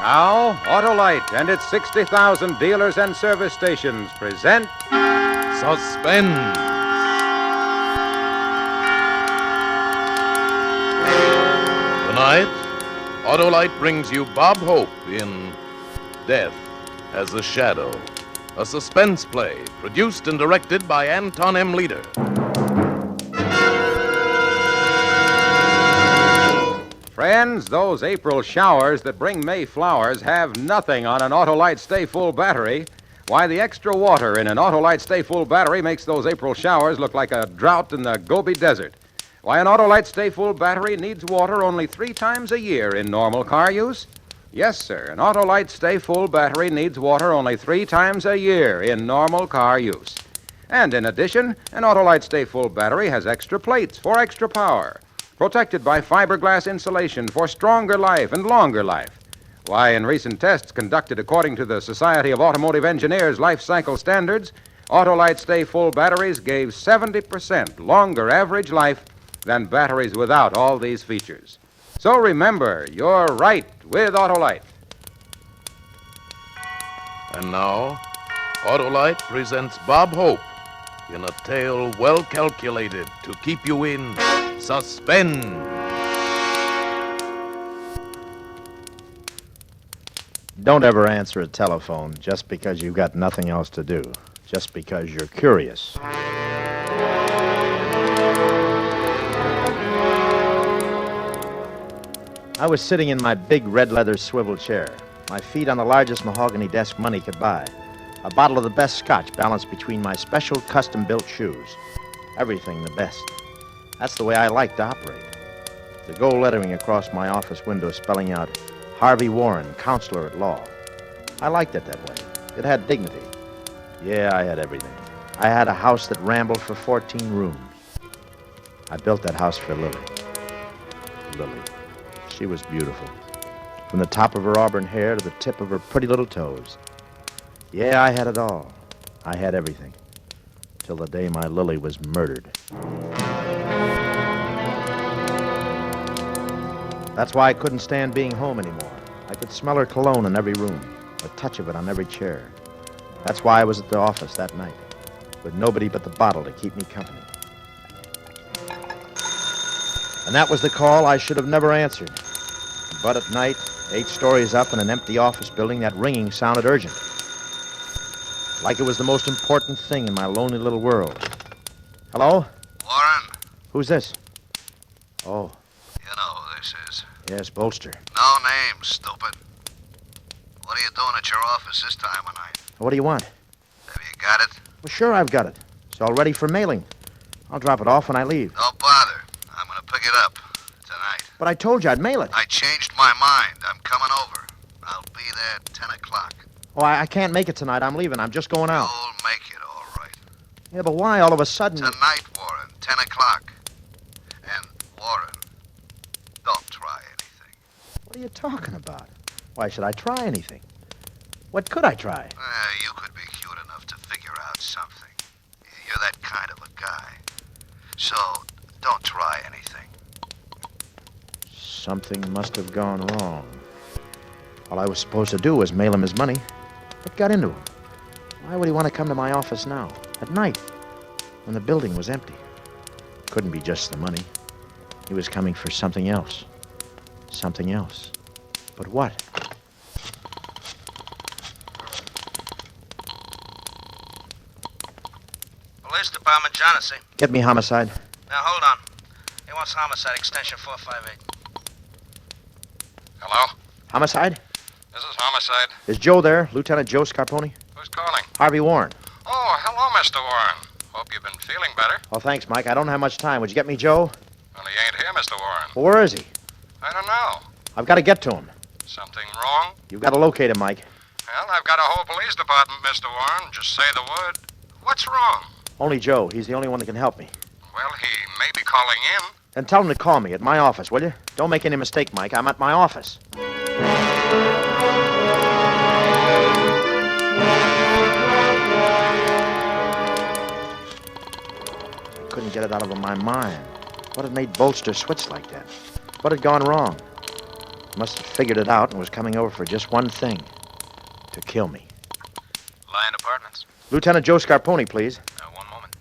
Now, Autolite and its 60,000 dealers and service stations present Suspense. Tonight, Autolite brings you Bob Hope in Death as a Shadow, a suspense play produced and directed by Anton M. Leader. Friends, those April showers that bring May flowers have nothing on an Autolite Stay Full battery. Why, the extra water in an Autolite Stay Full battery makes those April showers look like a drought in the Gobi Desert. Why, an Autolite Stay Full battery needs water only 3 times a year in normal car use. Yes, sir, an Autolite Stay Full battery needs water only 3 times a year in normal car use. And in addition, an Autolite Stay Full battery has extra plates for extra power, protected by fiberglass insulation for stronger life and longer life. Why, in recent tests conducted according to the Society of Automotive Engineers life cycle standards, Autolite Stay Full batteries gave 70% longer average life than batteries without all these features. So remember, you're right with Autolite. And now, Autolite presents Bob Hope in a tale well calculated to keep you in suspense. Don't ever answer a telephone just because you've got nothing else to do, just because you're curious. I was sitting in my big red leather swivel chair, my feet on the largest mahogany desk money could buy, a bottle of the best scotch balanced between my special custom-built shoes. Everything the best. That's the way I like to operate. The gold lettering across my office window spelling out Harvey Warren, counselor at law. I liked it that way. It had dignity. Yeah, I had everything. I had a house that rambled for 14 rooms. I built that house for Lily. Lily. She was beautiful. From the top of her auburn hair to the tip of her pretty little toes. Yeah, I had it all. I had everything. Till the day my Lily was murdered. That's why I couldn't stand being home anymore. I could smell her cologne in every room, the touch of it on every chair. That's why I was at the office that night, with nobody but the bottle to keep me company. And that was the call I should have never answered. But at night, 8 stories up in an empty office building, that ringing sounded urgent. Like it was the most important thing in my lonely little world. Hello? Warren, Who's this? Oh, you know who this is. yes, Bolster. No name, stupid. What are you doing at your office this time of night? What do you want? Have you got it? Well, sure, I've got it. It's all ready for mailing. I'll drop it off when I leave. Don't bother. I'm going to pick it up tonight. But I told you I'd mail it. I changed my mind. I'm coming over. I'll be there at 10 o'clock. Oh, I can't make it tonight. I'm leaving. I'm just going out. You'll make it all right. Yeah, but why all of a sudden? Tonight, Warren, 10 o'clock. And, Warren, don't try anything. What are you talking about? Why should I try anything? What could I try? You could be cute enough to figure out something. You're that kind of a guy. So, don't try anything. Something must have gone wrong. All I was supposed to do was mail him his money. What got into him? Why would he want to come to my office now, at night, when the building was empty? Couldn't be just the money. He was coming for something else. Something else. But what? Police Department, Johnson. Get me homicide. Now, hold on. He wants homicide, extension 458. Hello? Homicide? This is Homicide. Is Joe there? Lieutenant Joe Scarponi? Who's calling? Harvey Warren. Oh, hello, Mr. Warren. Hope you've been feeling better. Oh, thanks, Mike. I don't have much time. Would you get me Joe? Well, he ain't here, Mr. Warren. Well, where is he? I don't know. I've got to get to him. Something wrong? You've got to locate him, Mike. Well, I've got a whole police department, Mr. Warren. Just say the word. What's wrong? Only Joe. He's the only one that can help me. Well, he may be calling in. Then tell him to call me at my office, will you? Don't make any mistake, Mike. I'm at my office. I couldn't get it out of my mind. What had made Bolster switch like that? What had gone wrong? Must have figured it out and was coming over for just one thing. To kill me. Lion Apartments. Lieutenant Joe Scarponi, please. One moment.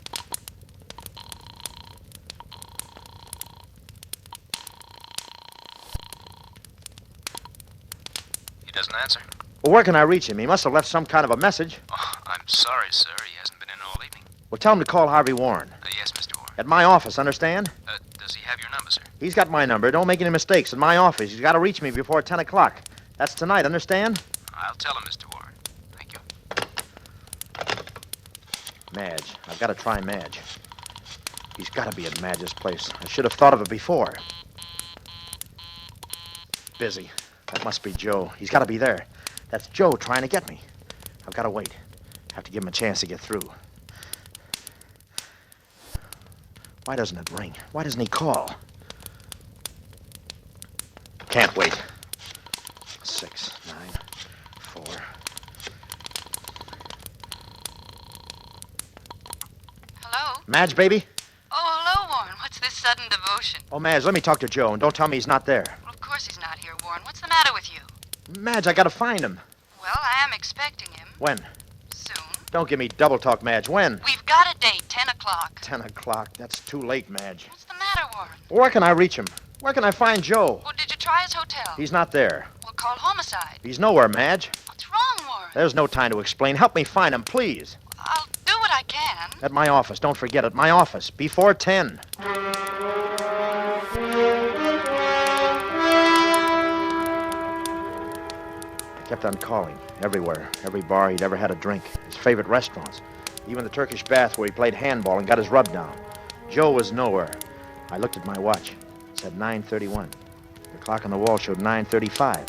He doesn't answer. Well, where can I reach him? He must have left some kind of a message. Oh, I'm sorry, sir. He hasn't been in all evening. Well, tell him to call Harvey Warren. Yes, Mr. Warren. At my office, understand? Does he have your number, sir? He's got my number. Don't make any mistakes. At my office. He's got to reach me before 10 o'clock. That's tonight, understand? I'll tell him, Mr. Warren. Thank you. Madge. I've got to try Madge. He's got to be at Madge's place. I should have thought of it before. Busy. That must be Joe. He's got to be there. That's Joe trying to get me. I've got to wait. Have to give him a chance to get through. Why doesn't it ring? Why doesn't he call? Can't wait. 6, 9, 4. Hello? Madge, baby? Oh, hello, Warren. What's this sudden devotion? Oh, Madge, let me talk to Joe, and don't tell me he's not there. Well, of course he's not here, Warren. What's the matter with you? Madge, I gotta find him. Well, I am expecting him. When? Soon. Don't give me double talk, Madge. When? We've got a date, 10 o'clock. 10 o'clock. That's too late, Madge. What's the matter, Warren? Where can I reach him? Where can I find Joe? Well, did you try his hotel? He's not there. We'll call homicide. He's nowhere, Madge. What's wrong, Warren? There's no time to explain. Help me find him, please. I'll do what I can. At my office. Don't forget it. My office. Before 10. I kept on calling. Everywhere. Every bar he'd ever had a drink. His favorite restaurants. Even the Turkish bath where he played handball and got his rub down. Joe was nowhere. I looked at my watch. It said 9:31. The clock on the wall showed 9:35.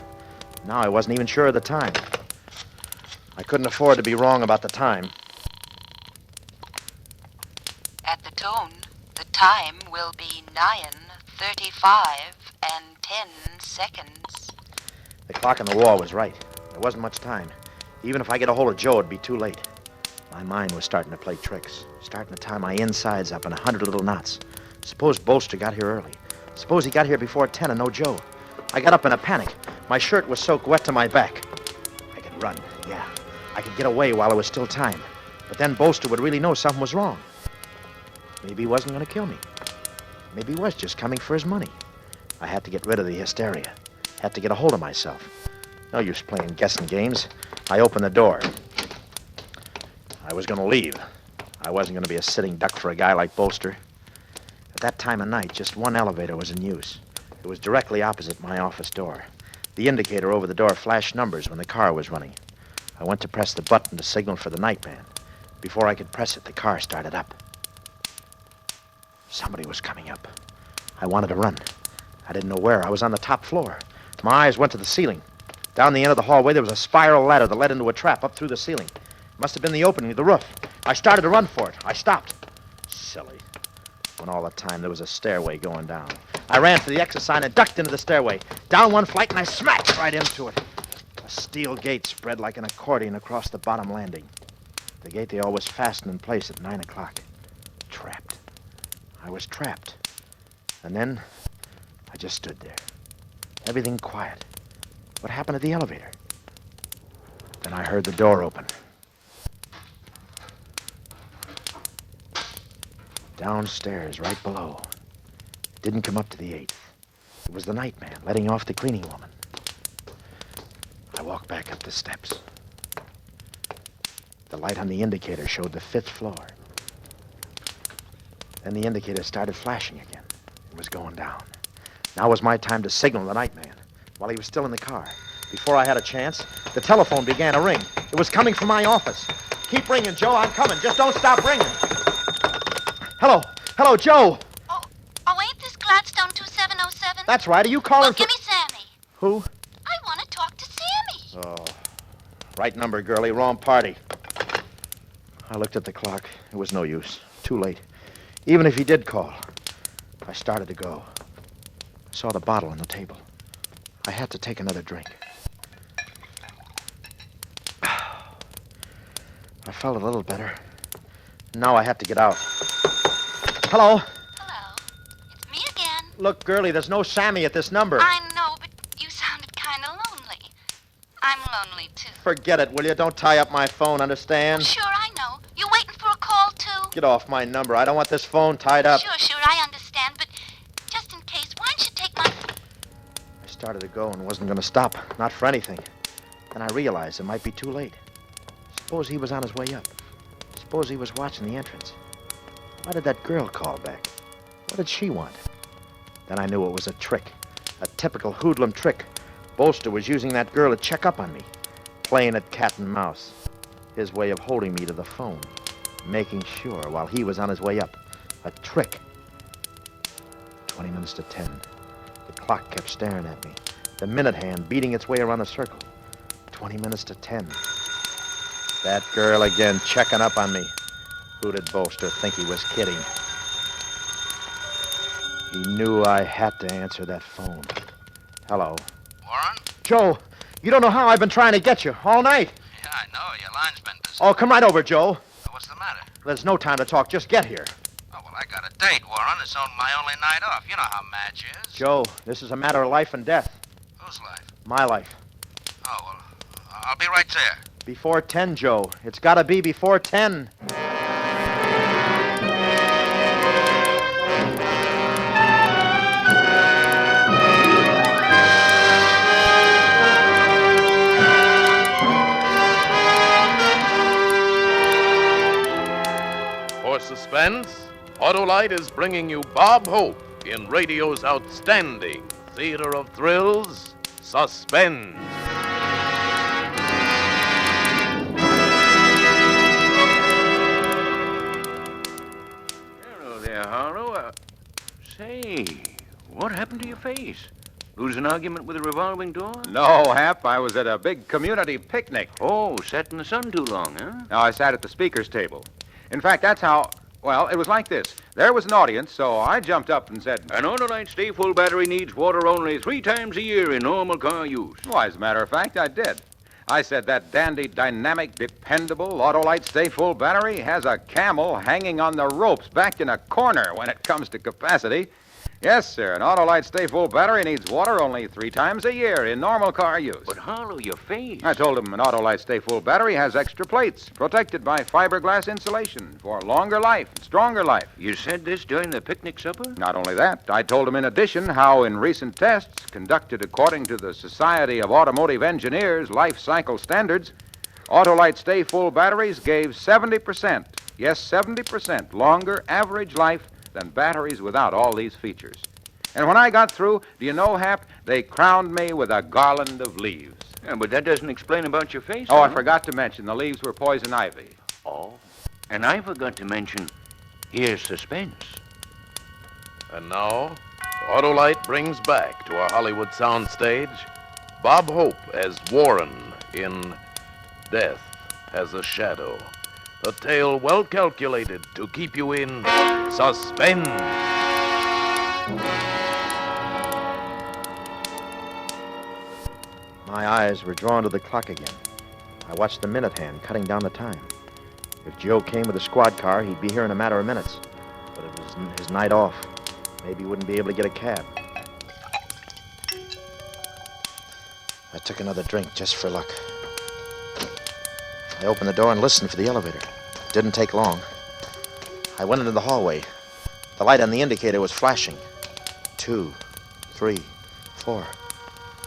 Now I wasn't even sure of the time. I couldn't afford to be wrong about the time. At the tone, the time will be 9:35 and 10 seconds. The clock on the wall was right. There wasn't much time. Even if I get a hold of Joe, it'd be too late. My mind was starting to play tricks, starting to tie my insides up in 100 little knots. Suppose Bolster got here early. Suppose he got here before 10 and no Joe. I got up in a panic. My shirt was soaked wet to my back. I could run, yeah. I could get away while there was still time. But then Bolster would really know something was wrong. Maybe he wasn't going to kill me. Maybe he was just coming for his money. I had to get rid of the hysteria. Had to get a hold of myself. No use playing guessing games. I opened the door. I was going to leave. I wasn't going to be a sitting duck for a guy like Bolster. At that time of night, just one elevator was in use. It was directly opposite my office door. The indicator over the door flashed numbers when the car was running. I went to press the button to signal for the nightman. Before I could press it, the car started up. Somebody was coming up. I wanted to run. I didn't know where. I was on the top floor. My eyes went to the ceiling. Down the end of the hallway, there was a spiral ladder that led into a trap up through the ceiling. It must have been the opening of the roof. I started to run for it. I stopped. Silly. When all the time there was a stairway going down. I ran for the exit sign and ducked into the stairway. Down one flight and I smacked right into it. A steel gate spread like an accordion across the bottom landing. The gate they always fastened in place at 9 o'clock. Trapped. I was trapped. And then I just stood there. Everything quiet. What happened to the elevator? Then I heard the door open. Downstairs, right below. It didn't come up to the 8th. It was the nightman letting off the cleaning woman. I walked back up the steps. The light on the indicator showed the 5th floor. Then the indicator started flashing again. It was going down. Now was my time to signal the nightman while he was still in the car. Before I had a chance, the telephone began to ring. It was coming from my office. Keep ringing, Joe. I'm coming. Just don't stop ringing. Hello. Hello, Joe. Oh, ain't this Gladstone 2707? That's right. Are you calling Well, for... give me Sammy. Who? I want to talk to Sammy. Oh, right number, girlie. Wrong party. I looked at the clock. It was no use. Too late. Even if he did call, I started to go. I saw the bottle on the table. I had to take another drink. I felt a little better. Now I had to get out. Hello? Hello. It's me again. Look, girlie, there's no Sammy at this number. I know, but you sounded forget it, will you? Don't tie up my phone, understand? Sure, I know. You waiting for a call, too? Get off my number. I don't want this phone tied up. Sure, I understand, but just in case, why don't you take my... I started to go and wasn't going to stop. Not for anything. Then I realized it might be too late. Suppose he was on his way up. Suppose he was watching the entrance. Why did that girl call back? What did she want? Then I knew it was a trick. A typical hoodlum trick. Bolster was using that girl to check up on me. Playing at cat and mouse. His way of holding me to the phone. Making sure while he was on his way up. A trick. 20 minutes to 10. The clock kept staring at me. The minute hand beating its way around the circle. 20 minutes to 10. That girl again checking up on me. Who did Bolster think he was kidding? He knew I had to answer that phone. Hello. Warren? Joe, you don't know how I've been trying to get you all night. Yeah, I know. Your line's been busy. Oh, come right over, Joe. What's the matter? There's no time to talk. Just get here. Oh, well, I got a date, Warren. It's on my only night off. You know how Madge is. Joe, this is a matter of life and death. Whose life? My life. Oh, well, I'll be right there. Before 10, Joe. It's got to be before 10. For Suspense, Autolite is bringing you Bob Hope in radio's outstanding theater of thrills, Suspense. Hello there, Harlow. Say, what happened to your face? Lose an argument with a revolving door? No, Hap, I was at a big community picnic. Oh, sat in the sun too long, huh? Now, I sat at the speaker's table. In fact, that's how... Well, it was like this. There was an audience, so I jumped up and said... An Autolite Stay Full battery needs water only 3 times a year in normal car use. Why, as a matter of fact, I did. I said that dandy, dynamic, dependable Autolite Stay Full battery has a camel hanging on the ropes back in a corner when it comes to capacity. Yes, sir, an Autolite Stay Full battery needs water only 3 times a year in normal car use. But Harlow, your face. I told him an Autolite Stay Full battery has extra plates protected by fiberglass insulation for longer life and stronger life. You said this during the picnic supper? Not only that, I told him in addition how in recent tests conducted according to the Society of Automotive Engineers life cycle standards, Autolite Stay Full batteries gave 70%, yes, 70% longer average life than batteries without all these features. And when I got through, do you know, Hap, they crowned me with a garland of leaves. Yeah, but that doesn't explain about your face. Oh, I huh? forgot to mention the leaves were poison ivy. Oh. And I forgot to mention, here's Suspense. And now, Autolite brings back to our Hollywood soundstage Bob Hope as Warren in Death Has a Shadow. A tale well calculated to keep you in suspense. My eyes were drawn to the clock again. I watched the minute hand cutting down the time. If Joe came with a squad car, he'd be here in a matter of minutes. But it was his night off. Maybe he wouldn't be able to get a cab. I took another drink just for luck. I opened the door and listened for the elevator. It didn't take long. I went into the hallway. The light on the indicator was flashing. 2, 3, 4.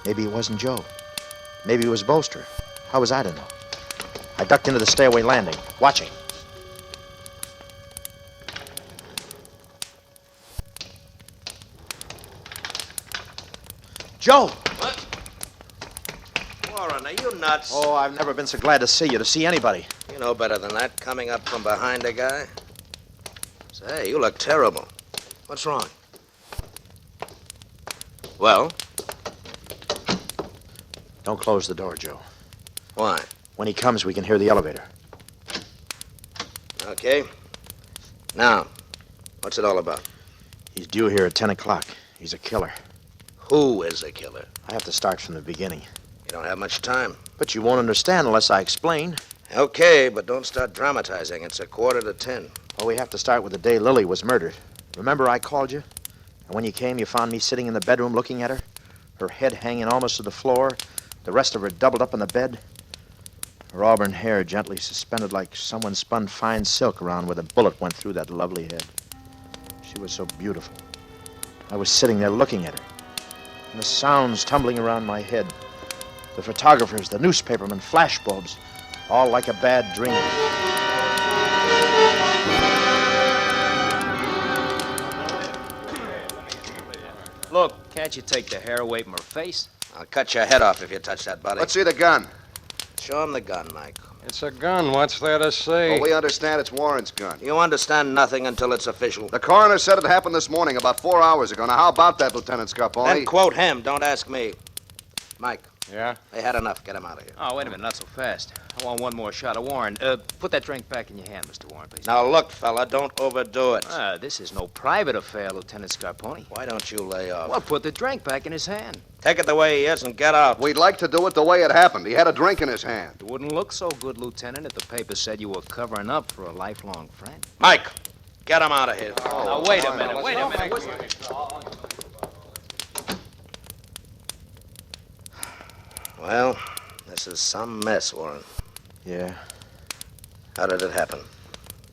Maybe it wasn't Joe. Maybe it was Bolster. How was I to know? I ducked into the stairway landing, watching. Joe! What? Warren, are you nuts? Oh, I've never been so glad to see you, to see anybody. You know better than that, coming up from behind a guy. Say, you look terrible. What's wrong? Well? Don't close the door, Joe. Why? When he comes, we can hear the elevator. Okay. Now, what's it all about? He's due here at 10 o'clock. He's a killer. Who is a killer? I have to start from the beginning. You don't have much time. But you won't understand unless I explain. Okay, but don't start dramatizing. It's 9:45. Well, we have to start with the day Lily was murdered. Remember I called you? And when you came, you found me sitting in the bedroom looking at her? Her head hanging almost to the floor, the rest of her doubled up on the bed. Her auburn hair gently suspended like someone spun fine silk around where the bullet went through that lovely head. She was so beautiful. I was sitting there looking at her, and the sounds tumbling around my head. The photographers, the newspapermen, flashbulbs, all like a bad dream. Look, can't you take the hair away from her face? I'll cut your head off if you touch that body. Let's see the gun. Show him the gun, Mike. It's a gun. What's there to say? Well, we understand it's Warren's gun. You understand nothing until it's official. The coroner said it happened this morning, about 4 hours ago. Now, how about that, Lieutenant Scarponi? Then quote him. Don't ask me. Mike. Yeah? They had enough. Get him out of here. Oh, wait a minute, not so fast. I want one more shot of Warren. Put that drink back in your hand, Mr. Warren, please. Now, look, fella, don't overdo it. This is no private affair, Lieutenant Scarponi. Why don't you lay off? Well, put the drink back in his hand. Take it the way he is and get out. We'd like to do it the way it happened. He had a drink in his hand. It wouldn't look so good, Lieutenant, if the paper said you were covering up for a lifelong friend. Mike, get him out of here. Now, wait a minute, wait a minute. Well, this is some mess, Warren. Yeah. How did it happen?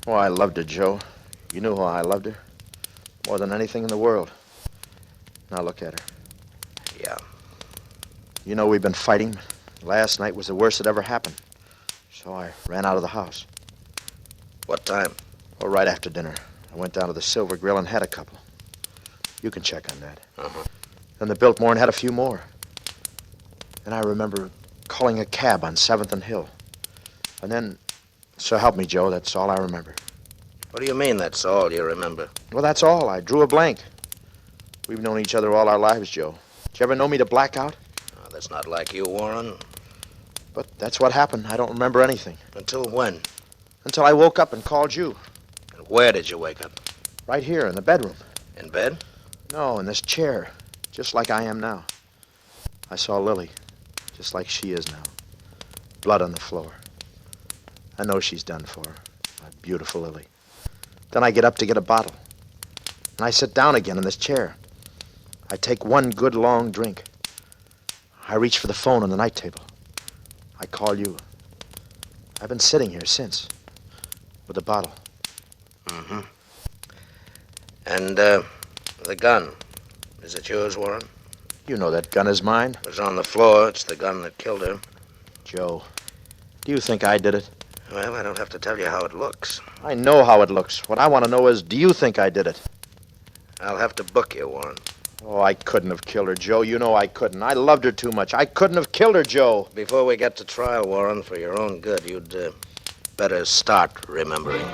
Oh, I loved her, Joe. You knew how I loved her. More than anything in the world. Now look at her. Yeah. You know we've been fighting. Last night was the worst that ever happened. So I ran out of the house. What time? Oh, right after dinner. I went down to the Silver Grill and had a couple. You can check on that. Uh-huh. Then the Biltmore and had a few more. And I remember calling a cab on 7th and Hill. And then, so help me, Joe, that's all I remember. What do you mean that's all you remember? Well, that's all. I drew a blank. We've known each other all our lives, Joe. Did you ever know me to black out? Oh, that's not like you, Warren. But that's what happened. I don't remember anything. Until when? Until I woke up and called you. And where did you wake up? Right here in the bedroom. In bed? No, in this chair. Just like I am now. I saw Lily. Just like she is now. Blood on the floor. I know she's done for. My beautiful Lily. Then I get up to get a bottle. And I sit down again in this chair. I take one good long drink. I reach for the phone on the night table. I call you. I've been sitting here since. With the bottle. Mm-hmm. And, the gun. Is it yours, Warren? You know that gun is mine. It was on the floor. It's the gun that killed her. Joe, do you think I did it? Well, I don't have to tell you how it looks. I know how it looks. What I want to know is, do you think I did it? I'll have to book you, Warren. Oh, I couldn't have killed her, Joe. You know I couldn't. I loved her too much. I couldn't have killed her, Joe. Before we get to trial, Warren, for your own good, you'd better start remembering.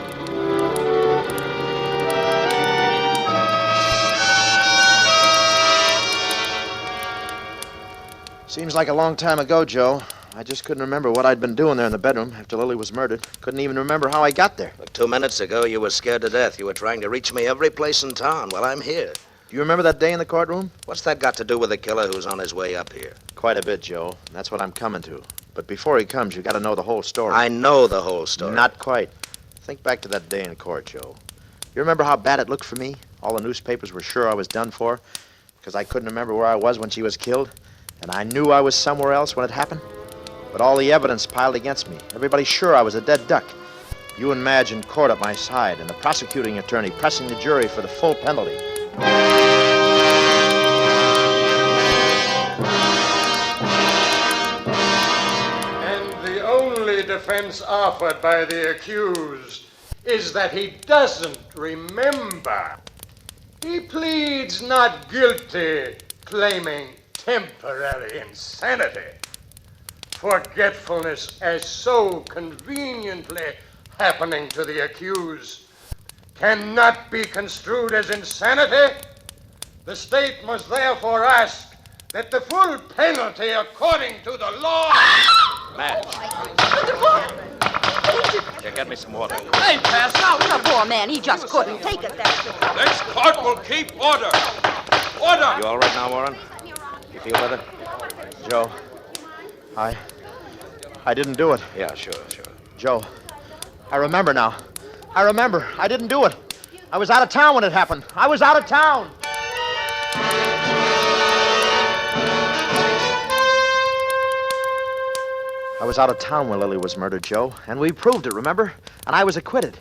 Seems like a long time ago, Joe. I just couldn't remember what I'd been doing there in the bedroom after Lily was murdered. Couldn't even remember how I got there. Look, 2 minutes ago, you were scared to death. You were trying to reach me every place in town. Well, I'm here. Do you remember that day in the courtroom? What's that got to do with the killer who's on his way up here? Quite a bit, Joe. That's what I'm coming to. But before he comes, you got to know the whole story. I know the whole story. Not quite. Think back to that day in court, Joe. You remember how bad it looked for me? All the newspapers were sure I was done for because I couldn't remember where I was when she was killed, and I knew I was somewhere else when it happened. But all the evidence piled against me. Everybody's sure I was a dead duck. You and Madge in court at my side, and the prosecuting attorney pressing the jury for the full penalty. And the only defense offered by the accused is that he doesn't remember. He pleads not guilty, claiming temporary insanity. Forgetfulness as so conveniently happening to the accused cannot be construed as insanity. The state must therefore ask that the full penalty according to the law... Madge. Here, get me some water. Hey, pass out. The poor man, he just couldn't take it there. This court will keep order. Order! You all right now, Warren? You feel better? Joe, I didn't do it. Yeah, sure. Joe, I remember now. I remember. I didn't do it. I was out of town when it happened. I was out of town. I was out of town when Lily was murdered, Joe, and we proved it, remember? And I was acquitted.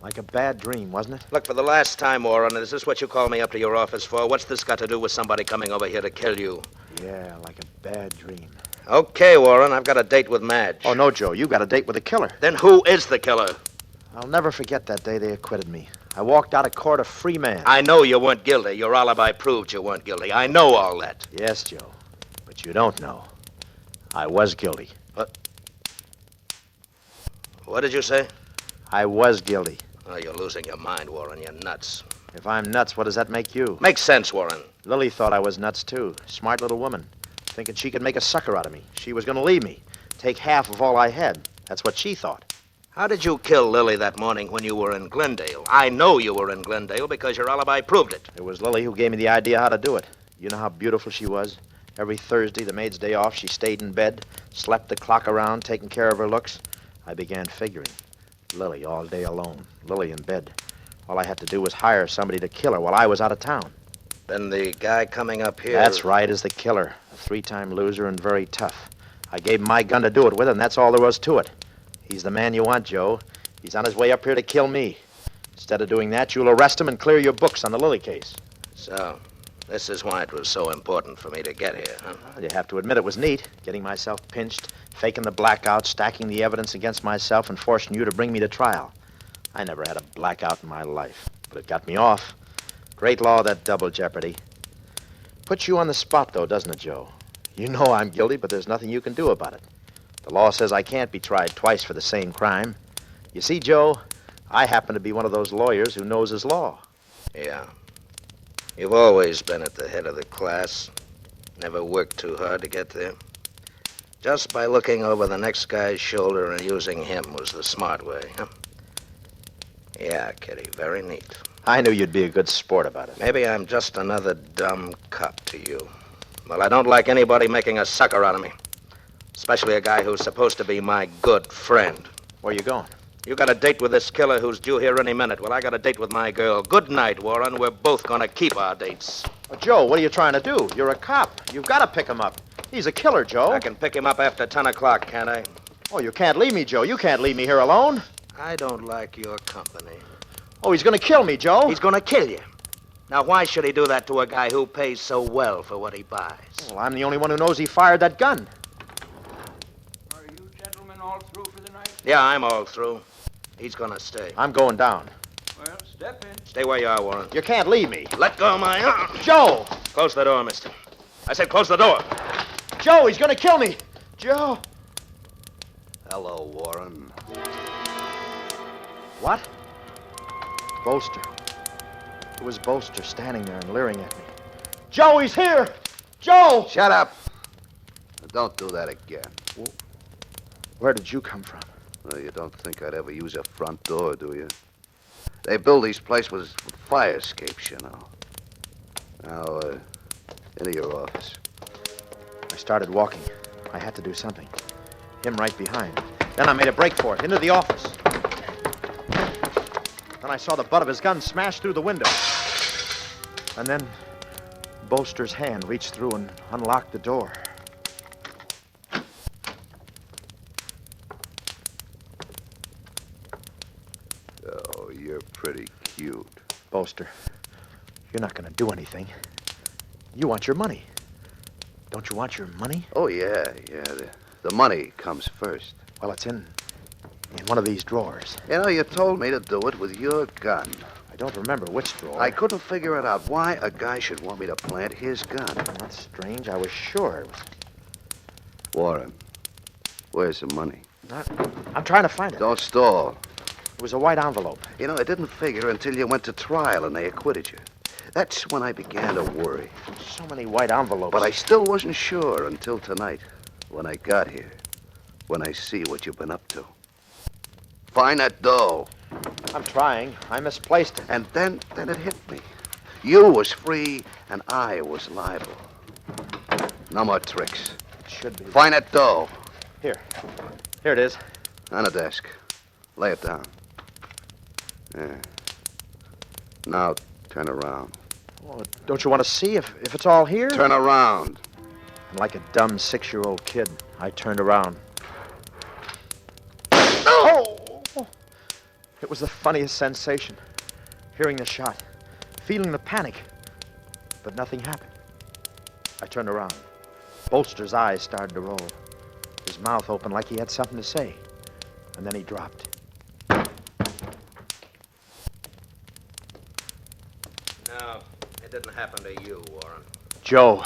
Like a bad dream, wasn't it? Look, for the last time, Warren, is this what you called me up to your office for? What's this got to do with somebody coming over here to kill you? Yeah, like a bad dream. Okay, Warren, I've got a date with Madge. Oh, no, Joe, you got a date with the killer. Then who is the killer? I'll never forget that day they acquitted me. I walked out of court a free man. I know you weren't guilty. Your alibi proved you weren't guilty. I know all that. Yes, Joe, but you don't know. I was guilty. What did you say? I was guilty. Oh, you're losing your mind, Warren. You're nuts. If I'm nuts, what does that make you? Makes sense, Warren. Lily thought I was nuts, too. Smart little woman. Thinking she could make a sucker out of me. She was going to leave me. Take half of all I had. That's what she thought. How did you kill Lily that morning when you were in Glendale? I know you were in Glendale because your alibi proved it. It was Lily who gave me the idea how to do it. You know how beautiful she was? Every Thursday, the maid's day off, she stayed in bed, slept the clock around, taking care of her looks. I began figuring. Lily all day alone. Lily in bed. All I had to do was hire somebody to kill her while I was out of town. Then the guy coming up here... That's right, is the killer. A 3-time loser and very tough. I gave him my gun to do it with, and that's all there was to it. He's the man you want, Joe. He's on his way up here to kill me. Instead of doing that, you'll arrest him and clear your books on the Lily case. So, this is why it was so important for me to get here, huh? Well, you have to admit it was neat, getting myself pinched, faking the blackout, stacking the evidence against myself, and forcing you to bring me to trial. I never had a blackout in my life, but it got me off. Great law, that double jeopardy. Puts you on the spot, though, doesn't it, Joe? You know I'm guilty, but there's nothing you can do about it. The law says I can't be tried twice for the same crime. You see, Joe, I happen to be one of those lawyers who knows his law. Yeah. You've always been at the head of the class. Never worked too hard to get there. Just by looking over the next guy's shoulder and using him was the smart way, huh? Yeah, Kitty, very neat. I knew you'd be a good sport about it. Maybe I'm just another dumb cop to you. Well, I don't like anybody making a sucker out of me. Especially a guy who's supposed to be my good friend. Where you going? You got a date with this killer who's due here any minute. Well, I got a date with my girl. Good night, Warren. We're both gonna keep our dates. Well, Joe, what are you trying to do? You're a cop. You've got to pick him up. He's a killer, Joe. I can pick him up after 10 o'clock, can't I? Oh, you can't leave me, Joe. You can't leave me here alone. I don't like your company. Oh, he's going to kill me, Joe. He's gonna kill you. Now, why should he do that to a guy who pays so well for what he buys? Well, I'm the only one who knows he fired that gun. Are you gentlemen all through for the night? Yeah, I'm all through. He's gonna stay. I'm going down. Well, step in. Stay where you are, Warren. You can't leave me. Let go of my arm. Joe! Close the door, mister. I said close the door. Joe, he's going to kill me. Joe. Hello, Warren. What? Bolster. It was Bolster standing there and leering at me. Joe, he's here! Joe! Shut up. Don't do that again. Where did you come from? Well, you don't think I'd ever use a front door, do you? They build these places with fire escapes, you know. Now, into your office. I started walking. I had to do something. Him right behind. Then I made a break for it, into the office. Then I saw the butt of his gun smash through the window. And then Bolster's hand reached through and unlocked the door. Oh, you're pretty cute. Bolster, you're not going to do anything. You want your money. Don't you want your money? Oh, yeah. The money comes first. Well, it's in one of these drawers. You know, you told me to do it with your gun. I don't remember which drawer. I couldn't figure it out why a guy should want me to plant his gun. That's strange. I was sure. Warren, where's the money? I'm trying to find it. Don't stall. It was a white envelope. You know, I didn't figure until you went to trial and they acquitted you. That's when I began to worry. So many white envelopes. But I still wasn't sure until tonight, when I got here, when I see what you've been up to. Find that dough. I'm trying. I misplaced it. And then it hit me. You was free, and I was liable. No more tricks. It should be. Find that dough. Here it is. On the desk. Lay it down. Yeah. Now, turn around. Well, don't you want to see if it's all here? Turn around. And like a dumb 6-year-old kid, I turned around. It was the funniest sensation. Hearing the shot, feeling the panic. But nothing happened. I turned around. Bolster's eyes started to roll. His mouth opened like he had something to say. And then he dropped. No, it didn't happen to you, Warren. Joe.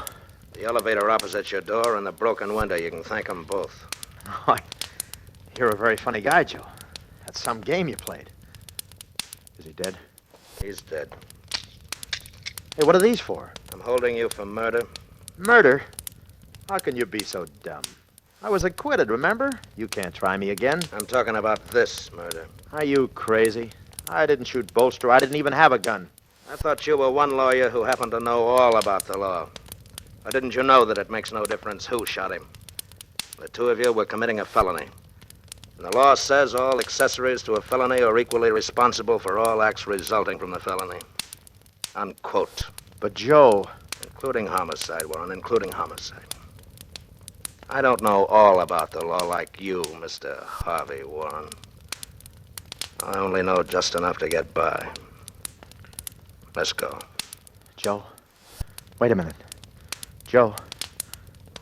The elevator opposite your door and the broken window, you can thank them both. Oh, you're a very funny guy, Joe. That's some game you played. Is he dead? He's dead. Hey, what are these for? I'm holding you for murder. Murder? How can you be so dumb? I was acquitted, remember? You can't try me again. I'm talking about this murder. Are you crazy? I didn't shoot Bolster. I didn't even have a gun. I thought you were one lawyer who happened to know all about the law. Or didn't you know that it makes no difference who shot him? The two of you were committing a felony. And the law says all accessories to a felony are equally responsible for all acts resulting from the felony. Unquote. But Joe... Including homicide, Warren, including homicide. I don't know all about the law like you, Mr. Harvey Warren. I only know just enough to get by. Let's go. Joe, wait a minute. Joe,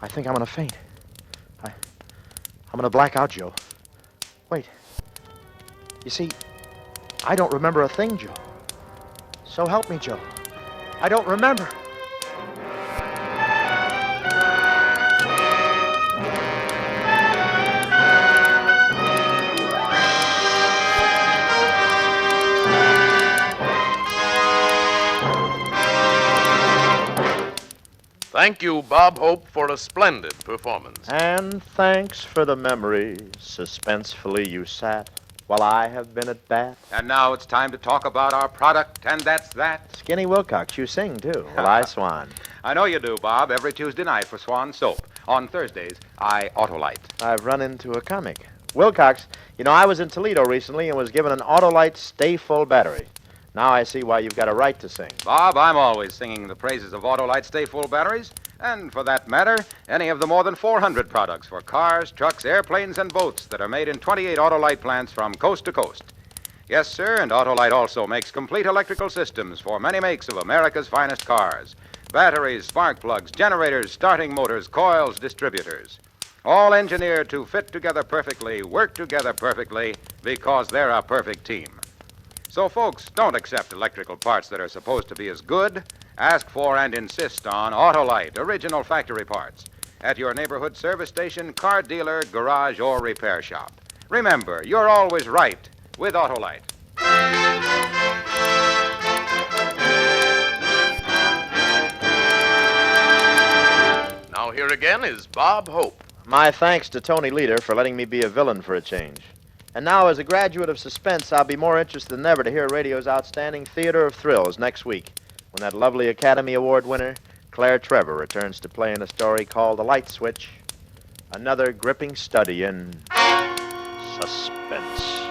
I think I'm gonna faint. I'm gonna black out, Joe. Wait. You see, I don't remember a thing, Joe. So help me, Joe. I don't remember. Thank you, Bob Hope, for a splendid performance. And thanks for the memory. Suspensefully you sat while I have been at bat. And now it's time to talk about our product, and that's that. Skinny Wilcox, you sing too. Well, I Swan. I know you do, Bob, every Tuesday night for Swan Soap. On Thursdays, I Autolite. I've run into a comic. Wilcox, you know, I was in Toledo recently and was given an Autolite Stay Full battery. Now I see why you've got a right to sing. Bob, I'm always singing the praises of Autolite Stay Full batteries, and for that matter, any of the more than 400 products for cars, trucks, airplanes, and boats that are made in 28 Autolite plants from coast to coast. Yes, sir, and Autolite also makes complete electrical systems for many makes of America's finest cars. Batteries, spark plugs, generators, starting motors, coils, distributors. All engineered to fit together perfectly, work together perfectly, because they're a perfect team. So, folks, don't accept electrical parts that are supposed to be as good. Ask for and insist on Autolite, original factory parts, at your neighborhood service station, car dealer, garage, or repair shop. Remember, you're always right with Autolite. Now here again is Bob Hope. My thanks to Tony Leader for letting me be a villain for a change. And now, as a graduate of Suspense, I'll be more interested than ever to hear radio's outstanding Theater of Thrills next week, when that lovely Academy Award winner, Claire Trevor, returns to play in a story called The Light Switch, another gripping study in suspense.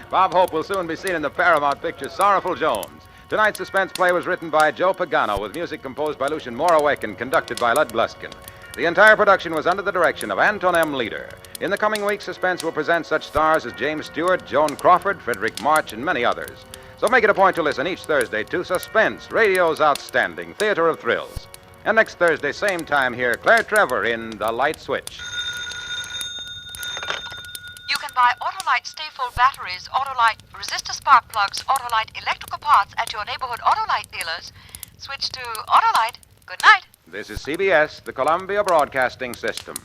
Bob Hope will soon be seen in the Paramount picture Sorrowful Jones. Tonight's suspense play was written by Joe Pagano with music composed by Lucien Morawek and conducted by Lud Gluskin. The entire production was under the direction of Anton M. Leader. In the coming weeks, Suspense will present such stars as James Stewart, Joan Crawford, Frederick March, and many others. So make it a point to listen each Thursday to Suspense, radio's outstanding Theater of Thrills. And next Thursday, same time here, Claire Trevor in The Light Switch. You can buy Autolite Stay Full batteries, Autolite resistor spark plugs, Autolite electrical parts at your neighborhood Autolite dealers. Switch to Autolite. Good night. This is CBS, the Columbia Broadcasting System.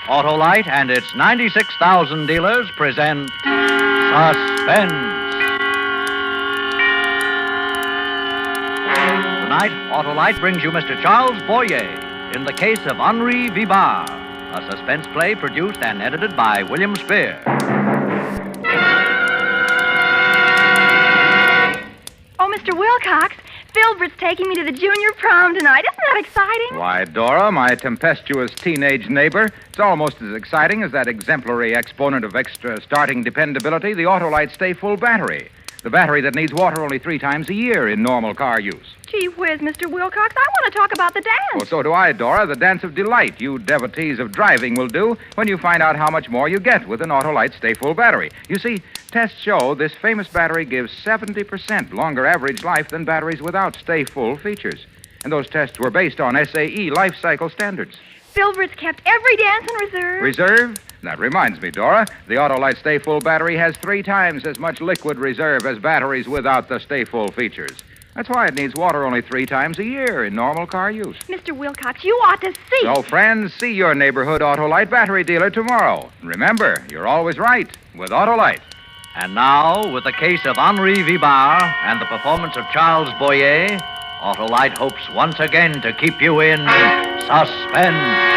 Autolite and its 96,000 dealers present Suspense. Tonight, Autolite brings you Mr. Charles Boyer in the case of Henri Vibar, a suspense play produced and edited by William Spear. Oh, Mr. Wilcox, Filbert's taking me to the junior prom tonight. Isn't that exciting? Why, Dora, my tempestuous teenage neighbor, it's almost as exciting as that exemplary exponent of extra starting dependability, the Autolite Stay Full battery. The battery that needs water only 3 times a year in normal car use. Gee whiz, Mr. Wilcox, I want to talk about the dance. Well, so do I, Dora. The dance of delight you devotees of driving will do when you find out how much more you get with an Autolite Stay Full battery. You see, tests show this famous battery gives 70% longer average life than batteries without Stay Full features. And those tests were based on SAE life cycle standards. Filbert's kept every dance in reserve. Reserve? That reminds me, Dora. The Autolite Stay Full battery has 3 times as much liquid reserve as batteries without the Stay Full features. That's why it needs water only 3 times a year in normal car use. Mr. Wilcox, you ought to see. So, friends, see your neighborhood Autolite battery dealer tomorrow. Remember, you're always right with Autolite. And now, with the case of Henri Vibar and the performance of Charles Boyer, Autolite hopes once again to keep you in suspense.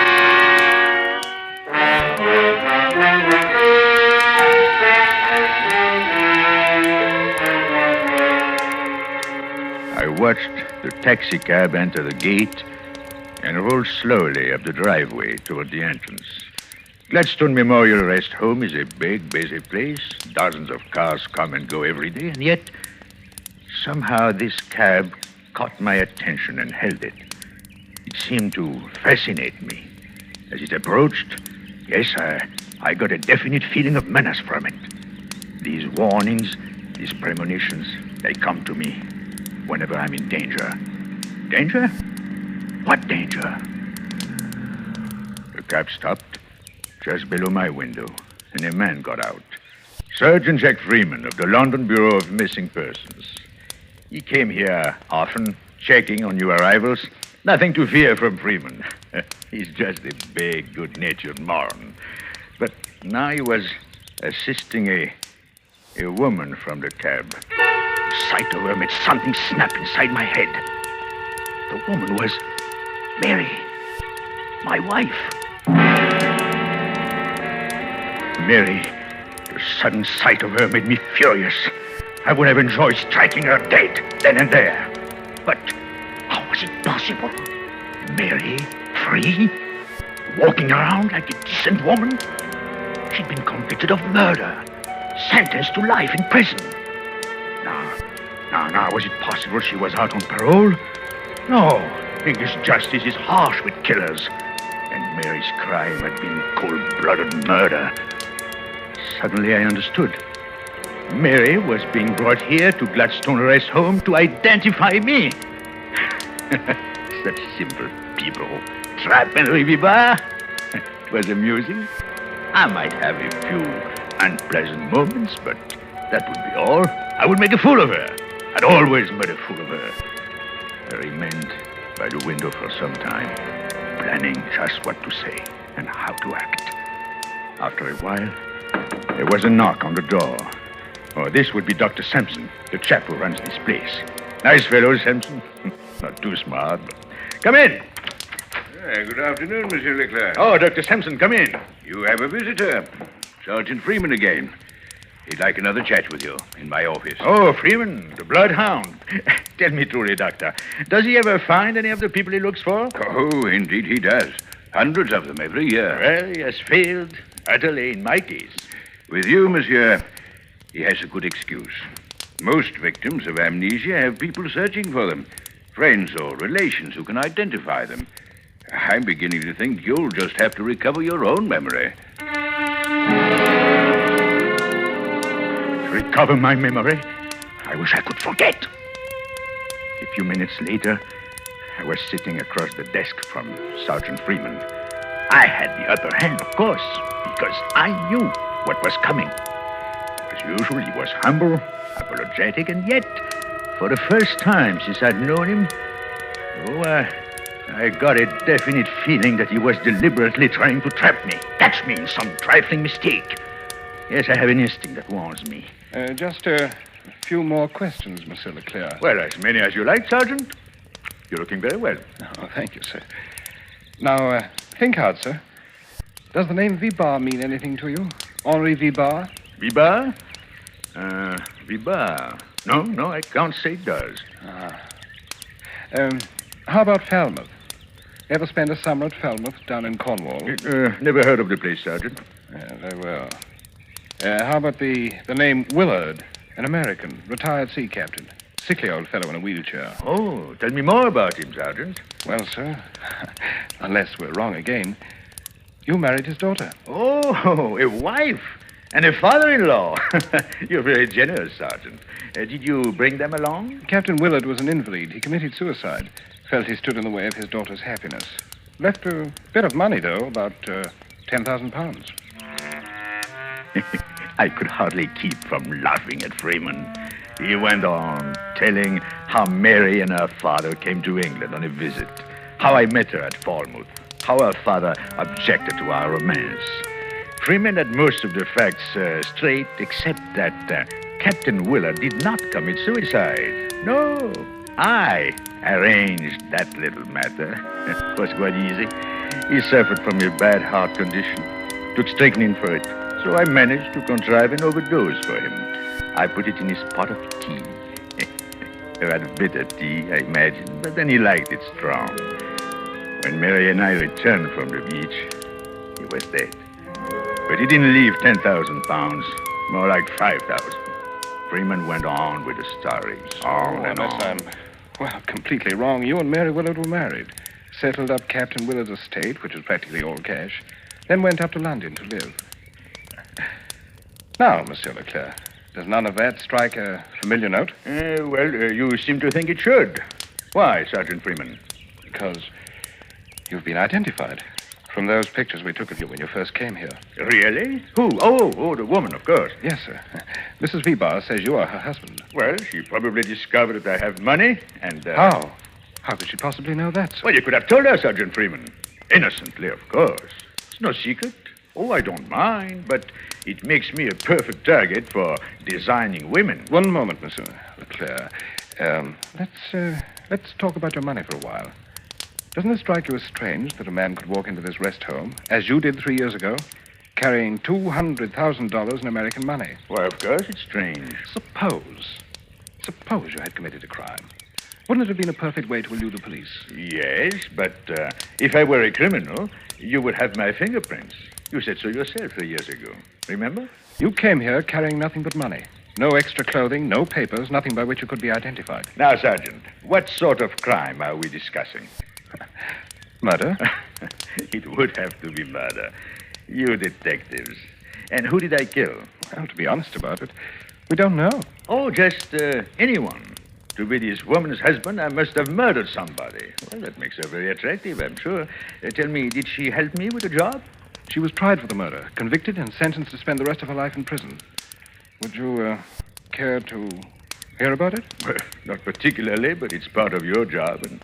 I watched the taxicab enter the gate and roll slowly up the driveway toward the entrance. Gladstone Memorial Rest Home is a big, busy place. Dozens of cars come and go every day, and yet somehow this cab caught my attention and held it. It seemed to fascinate me. As it approached, yes, I got a definite feeling of menace from it. These warnings, these premonitions, they come to me whenever I'm in danger. Danger? What danger? The cab stopped just below my window, and a man got out. Sergeant Jack Freeman of the London Bureau of Missing Persons. He came here often, checking on new arrivals. Nothing to fear from Freeman. He's just a big, good-natured moron. But now he was assisting a woman from the cab. The sight of her made something snap inside my head. The woman was Mary, my wife. Mary, the sudden sight of her made me furious. I would have enjoyed striking her dead then and there. But how was it possible? Mary, free, walking around like a decent woman? She'd been convicted of murder, sentenced to life in prison. Now, was it possible she was out on parole? No, English justice is harsh with killers. And Mary's crime had been cold-blooded murder. Suddenly I understood. Mary was being brought here to Gladstone Rest Home to identify me. Such simple people. Trap and Rivibar. It was amusing. I might have a few unpleasant moments, but that would be all. I would make a fool of her. I'd always made a fool of her. I remained by the window for some time, planning just what to say and how to act. After a while, there was a knock on the door. Oh, this would be Dr. Sampson, the chap who runs this place. Nice fellow, Sampson. Not too smart, but... Come in. Good afternoon, Monsieur Leclerc. Oh, Dr. Sampson, come in. You have a visitor. Sergeant Freeman again. He'd like another chat with you in my office. Oh, Freeman, the bloodhound. Tell me truly, Doctor, does he ever find any of the people he looks for? Oh, indeed he does. Hundreds of them every year. Well, he has failed utterly in my case. With you, monsieur, he has a good excuse. Most victims of amnesia have people searching for them, friends or relations who can identify them. I'm beginning to think you'll just have to recover your own memory. Recover my memory? I wish I could forget. A few minutes later, I was sitting across the desk from Sergeant Freeman. I had the upper hand, of course, because I knew what was coming. As usual, he was humble, apologetic, and yet, for the first time since I'd known him, I got a definite feeling that he was deliberately trying to trap me, catch me in some trifling mistake. Yes, I have an instinct that warns me. Just a few more questions, Monsieur Leclerc. Well, as many as you like, Sergeant. You're looking very well. Oh, thank you, sir. Now, think hard, sir. Does the name Vibar mean anything to you? Henri Vibar? Vibar? Vibar. No, I can't say it does. How about Falmouth? Ever spend a summer at Falmouth down in Cornwall? Never heard of the place, Sergeant. Very well. How about the name Willard, an American, retired sea captain? Sickly old fellow in a wheelchair. Oh, tell me more about him, Sergeant. Well, sir, unless we're wrong again, you married his daughter. Oh, a wife and a father-in-law. You're very generous, Sergeant. Did you bring them along? Captain Willard was an invalid. He committed suicide. Felt he stood in the way of his daughter's happiness. Left a bit of money, though, about 10,000 pounds. I could hardly keep from laughing at Freeman. He went on telling how Mary and her father came to England on a visit, how I met her at Falmouth, how her father objected to our romance. Freeman had most of the facts straight, except that Captain Willard did not commit suicide. No, I arranged that little matter. It was quite easy. He suffered from a bad heart condition, took strychnine for it, so I managed to contrive an overdose for him. I put it in his pot of tea. He had bitter tea, I imagine, but then he liked it strong. When Mary and I returned from the beach, he was dead. But he didn't leave 10,000 pounds, more like 5,000. Freeman went on with the story, on and on. I'm completely wrong. You and Mary Willard were married, settled up Captain Willard's estate, which was practically all cash, then went up to London to live. Now, Monsieur Leclerc, does none of that strike a familiar note? You seem to think it should. Why, Sergeant Freeman? Because you've been identified from those pictures we took of you when you first came here. Really? Who? Oh, the woman, of course. Yes, sir. Mrs. Vibar says you are her husband. Well, she probably discovered that I have money, and... How? How could she possibly know that, sir? Well, you could have told her, Sergeant Freeman. Innocently, of course. It's no secret. Oh, I don't mind, but it makes me a perfect target for designing women. One moment, Monsieur Leclerc. Let's talk about your money for a while. Doesn't it strike you as strange that a man could walk into this rest home, as you did 3 years ago, carrying $200,000 in American money? Why, of course it's strange. Suppose you had committed a crime. Wouldn't it have been a perfect way to elude the police? Yes, but if I were a criminal, you would have my fingerprints. You said so yourself 3 years ago. Remember? You came here carrying nothing but money. No extra clothing, no papers, nothing by which you could be identified. Now, Sergeant, what sort of crime are we discussing? Murder? It would have to be murder. You detectives. And who did I kill? Well, to be honest about it, we don't know. Oh, just anyone. To be this woman's husband, I must have murdered somebody. Well, that makes her very attractive, I'm sure. Tell me, did she help me with the job? She was tried for the murder, convicted, and sentenced to spend the rest of her life in prison. Would you care to hear about it? Well, not particularly, but it's part of your job, and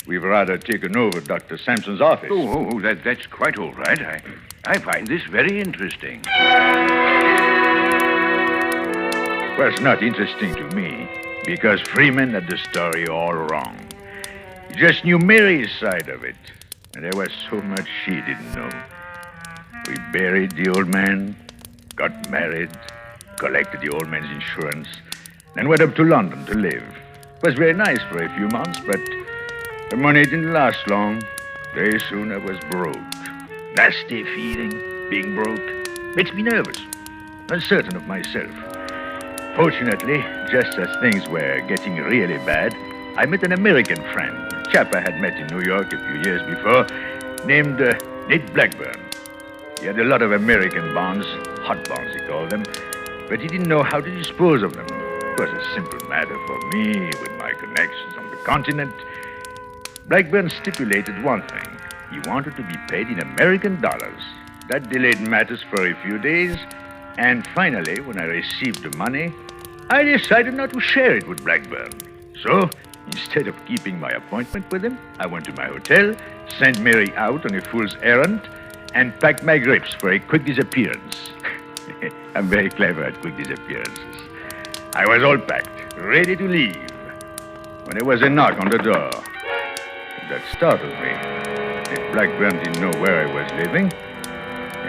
we've rather taken over Dr. Sampson's office. That's quite all right. I find this very interesting. Well, it's not interesting to me, because Freeman had the story all wrong. He just knew Mary's side of it, and there was so much she didn't know. We buried the old man, got married, collected the old man's insurance, then went up to London to live. It was very nice for a few months, but the money didn't last long. Very soon I was broke. Nasty feeling, being broke. Makes me nervous, uncertain of myself. Fortunately, just as things were getting really bad, I met an American friend, a chap I had met in New York a few years before, named Nate Blackburn. He had a lot of American bonds, hot bonds he called them, but he didn't know how to dispose of them. It was a simple matter for me with my connections on the continent. Blackburn stipulated one thing. He wanted to be paid in American dollars. That delayed matters for a few days, and finally, when I received the money, I decided not to share it with Blackburn. So, instead of keeping my appointment with him, I went to my hotel, sent Mary out on a fool's errand, and packed my grips for a quick disappearance. I'm very clever at quick disappearances. I was all packed, ready to leave, when there was a knock on the door. That startled me. If Blackburn didn't know where I was living,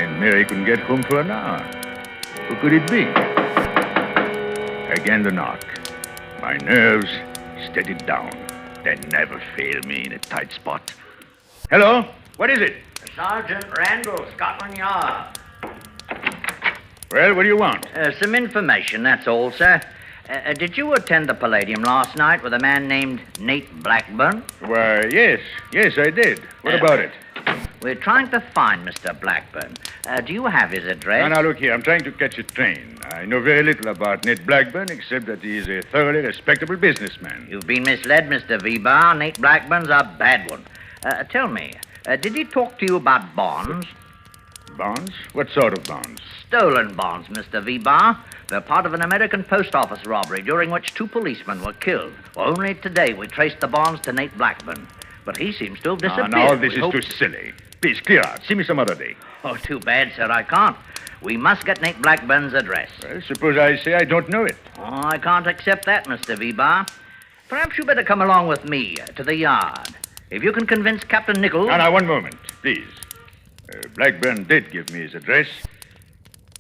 and Mary couldn't get home for an hour. Who could it be? Again the knock. My nerves steadied down. They never fail me in a tight spot. Hello? What is it? Sergeant Randall, Scotland Yard. Well, what do you want? Some information, that's all, sir. Did you attend the Palladium last night with a man named Nate Blackburn? Why, yes. Yes, I did. What about it? We're trying to find Mr. Blackburn. Do you have his address? Now, look here. I'm trying to catch a train. I know very little about Nate Blackburn, except that he is a thoroughly respectable businessman. You've been misled, Mr. V-Bar. Nate Blackburn's a bad one. Tell me, did he talk to you about bonds? Bonds? What sort of bonds? Stolen bonds, Mr. V-Bar. They're part of an American post office robbery during which 2 policemen were killed. Only today we traced the bonds to Nate Blackburn. But he seems to have disappeared. Now, this is too silly. Please, clear out. See me some other day. Oh, too bad, sir. I can't. We must get Nate Blackburn's address. Well, suppose I say I don't know it. Oh, I can't accept that, Mr. V-Bar. Perhaps you better come along with me to the yard. If you can convince Captain Nichols... Now, one moment, please. Blackburn did give me his address.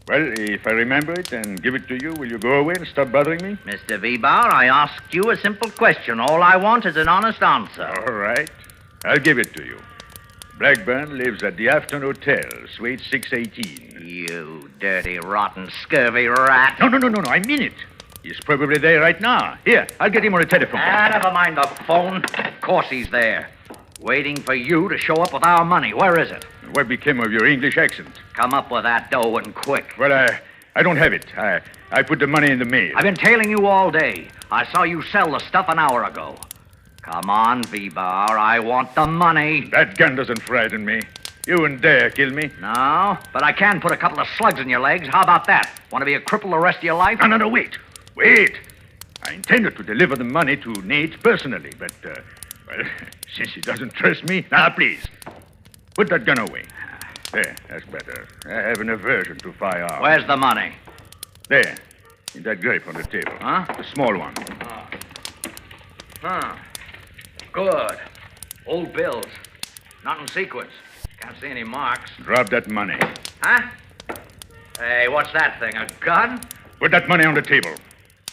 Well, if I remember it and give it to you, will you go away and stop bothering me? Mr. V-Bar, I asked you a simple question. All I want is an honest answer. All right. I'll give it to you. Blackburn lives at the Afton Hotel, Suite 618. You dirty, rotten, scurvy rat. No, I mean it. He's probably there right now. Here, I'll get him on a telephone. Never mind the phone. Of course he's there. Waiting for you to show up with our money. Where is it? What became of your English accent? Come up with that dough and quick. Well, I don't have it. I put the money in the mail. I've been tailing you all day. I saw you sell the stuff an hour ago. Come on, V-Bar. I want the money. That gun doesn't frighten me. You wouldn't dare kill me. No, but I can put a couple of slugs in your legs. How about that? Want to be a cripple the rest of your life? No, wait. Wait. I intended to deliver the money to Nate personally, but, well, since he doesn't trust me... Now, please, put that gun away. There, that's better. I have an aversion to firearms. Where's the money? There, in that grape on the table. Huh? The small one. Good. Old bills. Not in sequence. Can't see any marks. Drop that money. Huh? Hey, what's that thing? A gun? Put that money on the table.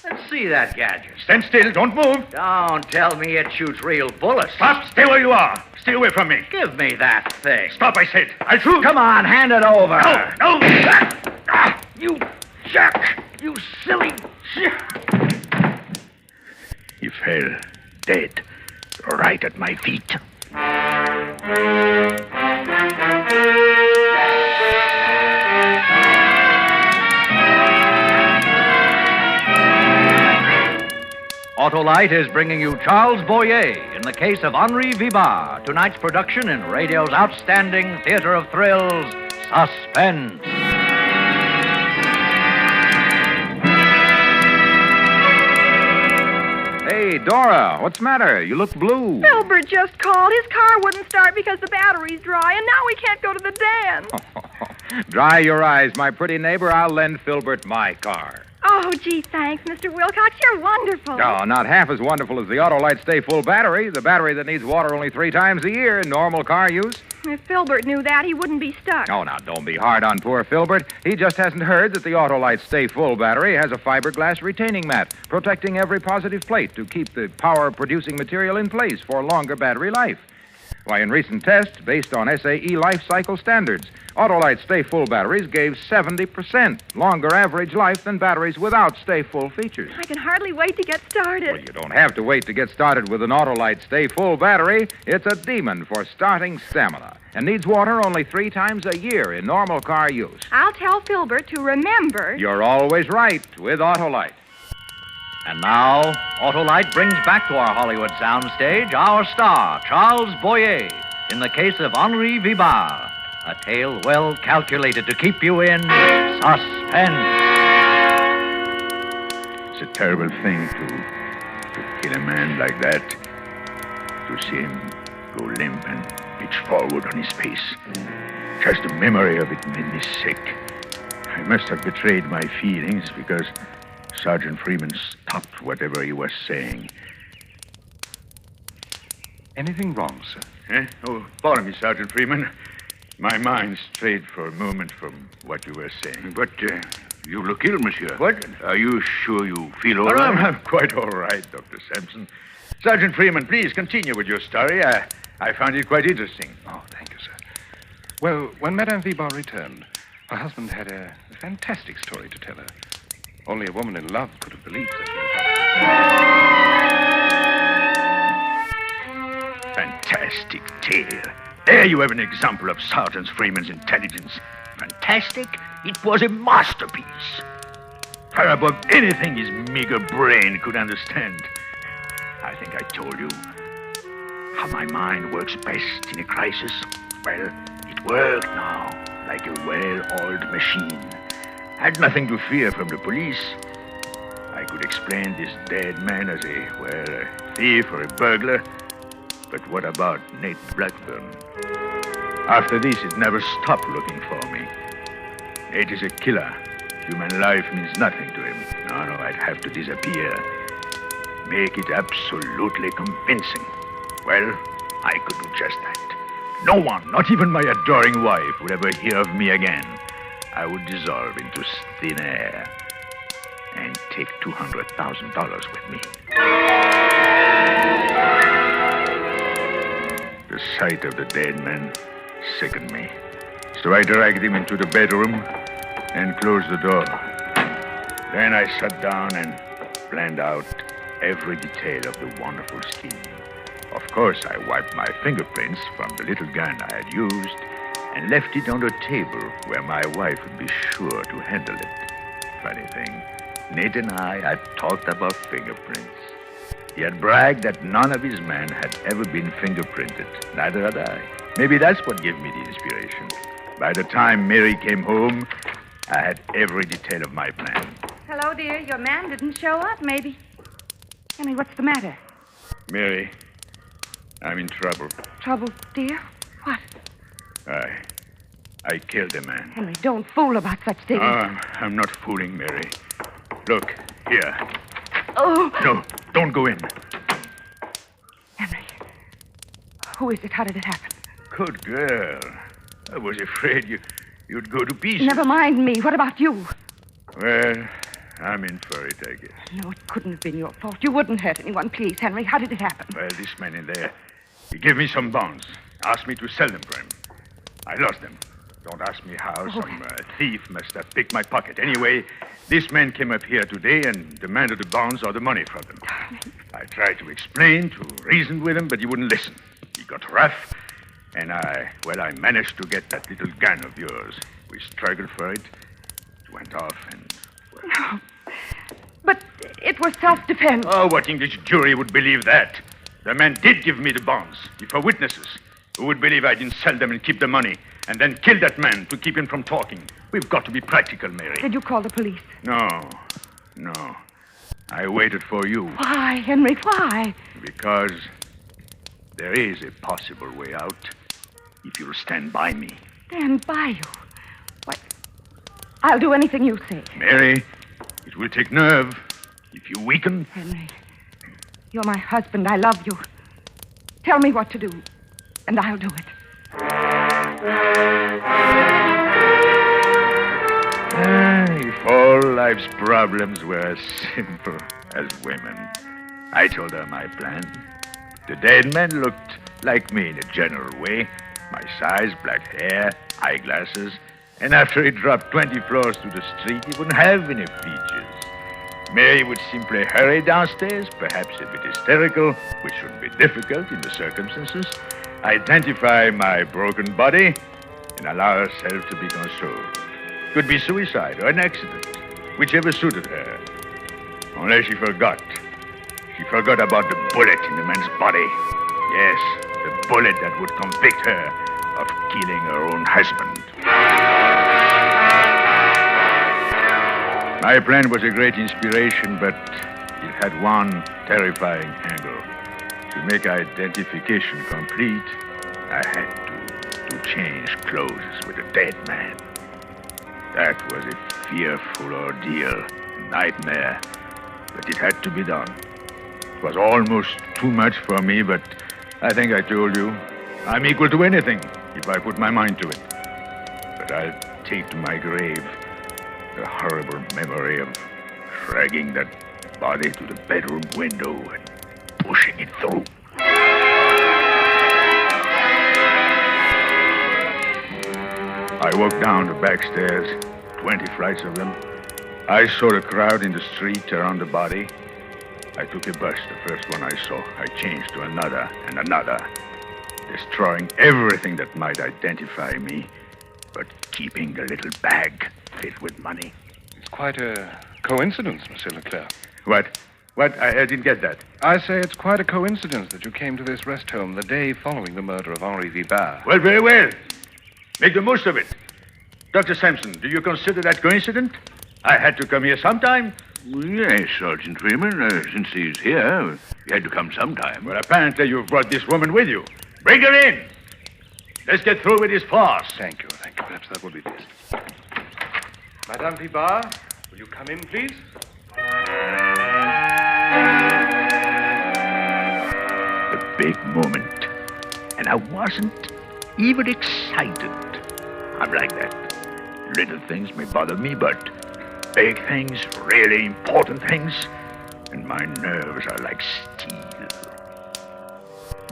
Let's see that gadget. Stand still. Don't move. Don't tell me it shoots real bullets. Stop. Stay where you are. Stay away from me. Give me that thing. Stop, I said. I'll shoot. Come on, hand it over. No. You jerk. You silly... He fell dead right at my feet. Autolite is bringing you Charles Boyer in the case of Henri Vibar, tonight's production in radio's outstanding theater of thrills, Suspense. Hey, Dora, what's the matter? You look blue. Filbert just called. His car wouldn't start because the battery's dry, and now we can't go to the dance. Dry your eyes, my pretty neighbor. I'll lend Filbert my car. Oh, gee, thanks, Mr. Wilcox. You're wonderful. Oh, not half as wonderful as the Autolite Stay Full battery, the battery that needs water only 3 times a year in normal car use. If Filbert knew that, he wouldn't be stuck. Oh, now, don't be hard on poor Filbert. He just hasn't heard that the Autolite Stay Full battery has a fiberglass retaining mat protecting every positive plate to keep the power-producing material in place for longer battery life. Why, in recent tests, based on SAE life cycle standards, Autolite Stay Full batteries gave 70% longer average life than batteries without Stay Full features. I can hardly wait to get started. Well, you don't have to wait to get started with an Autolite Stay Full battery. It's a demon for starting stamina and needs water only 3 times a year in normal car use. I'll tell Filbert to remember. You're always right with Autolite. And now, Autolite brings back to our Hollywood soundstage our star, Charles Boyer, in the case of Henri Vibar, a tale well calculated to keep you in suspense. It's a terrible thing to kill a man like that, to see him go limp and pitch forward on his face. Just the memory of it made me sick. I must have betrayed my feelings because Sergeant Freeman stopped whatever he was saying. Anything wrong, sir? Eh? Oh, pardon me, Sergeant Freeman. My mind strayed for a moment from what you were saying. But you look ill, monsieur. What? Are you sure you feel all Oh, right? I'm quite all right, Dr. Sampson. Sergeant Freeman, please continue with your story. I found it quite interesting. Oh, thank you, sir. Well, when Madame Vibar returned, her husband had a fantastic story to tell her. Only a woman in love could have believed such an Fantastic tale. There you have an example of Sergeant Freeman's intelligence. Fantastic? It was a masterpiece. Far above anything his meager brain could understand. I think I told you how my mind works best in a crisis. Well, it worked now, like a well-oiled machine. Had nothing to fear from the police. I could explain this dead man as a thief or a burglar. But what about Nate Blackburn? After this, it never stopped looking for me. Nate is a killer. Human life means nothing to him. No, I'd have to disappear. Make it absolutely convincing. Well, I could do just that. No one, not even my adoring wife, would ever hear of me again. I would dissolve into thin air and take $200,000 with me. The sight of the dead man sickened me. So I dragged him into the bedroom and closed the door. Then I sat down and planned out every detail of the wonderful scheme. Of course, I wiped my fingerprints from the little gun I had used and left it on the table where my wife would be sure to handle it. Funny thing, Nate and I had talked about fingerprints. He had bragged that none of his men had ever been fingerprinted. Neither had I. Maybe that's what gave me the inspiration. By the time Mary came home, I had every detail of my plan. Hello, dear. Your man didn't show up, maybe. Henry, what's the matter? Mary, I'm in trouble. Trouble, dear? What? I killed a man. Henry, don't fool about such things. I'm not fooling, Mary. Look, here. Oh! No, don't go in. Henry, who is it? How did it happen? Good girl. I was afraid you'd go to pieces. Never mind me. What about you? Well, I'm in for it, I guess. No, it couldn't have been your fault. You wouldn't hurt anyone. Please, Henry, how did it happen? Well, this man in there, he gave me some bonds. Asked me to sell them for him. I lost them. Don't ask me how. Some thief must have picked my pocket. Anyway, this man came up here today and demanded the bonds or the money from them. I tried to explain, to reason with him, but he wouldn't listen. He got rough, and I managed to get that little gun of yours. We struggled for it. It went off and... Well... No, but it was self-defense. Oh, what English jury would believe that? The man did give me the bonds, for witnesses. Who would believe I didn't sell them and keep the money, and then kill that man to keep him from talking? We've got to be practical, Mary. Did you call the police? No. I waited for you. Why, Henry, why? Because there is a possible way out if you'll stand by me. Stand by you? Why, I'll do anything you say. Mary, it will take nerve. If you weaken... Henry, you're my husband. I love you. Tell me what to do, and I'll do it. If all life's problems were as simple as women. I told her my plan. The dead man looked like me in a general way. My size, black hair, eyeglasses. And after he dropped 20 floors to the street, he wouldn't have any features. Mary would simply hurry downstairs, perhaps a bit hysterical, which shouldn't be difficult in the circumstances, identify my broken body, and allow herself to be consoled. Could be suicide or an accident, whichever suited her. Only she forgot. She forgot about the bullet in the man's body. Yes, the bullet that would convict her of killing her own husband. My plan was a great inspiration, but it had one terrifying angle. To make identification complete, I had to change clothes with a dead man. That was a fearful ordeal, a nightmare, but it had to be done. It was almost too much for me, but I think I told you. I'm equal to anything if I put my mind to it. But I'll take to my grave the horrible memory of dragging that body to the bedroom window and pushing it through. I walked down the back stairs, 20 flights of them. I saw the crowd in the street around the body. I took a bus, the first one I saw. I changed to another and another, destroying everything that might identify me, but keeping the little bag filled with money. It's quite a coincidence, Monsieur Leclerc. What? What? I didn't get that. I say it's quite a coincidence that you came to this rest home the day following the murder of Henri Vibard. Well, very well. Make the most of it. Dr. Sampson, do you consider that coincident? I had to come here sometime. Yes, Sergeant Freeman. Since he's here, he had to come sometime. Well, apparently you've brought this woman with you. Bring her in. Let's get through with this farce. Thank you. Perhaps that will be best. Madame Vibard, will you come in, please? The big moment. And I wasn't even excited. I'm like that. Little things may bother me, but big things, really important things, and my nerves are like steel.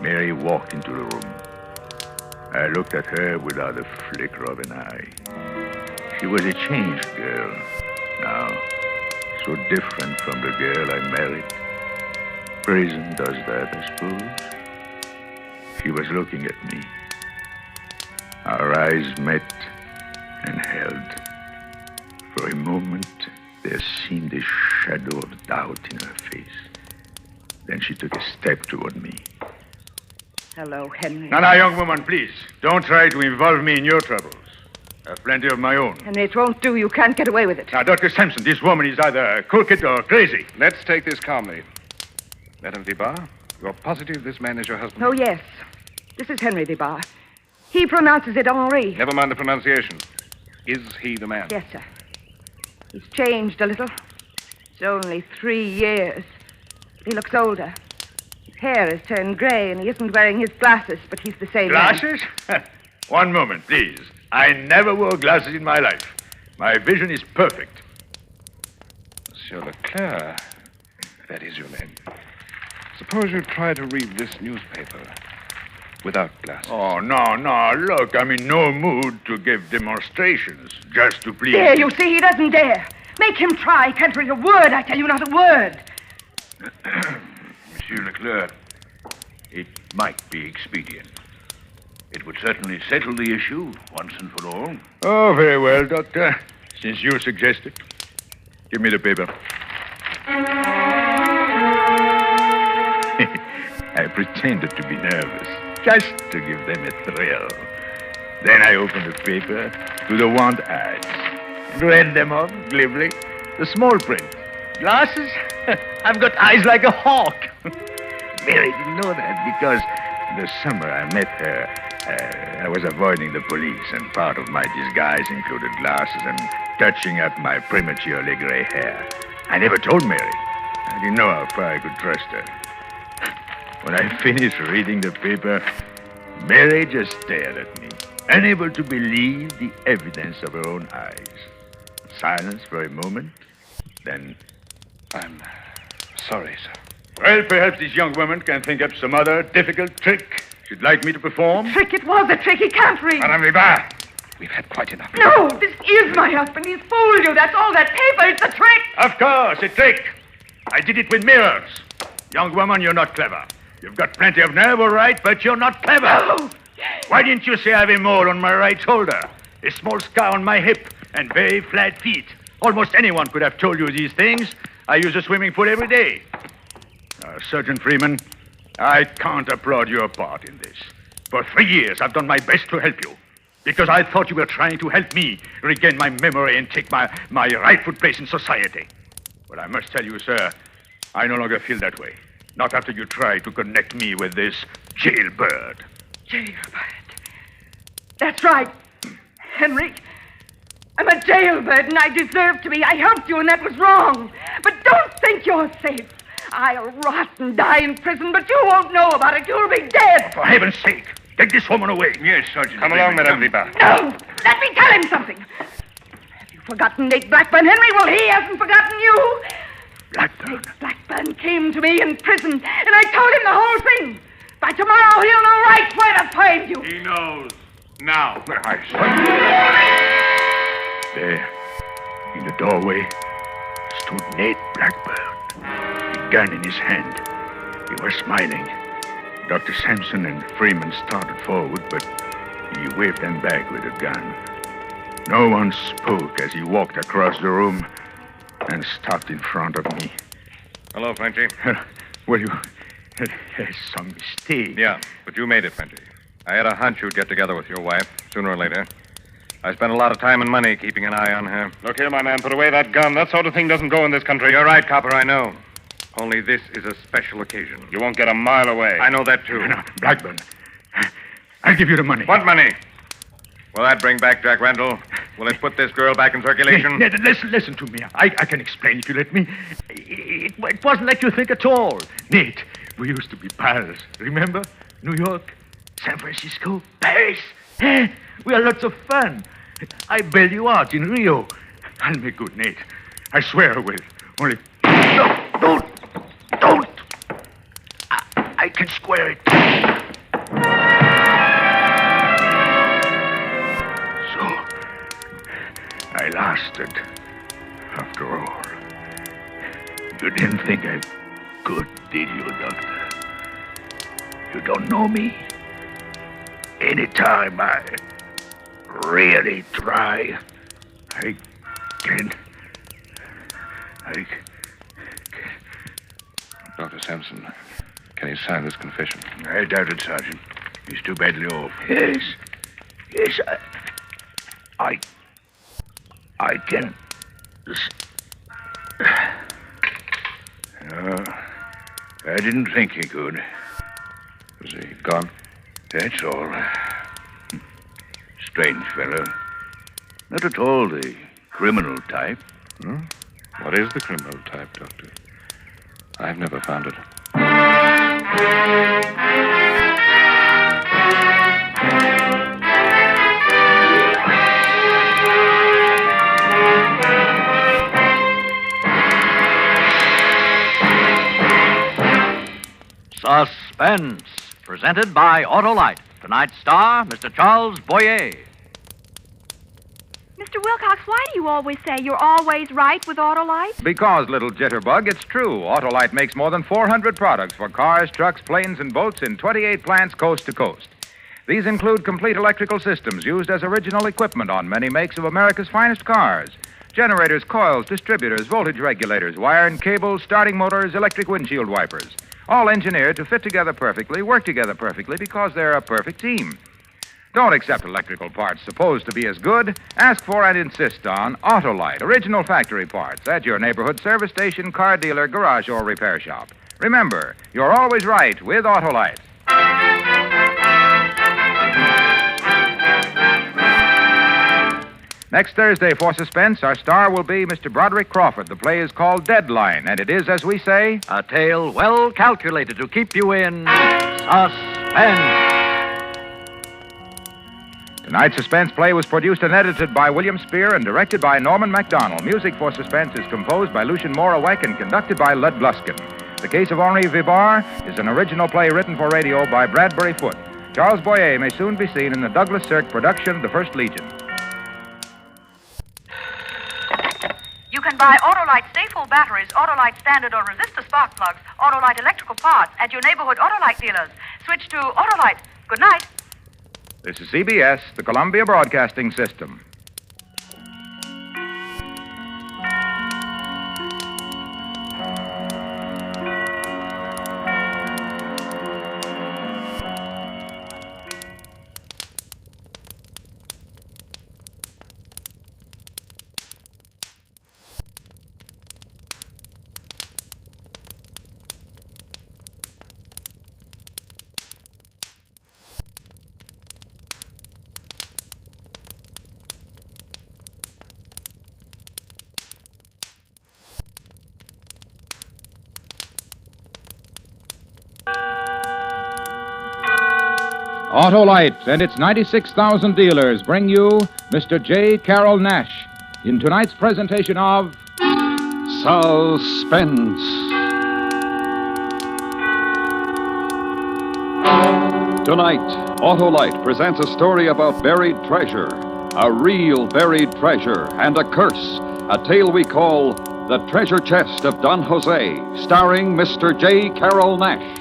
Mary walked into the room. I looked at her without a flicker of an eye. She was a changed girl now, so different from the girl I married. Prison does that, I suppose. She was looking at me. Our eyes met and held. For a moment, there seemed a shadow of doubt in her face. Then she took a step toward me. Hello, Henry. Now, young woman, please. Don't try to involve me in your troubles. I have plenty of my own. Henry, it won't do. You can't get away with it. Now, Dr. Sampson, this woman is either crooked or crazy. Let's take this calmly. Madame Vibard, you're positive this man is your husband? Oh, yes. This is Henry Vibard. He pronounces it Henri. Never mind the pronunciation. Is he the man? Yes, sir. He's changed a little. It's only 3 years. But he looks older. His hair has turned gray, and he isn't wearing his glasses, but he's the same man. Glasses? One moment, please. I never wore glasses in my life. My vision is perfect. Monsieur Leclerc, that is your name. Suppose you try to read this newspaper without glasses. Oh, no. Look, I'm in no mood to give demonstrations just to please There, you see, he doesn't dare. Make him try. Can't read a word, I tell you, not a word. Monsieur Leclerc, it might be expedient. It would certainly settle the issue once and for all. Oh, very well, Doctor. Since you suggest it. Give me the paper. I pretended to be nervous, just to give them a thrill. Then I opened the paper to the want ads and read them off glibly. The small print. Glasses? I've got eyes like a hawk. Mary didn't know that because the summer I met her, I was avoiding the police, and part of my disguise included glasses and touching up my prematurely gray hair. I never told Mary. I didn't know how far I could trust her. When I finished reading the paper, Mary just stared at me, unable to believe the evidence of her own eyes. Silence for a moment, then... I'm sorry, sir. Well, perhaps this young woman can think up some other difficult trick she'd like me to perform. Trick, it was a trick. He can't read. Madame Vibard, we've had quite enough. No, this is my husband. He's fooled you. That's all that paper. It's a trick. Of course, a trick. I did it with mirrors. Young woman, you're not clever. You've got plenty of nerve, all right, but you're not clever. No. Why didn't you say I have a mole on my right shoulder, a small scar on my hip, and very flat feet? Almost anyone could have told you these things. I use a swimming pool every day. Sergeant Freeman, I can't applaud your part in this. For 3 years, I've done my best to help you. Because I thought you were trying to help me regain my memory and take my rightful place in society. But I must tell you, sir, I no longer feel that way. Not after you try to connect me with this jailbird. Jailbird. That's right, Henry. I'm a jailbird, and I deserve to be. I helped you, and that was wrong. But don't think you're safe. I'll rot and die in prison, but you won't know about it. You'll be dead. For heaven's sake, take this woman away. Yes, Sergeant. Come along, Madame Vibar. No! Let me tell him something. Have you forgotten Nate Blackburn, Henry? Well, he hasn't forgotten you. Blackburn? Nate Blackburn came to me in prison, and I told him the whole thing. By tomorrow, he'll know right where to find you. He knows. Now. There, in the doorway, stood Nate Blackburn, a gun in his hand. He was smiling. Dr. Sampson and Freeman started forward, but he waved them back with a gun. No one spoke as he walked across the room and stopped in front of me. Hello, Frenchy. Well, there's some mistake. Yeah, but you made it, Frenchy. I had a hunch you'd get together with your wife, sooner or later. I spent a lot of time and money keeping an eye on her. Look here, my man, put away that gun. That sort of thing doesn't go in this country. You're right, Copper, I know. Only this is a special occasion. You won't get a mile away. I know that, too. No, Blackburn, I'll give you the money. What money? Will that bring back Jack Randall? Will it put this girl back in circulation? Listen to me. I can explain if you let me. It wasn't like you think at all. Nate, we used to be pals. Remember? New York, San Francisco, Paris. We had lots of fun. I bailed you out in Rio. I'll make good, Nate. I swear I will. Only... No, don't. I can square it. So, I lasted, after all. You didn't think I could, did you, Doctor? You don't know me? Anytime I really try, I can... Dr. Sampson, can you sign this confession? I doubt it, Sergeant. He's too badly off. Yes, I can... I didn't think he could. Is he gone? That's all. Strange fellow. Not at all the criminal type. Hmm? What is the criminal type, Doctor? I've never found it. Suspense, presented by Autolite. Tonight's star, Mr. Charles Boyer. Mr. Wilcox, why do you always say you're always right with Autolite? Because, little jitterbug, it's true. Autolite makes more than 400 products for cars, trucks, planes, and boats in 28 plants coast to coast. These include complete electrical systems used as original equipment on many makes of America's finest cars. Generators, coils, distributors, voltage regulators, wire and cables, starting motors, electric windshield wipers. All engineered to fit together perfectly, work together perfectly, because they're a perfect team. Don't accept electrical parts supposed to be as good. Ask for and insist on Autolite, original factory parts, at your neighborhood service station, car dealer, garage, or repair shop. Remember, you're always right with Autolite. Next Thursday for Suspense, our star will be Mr. Broderick Crawford. The play is called Deadline, and it is, as we say, a tale well calculated to keep you in suspense. Tonight's Suspense play was produced and edited by William Spear and directed by Norman MacDonald. Music for Suspense is composed by Lucien Morawek and conducted by Lud Gluskin. The Case of Henri Vibar is an original play written for radio by Bradbury Foote. Charles Boyer may soon be seen in the Douglas Sirk production of The First Legion. You can buy Autolite Stay-Full batteries, Autolite standard or resistor spark plugs, Autolite electrical parts at your neighborhood Autolite dealers. Switch to Autolite. Good night. This is CBS, the Columbia Broadcasting System. Autolite and its 96,000 dealers bring you Mr. J. Carroll Nash in tonight's presentation of Suspense. Tonight, Autolite presents a story about buried treasure, a real buried treasure, and a curse, a tale we call The Treasure Chest of Don Jose, starring Mr. J. Carroll Nash.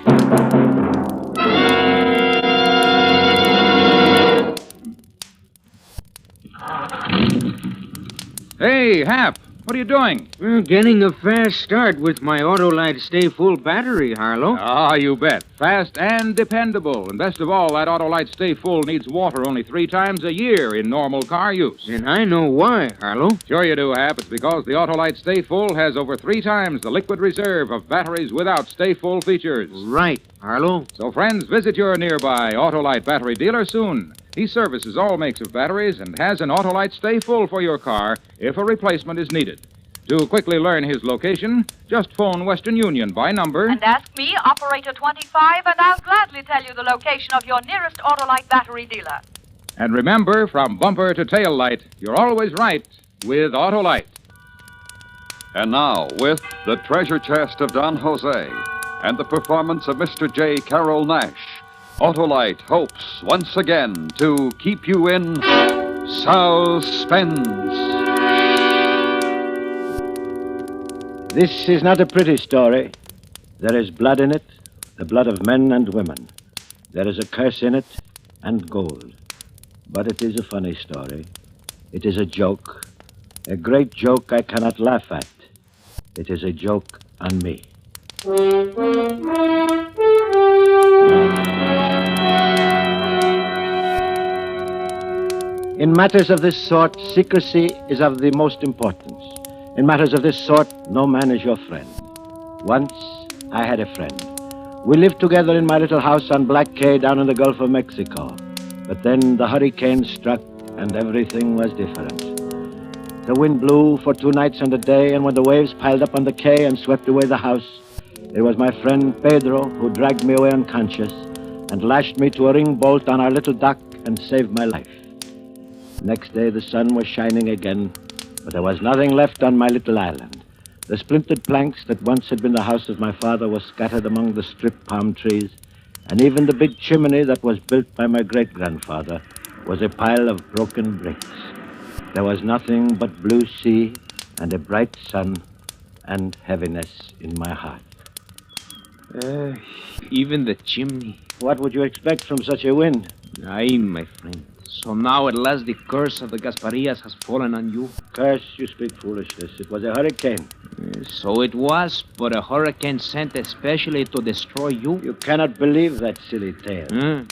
Hey, Hap, what are you doing? Getting a fast start with my Autolite Stay Full battery, Harlow. Ah, you bet. Fast and dependable. And best of all, that Autolite Stay Full needs water only 3 times a year in normal car use. And I know why, Harlow. Sure you do, Hap. It's because the Autolite Stay Full has over 3 times the liquid reserve of batteries without Stay Full features. Right, Harlow. So, friends, visit your nearby Autolite battery dealer soon. He services all makes of batteries and has an Autolite Stay Full for your car if a replacement is needed. To quickly learn his location, just phone Western Union by number. And ask me, Operator 25, and I'll gladly tell you the location of your nearest Autolite battery dealer. And remember, from bumper to tail light, you're always right with Autolite. And now, with The Treasure Chest of Don Jose and the performance of Mr. J. Carroll Nash, Autolite hopes once again to keep you in suspense. This is not a pretty story. There is blood in it, the blood of men and women. There is a curse in it, and gold. But it is a funny story. It is a joke. A great joke I cannot laugh at. It is a joke on me. In matters of this sort, secrecy is of the most importance. In matters of this sort, no man is your friend. Once, I had a friend. We lived together in my little house on Black Cay down in the Gulf of Mexico. But then the hurricane struck, and everything was different. The wind blew for 2 nights and a day, and when the waves piled up on the quay and swept away the house, it was my friend Pedro who dragged me away unconscious and lashed me to a ring bolt on our little dock and saved my life. Next day, the sun was shining again, but there was nothing left on my little island. The splintered planks that once had been the house of my father were scattered among the stripped palm trees, and even the big chimney that was built by my great-grandfather was a pile of broken bricks. There was nothing but blue sea and a bright sun and heaviness in my heart. Even the chimney. What would you expect from such a wind? Aye, my friend. So now at last the curse of the Gasparias has fallen on you? Curse? You speak foolishness. It was a hurricane. So it was, but a hurricane sent especially to destroy you? You cannot believe that silly tale.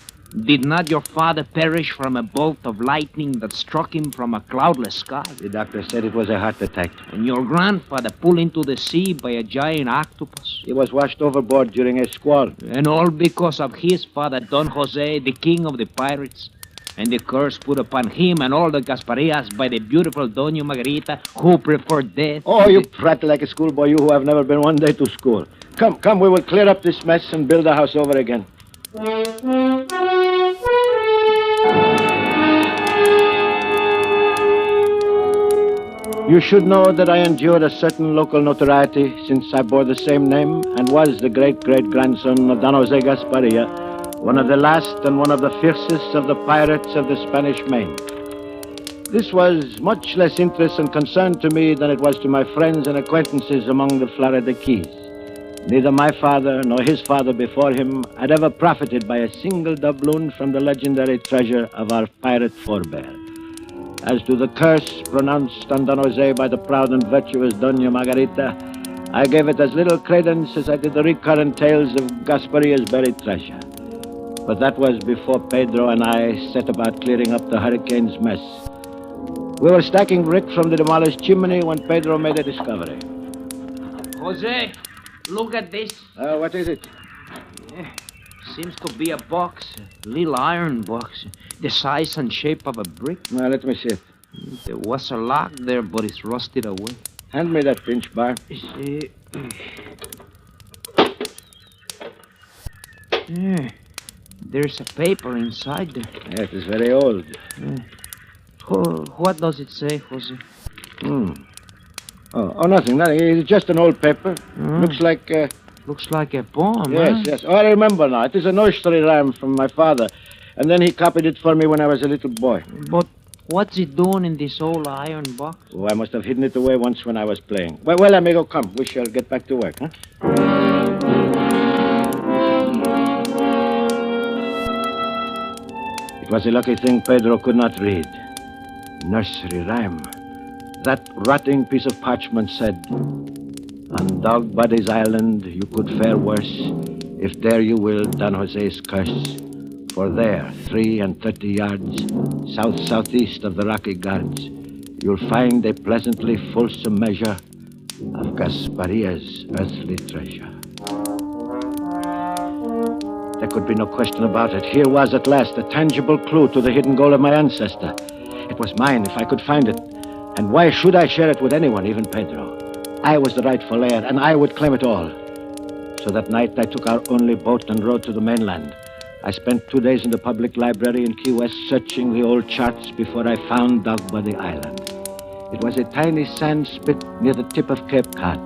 Did not your father perish from a bolt of lightning that struck him from a cloudless sky? The doctor said it was a heart attack. And your grandfather pulled into the sea by a giant octopus? He was washed overboard during a squall. And all because of his father, Don Jose, the king of the pirates. And the curse put upon him and all the Gasparias by the beautiful Doña Margarita, who preferred death. Oh, you prattle like a schoolboy, you who have never been one day to school. Come, we will clear up this mess and build the house over again. You should know that I endured a certain local notoriety since I bore the same name and was the great-great-grandson of Don Jose Gasparia, one of the last and one of the fiercest of the pirates of the Spanish Main. This was much less interest and concern to me than it was to my friends and acquaintances among the Florida Keys. Neither my father nor his father before him had ever profited by a single doubloon from the legendary treasure of our pirate forebear. As to the curse pronounced on Don Jose by the proud and virtuous Doña Margarita, I gave it as little credence as I did the recurrent tales of Gasparia's buried treasure. But that was before Pedro and I set about clearing up the hurricane's mess. We were stacking brick from the demolished chimney when Pedro made a discovery. Jose, look at this. What is it? Seems to be a box, a little iron box, the size and shape of a brick. Now, let me see it. There was a lock there, but it's rusted away. Hand me that pinch bar. There's a paper inside there. Yeah, it is very old. What does it say, Jose? Oh, nothing. It's just an old paper. Looks like... Looks like a poem, Yes, yes. Oh, I remember now. It is a nursery rhyme from my father. And then he copied it for me when I was a little boy. But what's it doing in this old iron box? Oh, I must have hidden it away once when I was playing. Well, amigo, come. We shall get back to work, huh? It was a lucky thing Pedro could not read. Nursery rhyme. That rotting piece of parchment said, "On Dog Buddy's Island you could fare worse if there you will Don Jose's curse. For there, 33 yards south-southeast of the Rocky Guards, you'll find a pleasantly fulsome measure of Gasparia's earthly treasure." There could be no question about it. Here was at last a tangible clue to the hidden gold of my ancestor. It was mine if I could find it. And why should I share it with anyone, even Pedro? I was the rightful heir, and I would claim it all. So that night I took our only boat and rowed to the mainland. I spent 2 days in the public library in Key West searching the old charts before I found Dog Buddy Island. It was a tiny sand spit near the tip of Cape Cod.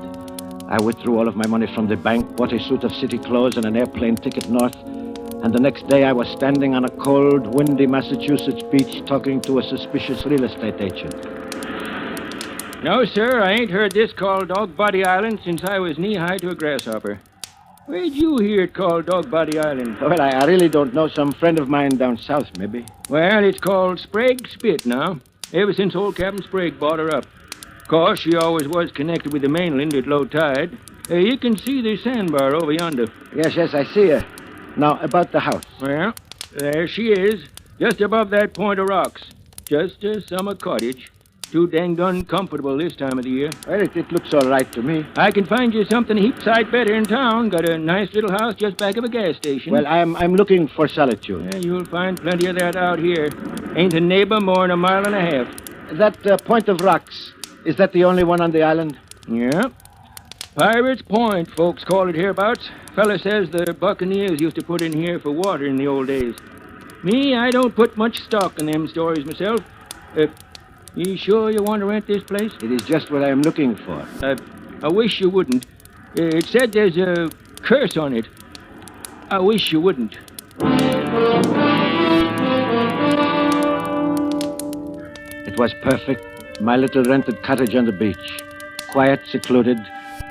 I withdrew all of my money from the bank, bought a suit of city clothes and an airplane ticket north, and the next day I was standing on a cold, windy Massachusetts beach talking to a suspicious real estate agent. No, sir, I ain't heard this called Dog Body Island since I was knee-high to a grasshopper. Where'd you hear it called Dog Body Island? Well, I really don't know. Some friend of mine down south, maybe. Well, it's called Sprague Spit now, ever since old Captain Sprague bought her up. Of course, she always was connected with the mainland at low tide. You can see the sandbar over yonder. Yes, I see her. Now, about the house. Well, there she is, just above that point of rocks. Just a summer cottage. Too dang uncomfortable this time of the year. Well, it looks all right to me. I can find you something a heap sight better in town. Got a nice little house just back of a gas station. Well, I'm looking for solitude. Yeah, you'll find plenty of that out here. Ain't a neighbor more than a mile and a half. That point of rocks, is that the only one on the island? Yeah. Pirates Point, folks call it hereabouts. Fella says the Buccaneers used to put in here for water in the old days. Me, I don't put much stock in them stories myself. You sure you want to rent this place? It is just what I'm looking for. I wish you wouldn't. It said there's a curse on it. I wish you wouldn't. It was perfect. My little rented cottage on the beach. Quiet, secluded,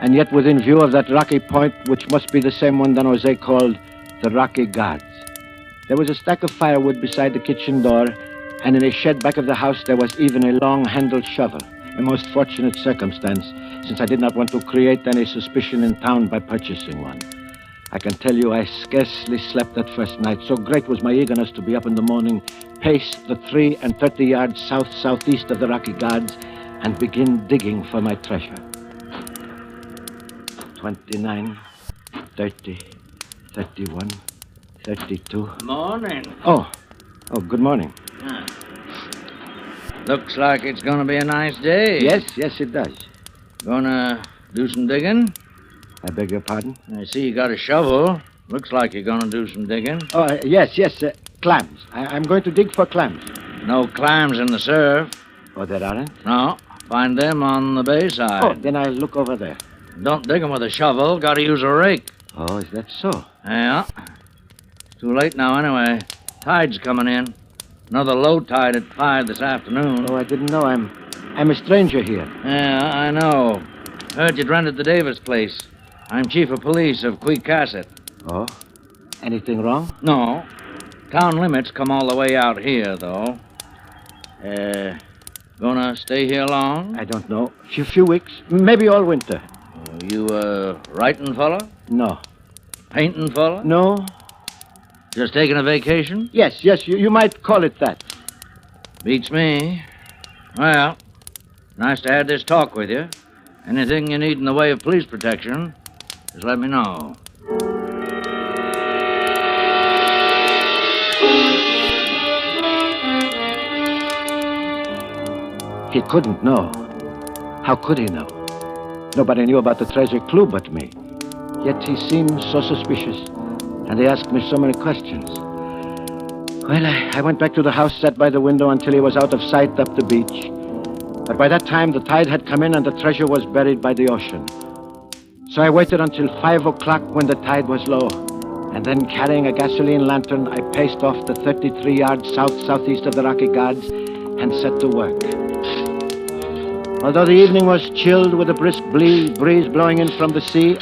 and yet within view of that rocky point, which must be the same one Don Jose called the Rocky Guards. There was a stack of firewood beside the kitchen door, and in a shed back of the house there was even a long-handled shovel. A most fortunate circumstance, since I did not want to create any suspicion in town by purchasing one. I can tell you I scarcely slept that first night. So great was my eagerness to be up in the morning, pace the 33 yards south-southeast of the Rocky Guards, and begin digging for my treasure. 29, 30, 31, 32. Morning. Oh, good morning. Looks like it's gonna be a nice day. Yes, it does. Gonna do some digging? I beg your pardon? I see you got a shovel. Looks like you're gonna do some digging. Oh, yes, clams. I'm going to dig for clams. No clams in the surf. Oh, there aren't? No. Find them on the bay side. Oh, then I'll look over there. Don't dig them with a shovel. Gotta use a rake. Oh, is that so? Yeah. It's too late now anyway. Tide's coming in. Another low tide at 5 this afternoon. Oh, I didn't know. I'm a stranger here. Yeah, I know. Heard you'd rented the Davis place. I'm chief of police of Queecasset. Oh? Anything wrong? No. Town limits come all the way out here, though. Gonna stay here long? I don't know. Few weeks. Maybe all winter. You a writing fella? No. Painting fella? No. Just taking a vacation? Yes, you might call it that. Beats me. Well, nice to have this talk with you. Anything you need in the way of police protection, just let me know. He couldn't know. How could he know? Nobody knew about the treasure clue but me. Yet he seemed so suspicious, and he asked me so many questions. Well, I went back to the house, sat by the window until he was out of sight up the beach. But by that time, the tide had come in and the treasure was buried by the ocean. So I waited until 5 o'clock when the tide was low. And then, carrying a gasoline lantern, I paced off the 33 yards south-southeast of the Rocky Gods and set to work. Although the evening was chilled with a brisk breeze blowing in from the sea,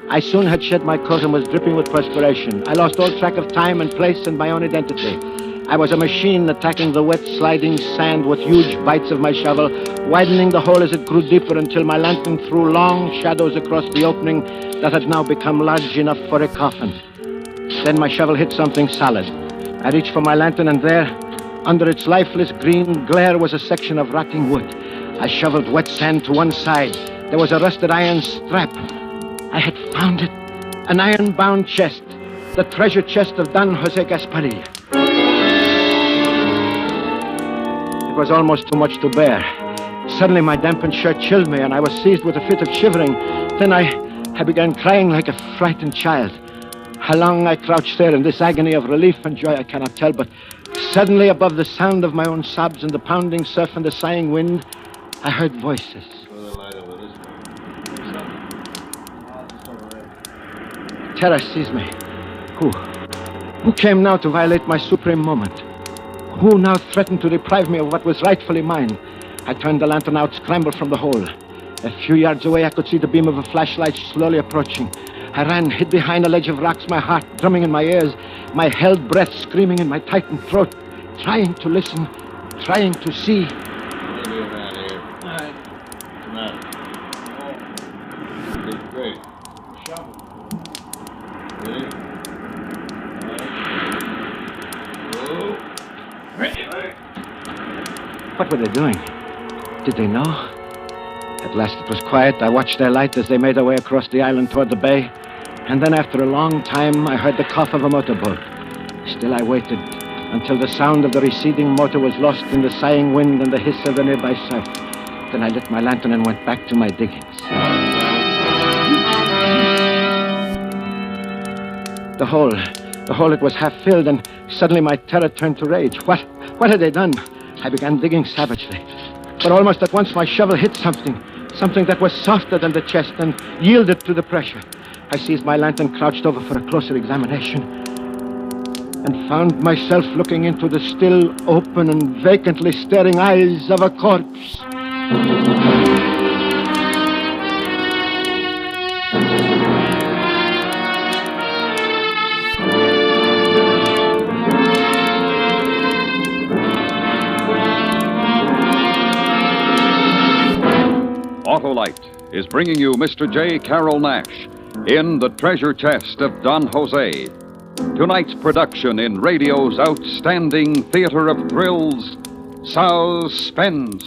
I soon had shed my coat and was dripping with perspiration. I lost all track of time and place and my own identity. I was a machine attacking the wet, sliding sand with huge bites of my shovel, widening the hole as it grew deeper until my lantern threw long shadows across the opening that had now become large enough for a coffin. Then my shovel hit something solid. I reached for my lantern, and there, under its lifeless green glare, was a section of rotting wood. I shoveled wet sand to one side. There was a rusted iron strap. I had found it. An iron-bound chest. The treasure chest of Don Jose Gasparilla. It was almost too much to bear. Suddenly my dampened shirt chilled me, and I was seized with a fit of shivering. Then I began crying like a frightened child. How long I crouched there in this agony of relief and joy I cannot tell, but suddenly above the sound of my own sobs and the pounding surf and the sighing wind, I heard voices. Terror seized me. Who came now to violate my supreme moment? Who now threatened to deprive me of what was rightfully mine? I turned the lantern out, scrambled from the hole. A few yards away, I could see the beam of a flashlight slowly approaching. I ran, hid behind a ledge of rocks, my heart drumming in my ears, my held breath screaming in my tightened throat, trying to listen, trying to see. Great. What were they doing? Did they know? At last it was quiet. I watched their light as they made their way across the island toward the bay. And then after a long time, I heard the cough of a motorboat. Still I waited until the sound of the receding motor was lost in the sighing wind and the hiss of the nearby surf. Then I lit my lantern and went back to my diggings. The hole, it was half filled, and suddenly my terror turned to rage. What had they done? I began digging savagely. But almost at once my shovel hit something that was softer than the chest and yielded to the pressure. I seized my lantern, crouched over for a closer examination, and found myself looking into the still open and vacantly staring eyes of a corpse. Autolite is bringing you Mr. J. Carroll Nash in The Treasure Chest of Don Jose. Tonight's production in radio's outstanding theater of thrills, Suspense.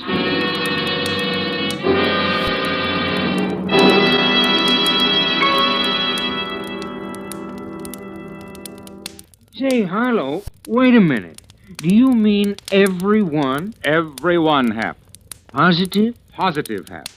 Say, Harlow, wait a minute. Do you mean everyone? Everyone, Hap. Positive? Positive, Hap.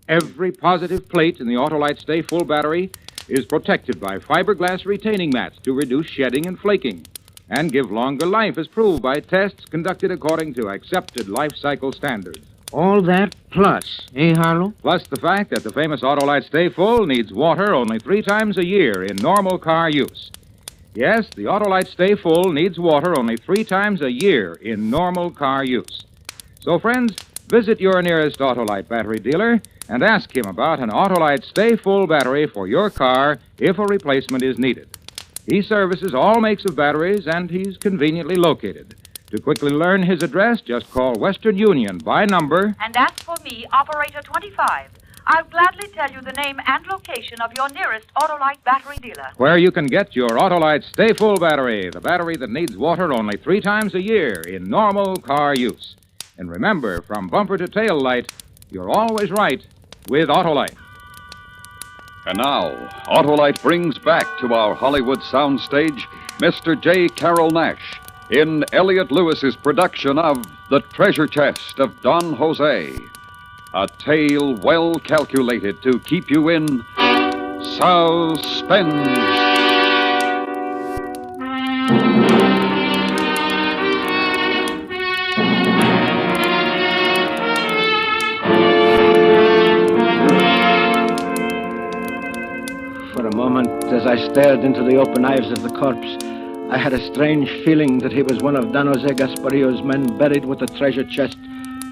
Every positive plate in the Autolite Stay Full battery is protected by fiberglass retaining mats to reduce shedding and flaking and give longer life as proved by tests conducted according to accepted life cycle standards. All that plus, Harlow? Plus the fact that the famous Autolite Stay Full needs water only 3 times a year in normal car use. Yes, the Autolite Stay Full needs water only 3 times a year in normal car use. So, friends, visit your nearest Autolite battery dealer and ask him about an Autolite Stay Full battery for your car if a replacement is needed. He services all makes of batteries, and he's conveniently located. To quickly learn his address, just call Western Union by number and ask for me, Operator 25. I'll gladly tell you the name and location of your nearest Autolite battery dealer. where you can get your Autolite Stay Full battery, the battery that needs water only 3 times a year in normal car use. And remember, from bumper to tail light, you're always right with Autolite. And now, Autolite brings back to our Hollywood soundstage Mr. J. Carroll Nash in Elliot Lewis's production of The Treasure Chest of Don Jose. A tale well calculated to keep you in suspense. stared into the open eyes of the corpse, I had a strange feeling that he was one of Don Jose Gaspario's men buried with a treasure chest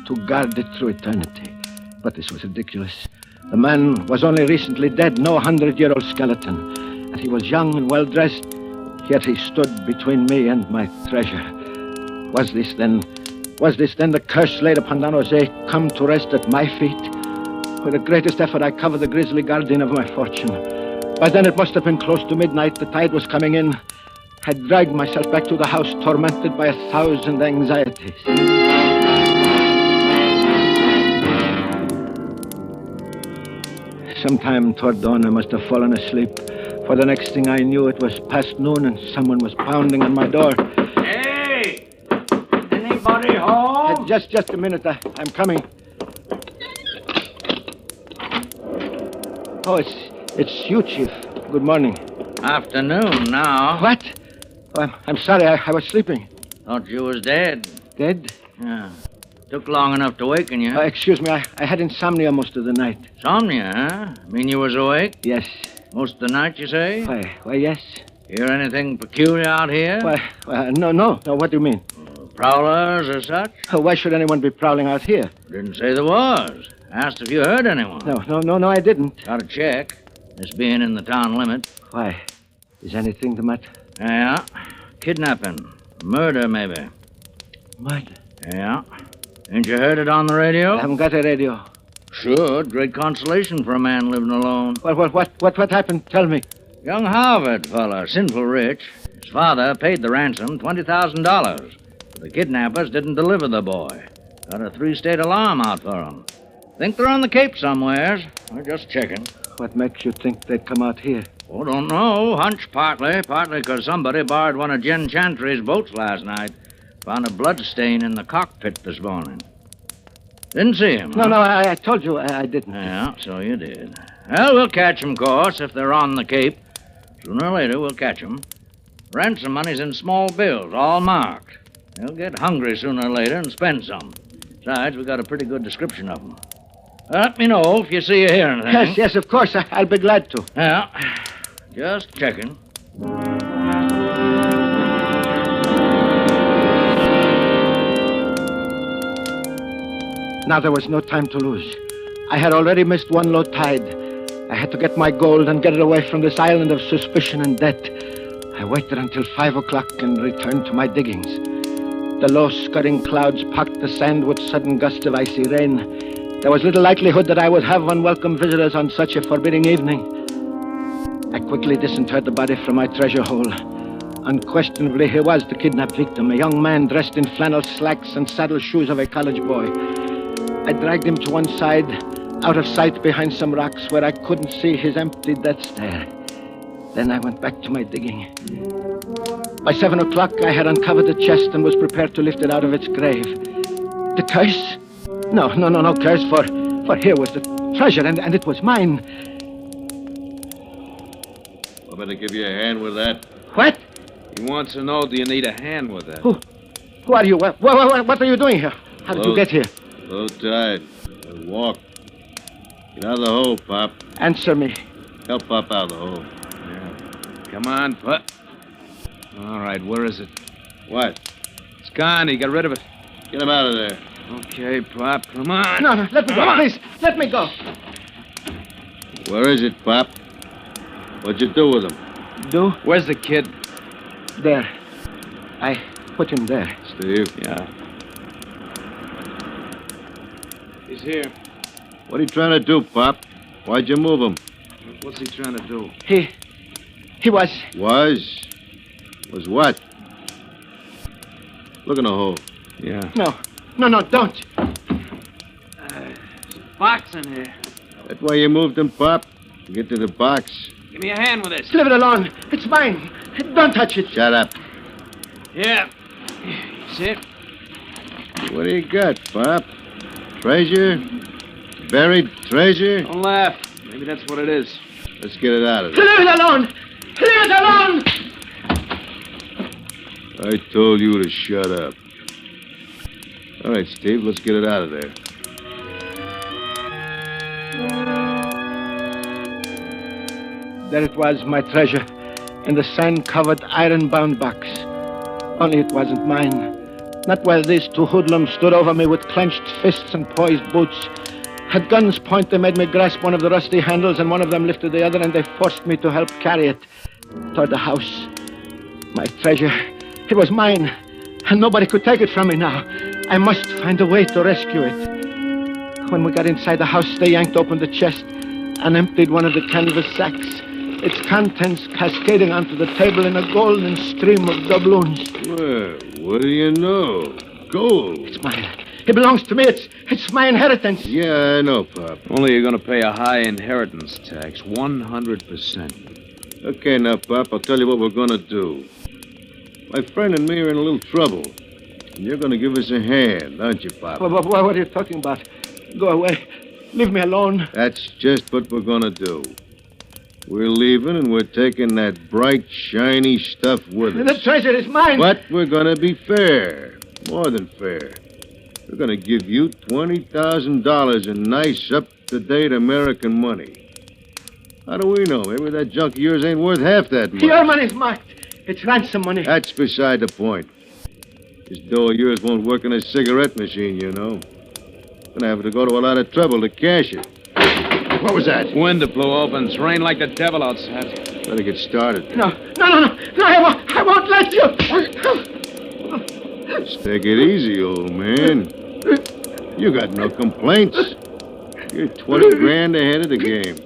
to guard it through eternity. But this was ridiculous. The man was only recently dead, no 100-year-old skeleton. And he was young and well-dressed, yet he stood between me and my treasure. Was this then the curse laid upon Don Jose, come to rest at my feet? With the greatest effort, I covered the grisly guardian of my fortune. By then, it must have been close to midnight. The tide was coming in. I dragged myself back to the house, tormented by 1,000 anxieties. Sometime toward dawn, I must have fallen asleep. For the next thing I knew, it was past noon and someone was pounding on my door. Hey! Anybody home? Just a minute. I'm coming. Oh, it's you, Chief. Good morning. Afternoon now. What? Oh, I'm sorry. I was sleeping. Thought you was dead. Dead? Yeah. Took long enough to waken you. Excuse me. I had insomnia most of the night. Insomnia, huh? Mean you was awake? Yes. Most of the night, you say? Why, yes. Hear anything peculiar out here? Why, no. What do you mean? Prowlers or such? Why should anyone be prowling out here? Didn't say there was. Asked if you heard anyone. No, I didn't. Gotta check. This being in the town limit. Why? Is anything the matter? Yeah. Kidnapping. Murder, maybe. Murder? Yeah. Ain't you heard it on the radio? I haven't got a radio. Sure. Great consolation for a man living alone. What happened? Tell me. Young Harvard fella, sinful rich. His father paid the ransom, $20,000. The kidnappers didn't deliver the boy. Got a 3-state alarm out for him. Think they're on the Cape somewheres. We're just checking. What makes you think they'd come out here? Oh, don't know. Hunch partly. Partly because somebody borrowed one of Jen Chantry's boats last night. Found a blood stain in the cockpit this morning. Didn't see him. No, I told you I didn't. Yeah, so you did. Well, we'll catch them, of course, if they're on the Cape. Sooner or later, we'll catch them. Ransom money's in small bills, all marked. They'll get hungry sooner or later and spend some. Besides, we got a pretty good description of them. Let me know if you see or hear anything. Yes, of course. I'll be glad to. Yeah, just checking. Now there was no time to lose. I had already missed one low tide. I had to get my gold and get it away from this island of suspicion and debt. I waited until 5 o'clock and returned to my diggings. The low, scudding clouds packed the sand with sudden gusts of icy rain. There was little likelihood that I would have unwelcome visitors on such a forbidding evening. I quickly disinterred the body from my treasure hole. Unquestionably, he was the kidnapped victim, a young man dressed in flannel slacks and saddle shoes of a college boy. I dragged him to one side, out of sight behind some rocks where I couldn't see his empty death stare. Then I went back to my digging. By 7 o'clock, I had uncovered the chest and was prepared to lift it out of its grave. The curse? No curse, for here was the treasure, and it was mine. I better give you a hand with that. What? He wants to know, do you need a hand with that? Who are you? What are you doing here? How did you get here? Low tide. Walk. Get out of the hole, Pop. Answer me. Help Pop out of the hole. Yeah. Come on, Pop. All right, where is it? What? It's gone. He got rid of it. Get him out of there. Okay, Pop, come on. No, let me go, please. Let me go. Where is it, Pop? What'd you do with him? Do? Where's the kid? There. I put him there. Steve? Yeah. He's here. What are you trying to do, Pop? Why'd you move him? What's he trying to do? He was... Was? Was what? Look in the hole. Yeah. No, don't. There's a box in here. That's why you moved him, Pop? To get to the box. Give me a hand with this. Leave it alone. It's mine. Don't touch it. Shut up. Yeah. See it? What do you got, Pop? Treasure? Buried treasure? Don't laugh. Maybe that's what it is. Let's get it out of there. Leave it alone! Leave it alone! I told you to shut up. All right, Steve, let's get it out of there. There it was, my treasure. in the sand-covered, iron-bound box. Only it wasn't mine. Not while these two hoodlums stood over me with clenched fists and poised boots. At guns' point, they made me grasp one of the rusty handles, and one of them lifted the other, and they forced me to help carry it toward the house. My treasure. It was mine, and nobody could take it from me now. I must find a way to rescue it. When we got inside the house, they yanked open the chest and emptied one of the canvas sacks, its contents cascading onto the table in a golden stream of doubloons. Well, what do you know? Gold. It's mine. It belongs to me. It's my inheritance. Yeah, I know, Pop. Only you're going to pay a high inheritance tax, 100%. Okay, now, Pop, I'll tell you what we're going to do. My friend and me are in a little trouble. And you're going to give us a hand, aren't you, Pop? What are you talking about? Go away. Leave me alone. That's just what we're going to do. We're leaving, and we're taking that bright, shiny stuff with us. The treasure is mine. But we're going to be fair. More than fair. We're going to give you $20,000 in nice, up-to-date American money. How do we know? Maybe that junk of yours ain't worth half that much. Your money's marked. It's ransom money. That's beside the point. This dough of yours won't work in a cigarette machine, you know. Gonna have to go to a lot of trouble to cash it. What was that? Window blew open. It's rained like the devil outside. Better get started. No, I won't let you. Just take it easy, old man. You got no complaints. You're 20 grand ahead of the game.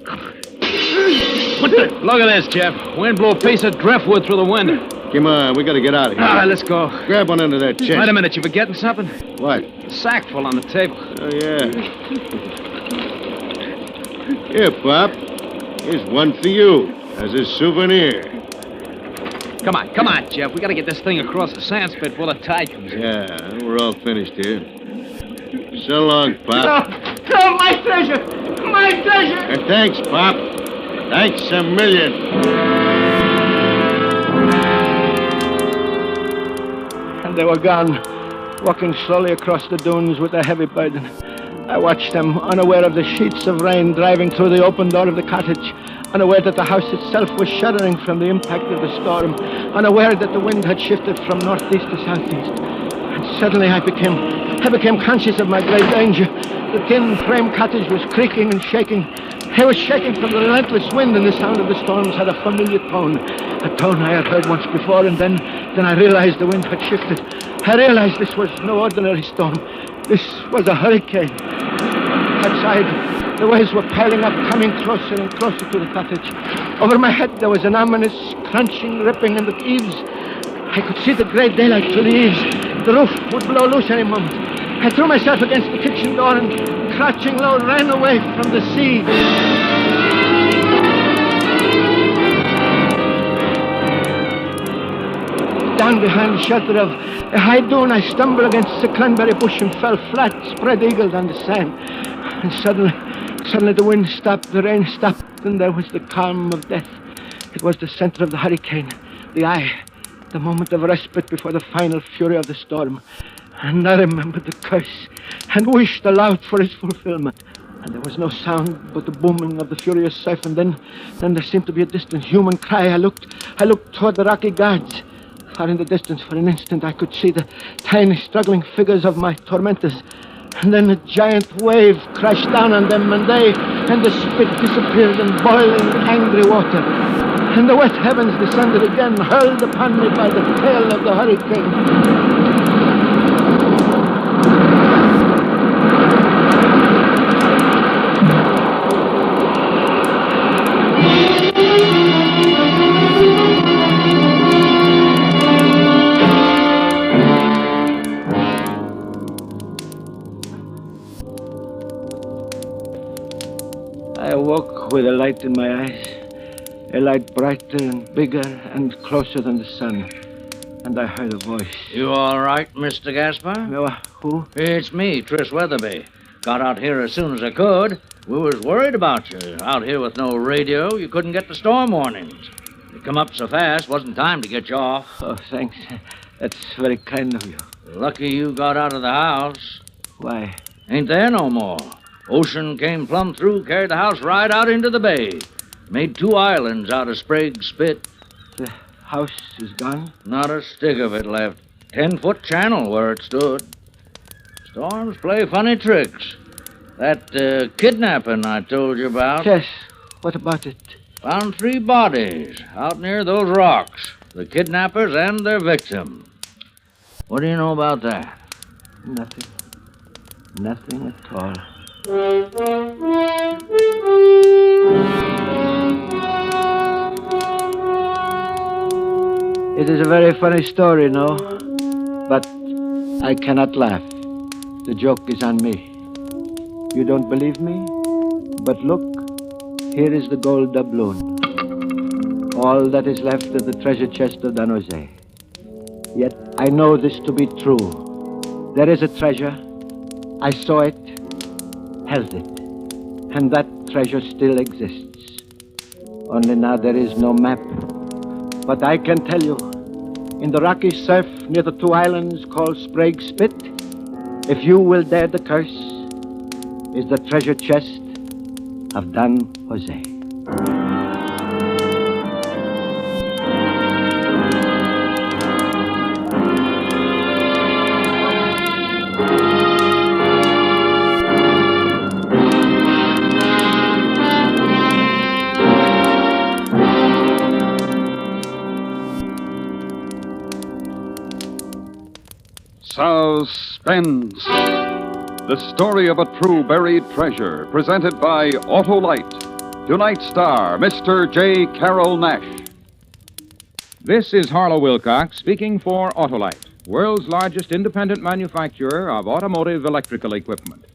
Look at this, Jeff. Wind blew a piece of driftwood through the window. Come on, we gotta get out of here. All right, let's go. Grab one under that chest. Wait a minute, you forgetting something? What? A sack full on the table. Oh, yeah. Here, Pop. Here's one for you as a souvenir. Come on, Jeff. We gotta get this thing across the sand spit before the tide comes in. Yeah, we're all finished here. So long, Pop. No, my treasure! My treasure! And thanks, Pop. Thanks a million. And they were gone, walking slowly across the dunes with a heavy burden. I watched them, unaware of the sheets of rain driving through the open door of the cottage, unaware that the house itself was shuddering from the impact of the storm, unaware that the wind had shifted from northeast to southeast. And suddenly I became conscious of my great danger. The tin frame cottage was creaking and shaking. It was shaking from the relentless wind, and the sound of the storms had a familiar tone. A tone I had heard once before, and then I realized the wind had shifted. I realized this was no ordinary storm. This was a hurricane. Outside, the waves were piling up, coming closer and closer to the cottage. Over my head, there was an ominous crunching, ripping in the eaves. I could see the gray daylight through the eaves. The roof would blow loose any moment. I threw myself against the kitchen door and, crouching low, ran away from the sea. Down behind the shelter of a high dune, I stumbled against a cranberry bush and fell flat, spread-eagled on the sand. And suddenly the wind stopped, the rain stopped, and there was the calm of death. It was the center of the hurricane, the eye, the moment of respite before the final fury of the storm. And I remembered the curse and wished aloud for its fulfillment. And there was no sound but the booming of the furious surf, and then there seemed to be a distant human cry. I looked toward the rocky guards. Far in the distance, for an instant, I could see the tiny, struggling figures of my tormentors. And then a giant wave crashed down on them, and the spit disappeared in boiling, angry water. And the wet heavens descended again, hurled upon me by the tail of the hurricane. I woke with a light in my eyes, a light brighter and bigger and closer than the sun. And I heard a voice. You all right, Mr. Gaspar? No, who? It's me, Tris Weatherby. Got out here as soon as I could. We was worried about you. Out here with no radio, you couldn't get the storm warnings. You come up so fast, wasn't time to get you off. Oh, thanks. That's very kind of you. Lucky you got out of the house. Why? Ain't there no more. Ocean came plumb through, carried the house right out into the bay. Made 2 islands out of Sprague's Spit. The house is gone? Not a stick of it left. 10-foot channel where it stood. Storms play funny tricks. That kidnapping I told you about. Yes. What about it? Found 3 bodies out near those rocks. The kidnappers and their victim. What do you know about that? Nothing. Nothing at all. It is a very funny story, no? But I cannot laugh. The joke is on me. You don't believe me? But look, here is the gold doubloon. All that is left of the treasure chest of Don Jose. Yet I know this to be true. There is a treasure. I saw it, held it, and that treasure still exists. Only now there is no map. But I can tell you, in the rocky surf near the 2 islands called Sprague's Spit, if you will dare the curse, is the treasure chest of Don Jose. Suspense. The story of a true buried treasure, presented by Autolite. Tonight's star, Mr. J. Carroll Nash. This is Harlow Wilcox speaking for Autolite, world's largest independent manufacturer of automotive electrical equipment.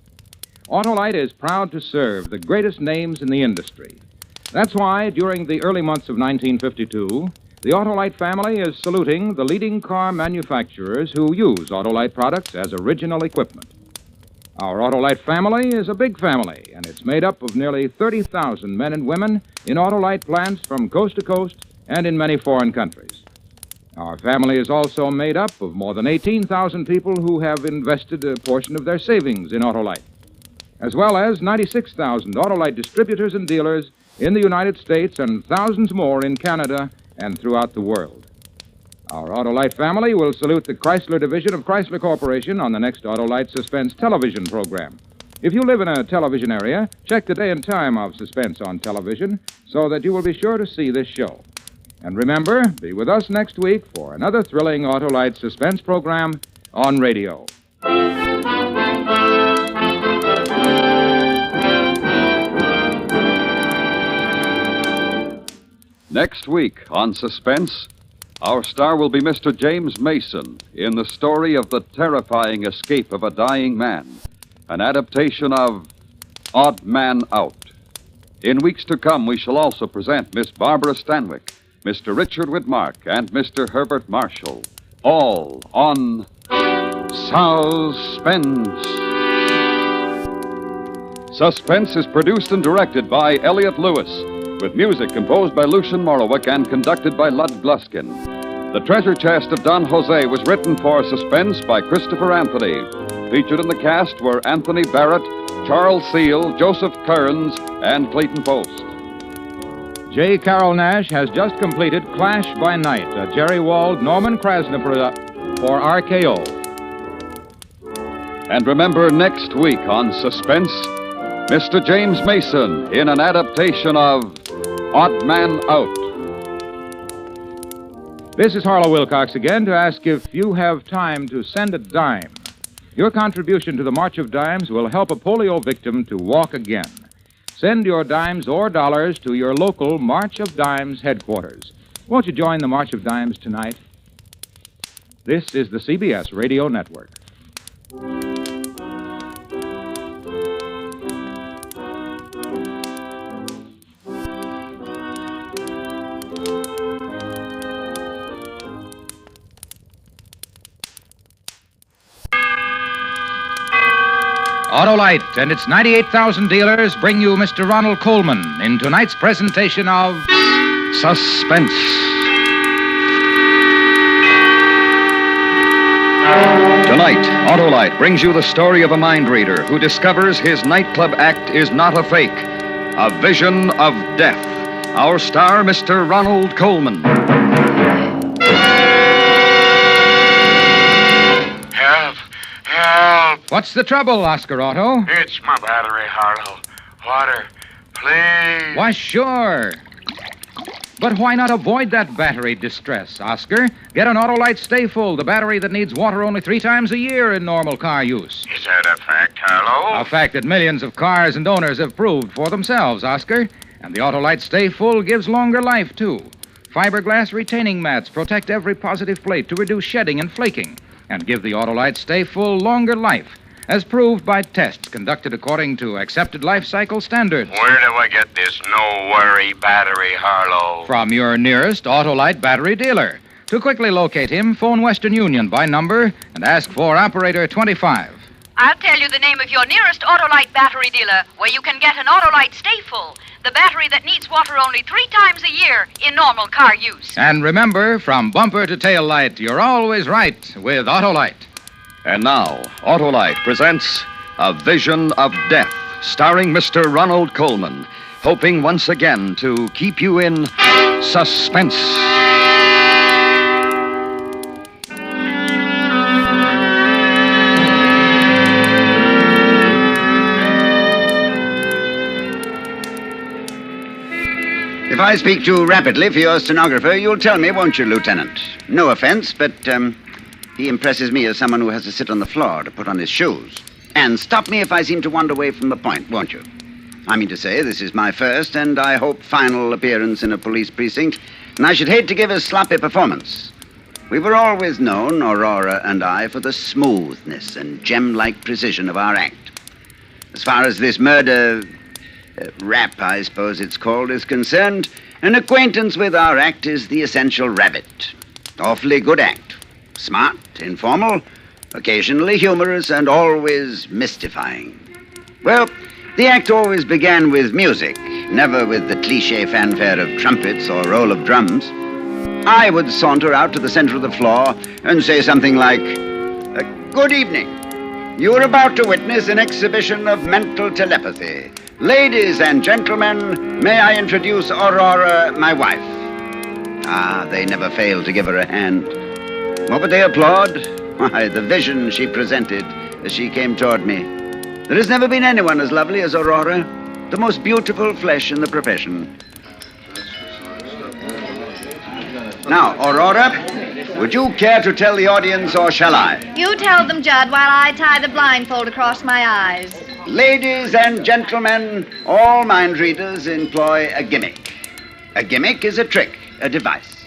Autolite is proud to serve the greatest names in the industry. That's why, during the early months of 1952, the Autolite family is saluting the leading car manufacturers who use Autolite products as original equipment. Our Autolite family is a big family, and it's made up of nearly 30,000 men and women in Autolite plants from coast to coast and in many foreign countries. Our family is also made up of more than 18,000 people who have invested a portion of their savings in Autolite, as well as 96,000 Autolite distributors and dealers in the United States and thousands more in Canada and throughout the world. Our Autolite family will salute the Chrysler division of Chrysler Corporation on the next Autolite Suspense television program. If you live in a television area, check the day and time of Suspense on television so that you will be sure to see this show. And remember, be with us next week for another thrilling Autolite Suspense program on radio. Next week on Suspense, our star will be Mr. James Mason in the story of the terrifying escape of a dying man, an adaptation of Odd Man Out. In weeks to come, we shall also present Miss Barbara Stanwyck, Mr. Richard Whitmark, and Mr. Herbert Marshall, all on Suspense. Suspense is produced and directed by Elliot Lewis, with music composed by Lucian Morowick and conducted by Lud Gluskin. The Treasure Chest of Don Jose was written for Suspense by Christopher Anthony. Featured in the cast were Anthony Barrett, Charles Seal, Joseph Kearns, and Clayton Post. J. Carroll Nash has just completed Clash by Night, a Jerry Wald, Norman Krasner for RKO. And remember, next week on Suspense, Mr. James Mason in an adaptation of Odd Man Out. This is Harlow Wilcox again to ask if you have time to send a dime. Your contribution to the March of Dimes will help a polio victim to walk again. Send your dimes or dollars to your local March of Dimes headquarters. Won't you join the March of Dimes tonight? This is the CBS Radio Network. Autolite and its 98,000 dealers bring you Mr. Ronald Coleman in tonight's presentation of Suspense. Tonight, Autolite brings you the story of a mind reader who discovers his nightclub act is not a fake, a vision of death. Our star, Mr. Ronald Coleman. Help! Help! What's the trouble, Oscar Otto? It's my battery, Harlow. Water, please. Why, sure. But why not avoid that battery distress, Oscar? Get an Autolite Stay Full, the battery that needs water only 3 times a year in normal car use. Is that a fact, Harlow? A fact that millions of cars and owners have proved for themselves, Oscar. And the Autolite Stay Full gives longer life, too. Fiberglass retaining mats protect every positive plate to reduce shedding and flaking and give the Autolite Stay Full longer life, as proved by tests conducted according to accepted life cycle standards. Where do I get this no-worry battery, Harlow? From your nearest Autolite battery dealer. To quickly locate him, phone Western Union by number and ask for Operator 25. I'll tell you the name of your nearest Autolite battery dealer, where you can get an Autolite Stay Full, the battery that needs water only 3 times a year in normal car use. And remember, from bumper to tail light, you're always right with Autolite. And now, Autolite presents A Vision of Death, starring Mr. Ronald Coleman, hoping once again to keep you in suspense. If I speak too rapidly for your stenographer, you'll tell me, won't you, Lieutenant? No offense, but he impresses me as someone who has to sit on the floor to put on his shoes. And stop me if I seem to wander away from the point, won't you? I mean to say, this is my first and I hope final appearance in a police precinct, and I should hate to give a sloppy performance. We were always known, Aurora and I, for the smoothness and gem-like precision of our act. As far as this murder rap, I suppose it's called, is concerned, an acquaintance with our act is the essential rabbit. Awfully good act. Smart, informal, occasionally humorous, and always mystifying. Well, the act always began with music, never with the cliché fanfare of trumpets or roll of drums. I would saunter out to the center of the floor and say something like, "Good evening. You are about to witness an exhibition of mental telepathy. Ladies and gentlemen, may I introduce Aurora, my wife?" Ah, they never failed to give her a hand. What would they applaud? Why, the vision she presented as she came toward me. There has never been anyone as lovely as Aurora, the most beautiful flesh in the profession. Now, Aurora, would you care to tell the audience, or shall I? You tell them, Judd, while I tie the blindfold across my eyes. Ladies and gentlemen, all mind readers employ a gimmick. A gimmick is a trick, a device.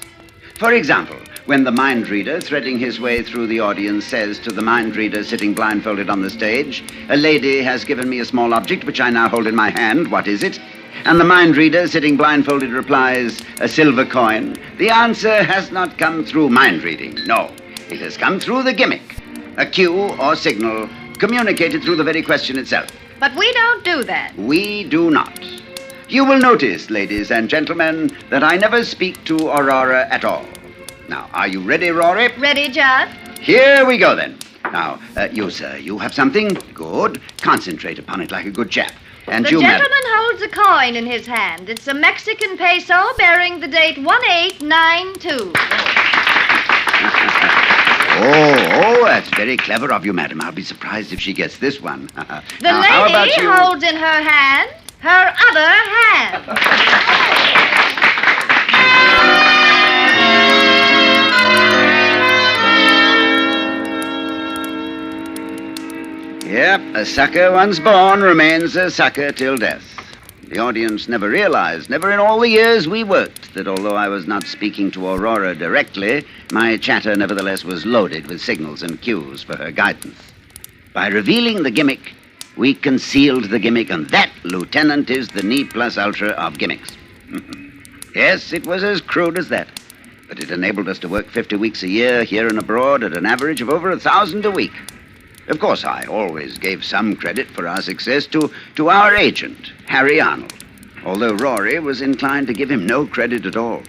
For example, when the mind reader threading his way through the audience says to the mind reader sitting blindfolded on the stage, "A lady has given me a small object which I now hold in my hand. What is it?" And the mind reader sitting blindfolded replies, "A silver coin." The answer has not come through mind reading. No, it has come through the gimmick. A cue or signal communicated through the very question itself. But we don't do that. We do not. You will notice, ladies and gentlemen, that I never speak to Aurora at all. Now, are you ready, Rory? Ready, Judd? Here we go, then. Now, you, sir, you have something? Good. Concentrate upon it like a good chap. And The you, madam. gentleman holds a coin in his hand. It's a Mexican peso bearing the date 1892. Oh, that's very clever of you, madam. I'll be surprised if she gets this one. The Now, how about lady you? holds in her hand her other hand. Yep, a sucker once born remains a sucker till death. The audience never realized, never in all the years we worked, that although I was not speaking to Aurora directly, my chatter nevertheless was loaded with signals and cues for her guidance. By revealing the gimmick, we concealed the gimmick, and that, Lieutenant, is the ne plus ultra of gimmicks. Yes, it was as crude as that, but it enabled us to work 50 weeks a year here and abroad at an average of over 1,000 a week. Of course, I always gave some credit for our success to our agent, Harry Arnold, although Rory was inclined to give him no credit at all.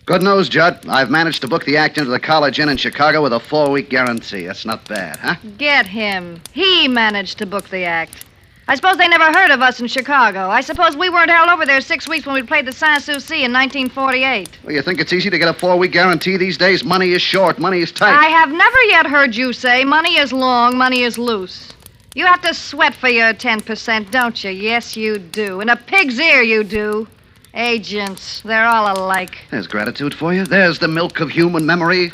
Good news, Judd. I've managed to book the act into the College Inn in Chicago with a 4-week guarantee. That's not bad, huh? Get him. He managed to book the act. I suppose they never heard of us in Chicago. I suppose we weren't held over there 6 weeks when we played the Sans Souci in 1948. Well, you think it's easy to get a 4-week guarantee these days? Money is short, money is tight. I have never yet heard you say money is long, money is loose. You have to sweat for your 10%, don't you? Yes, you do. In a pig's ear, you do. Agents, they're all alike. There's gratitude for you. There's the milk of human memory.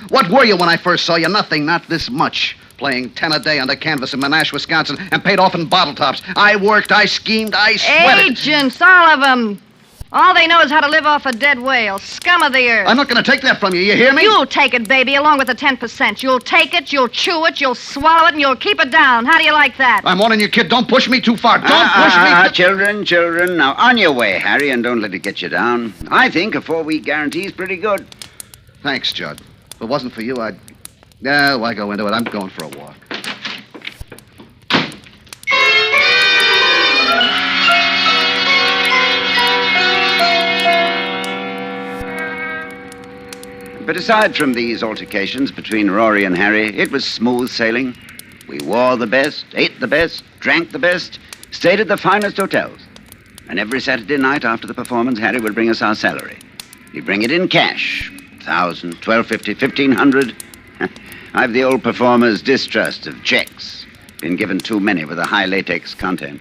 What were you when I first saw you? Nothing, not this much. Playing 10 a day under canvas in Monash, Wisconsin, and paid off in bottle tops. I worked, I schemed, I sweated. Agents, all of them. All they know is how to live off a dead whale. Scum of the earth. I'm not going to take that from you, you hear me? You'll take it, baby, along with the 10%. You'll take it, you'll chew it, you'll swallow it, and you'll keep it down. How do you like that? I'm warning you, kid. Don't push me too far. Don't push me. Children. Now, on your way, Harry, and don't let it get you down. I think a 4-week guarantee is pretty good. Thanks, Judd. If it wasn't for you, I'd... Yeah, why go into it? I'm going for a walk. But aside from these altercations between Rory and Harry, it was smooth sailing. We wore the best, ate the best, drank the best, stayed at the finest hotels. And every Saturday night after the performance, Harry would bring us our salary. He'd bring it in cash. 1,000, 1,250, 1,500. I've the old performer's distrust of checks. Been given too many with a high latex content.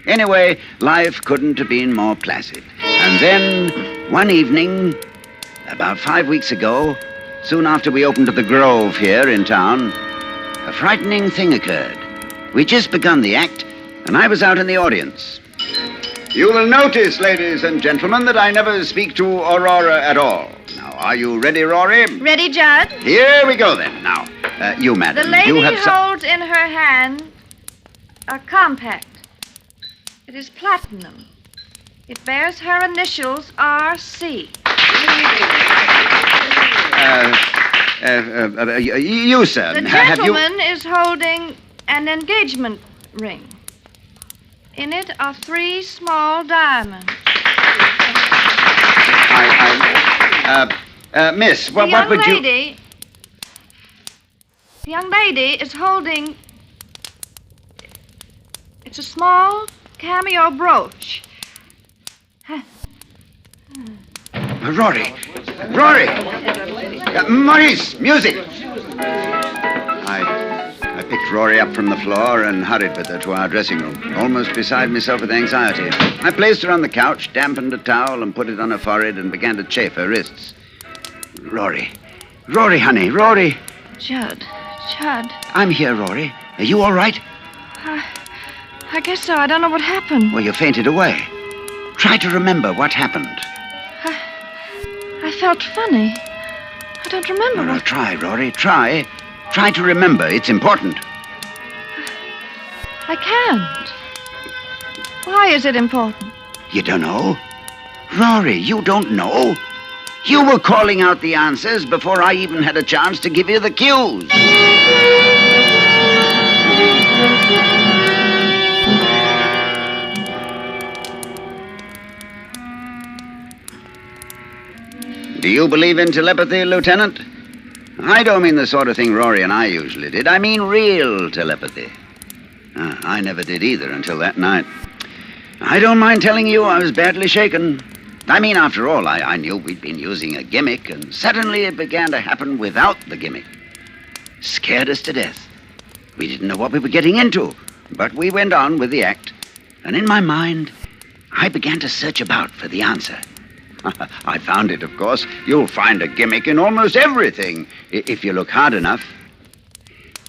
Anyway, life couldn't have been more placid. And then, one evening, about 5 weeks ago, soon after we opened at the Grove here in town, a frightening thing occurred. We'd just begun the act, and I was out in the audience. You will notice, ladies and gentlemen, that I never speak to Aurora at all. Now, are you ready, Rory? Ready, Judd? Here we go, then. Now, you, madam, The lady you have holds in her hand a compact. It is platinum. It bears her initials R.C. You, sir, The have you... gentleman is holding an engagement ring. In it are 3 small diamonds. Miss, what would you... The young lady is holding... It's a small cameo brooch. Rory! Maurice, music! I picked Rory up from the floor and hurried with her to our dressing room, almost beside myself with anxiety. I placed her on the couch, dampened a towel, and put it on her forehead and began to chafe her wrists. Rory, honey, Rory. Judd. I'm here, Rory. Are you all right? I guess so. I don't know what happened. Well, you fainted away. Try to remember what happened. I felt funny. I don't remember. No, try, Rory, try. Try to remember. It's important. I can't. Why is it important? You don't know? Rory, you don't know? You were calling out the answers before I even had a chance to give you the cues. Do you believe in telepathy, Lieutenant? I don't mean the sort of thing Rory and I usually did. I mean real telepathy. I never did either until that night. I don't mind telling you I was badly shaken. I mean, after all, I knew we'd been using a gimmick, and suddenly it began to happen without the gimmick. Scared us to death. We didn't know what we were getting into, but we went on with the act. And in my mind, I began to search about for the answer. I found it, of course. You'll find a gimmick in almost everything, if you look hard enough.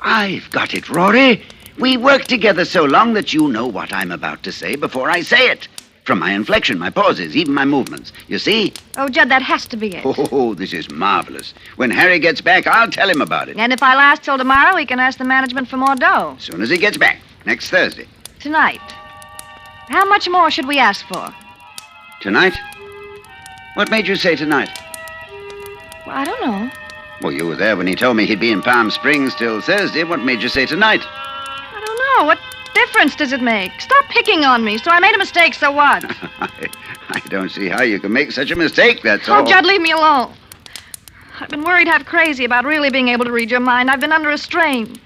I've got it, Rory. We worked together so long that you know what I'm about to say before I say it. From my inflection, my pauses, even my movements. You see? Oh, Judd, that has to be it. Oh, this is marvelous. When Harry gets back, I'll tell him about it. And if I last till tomorrow, we can ask the management for more dough. As soon as he gets back, next Thursday. Tonight. How much more should we ask for? Tonight? What made you say tonight? Well, I don't know. Well, you were there when he told me he'd be in Palm Springs till Thursday. What made you say tonight? I don't know. What difference does it make? Stop picking on me. So I made a mistake, so what? I don't see how you can make such a mistake, that's all. Oh, Judd, leave me alone. I've been worried half crazy about really being able to read your mind. I've been under a strain.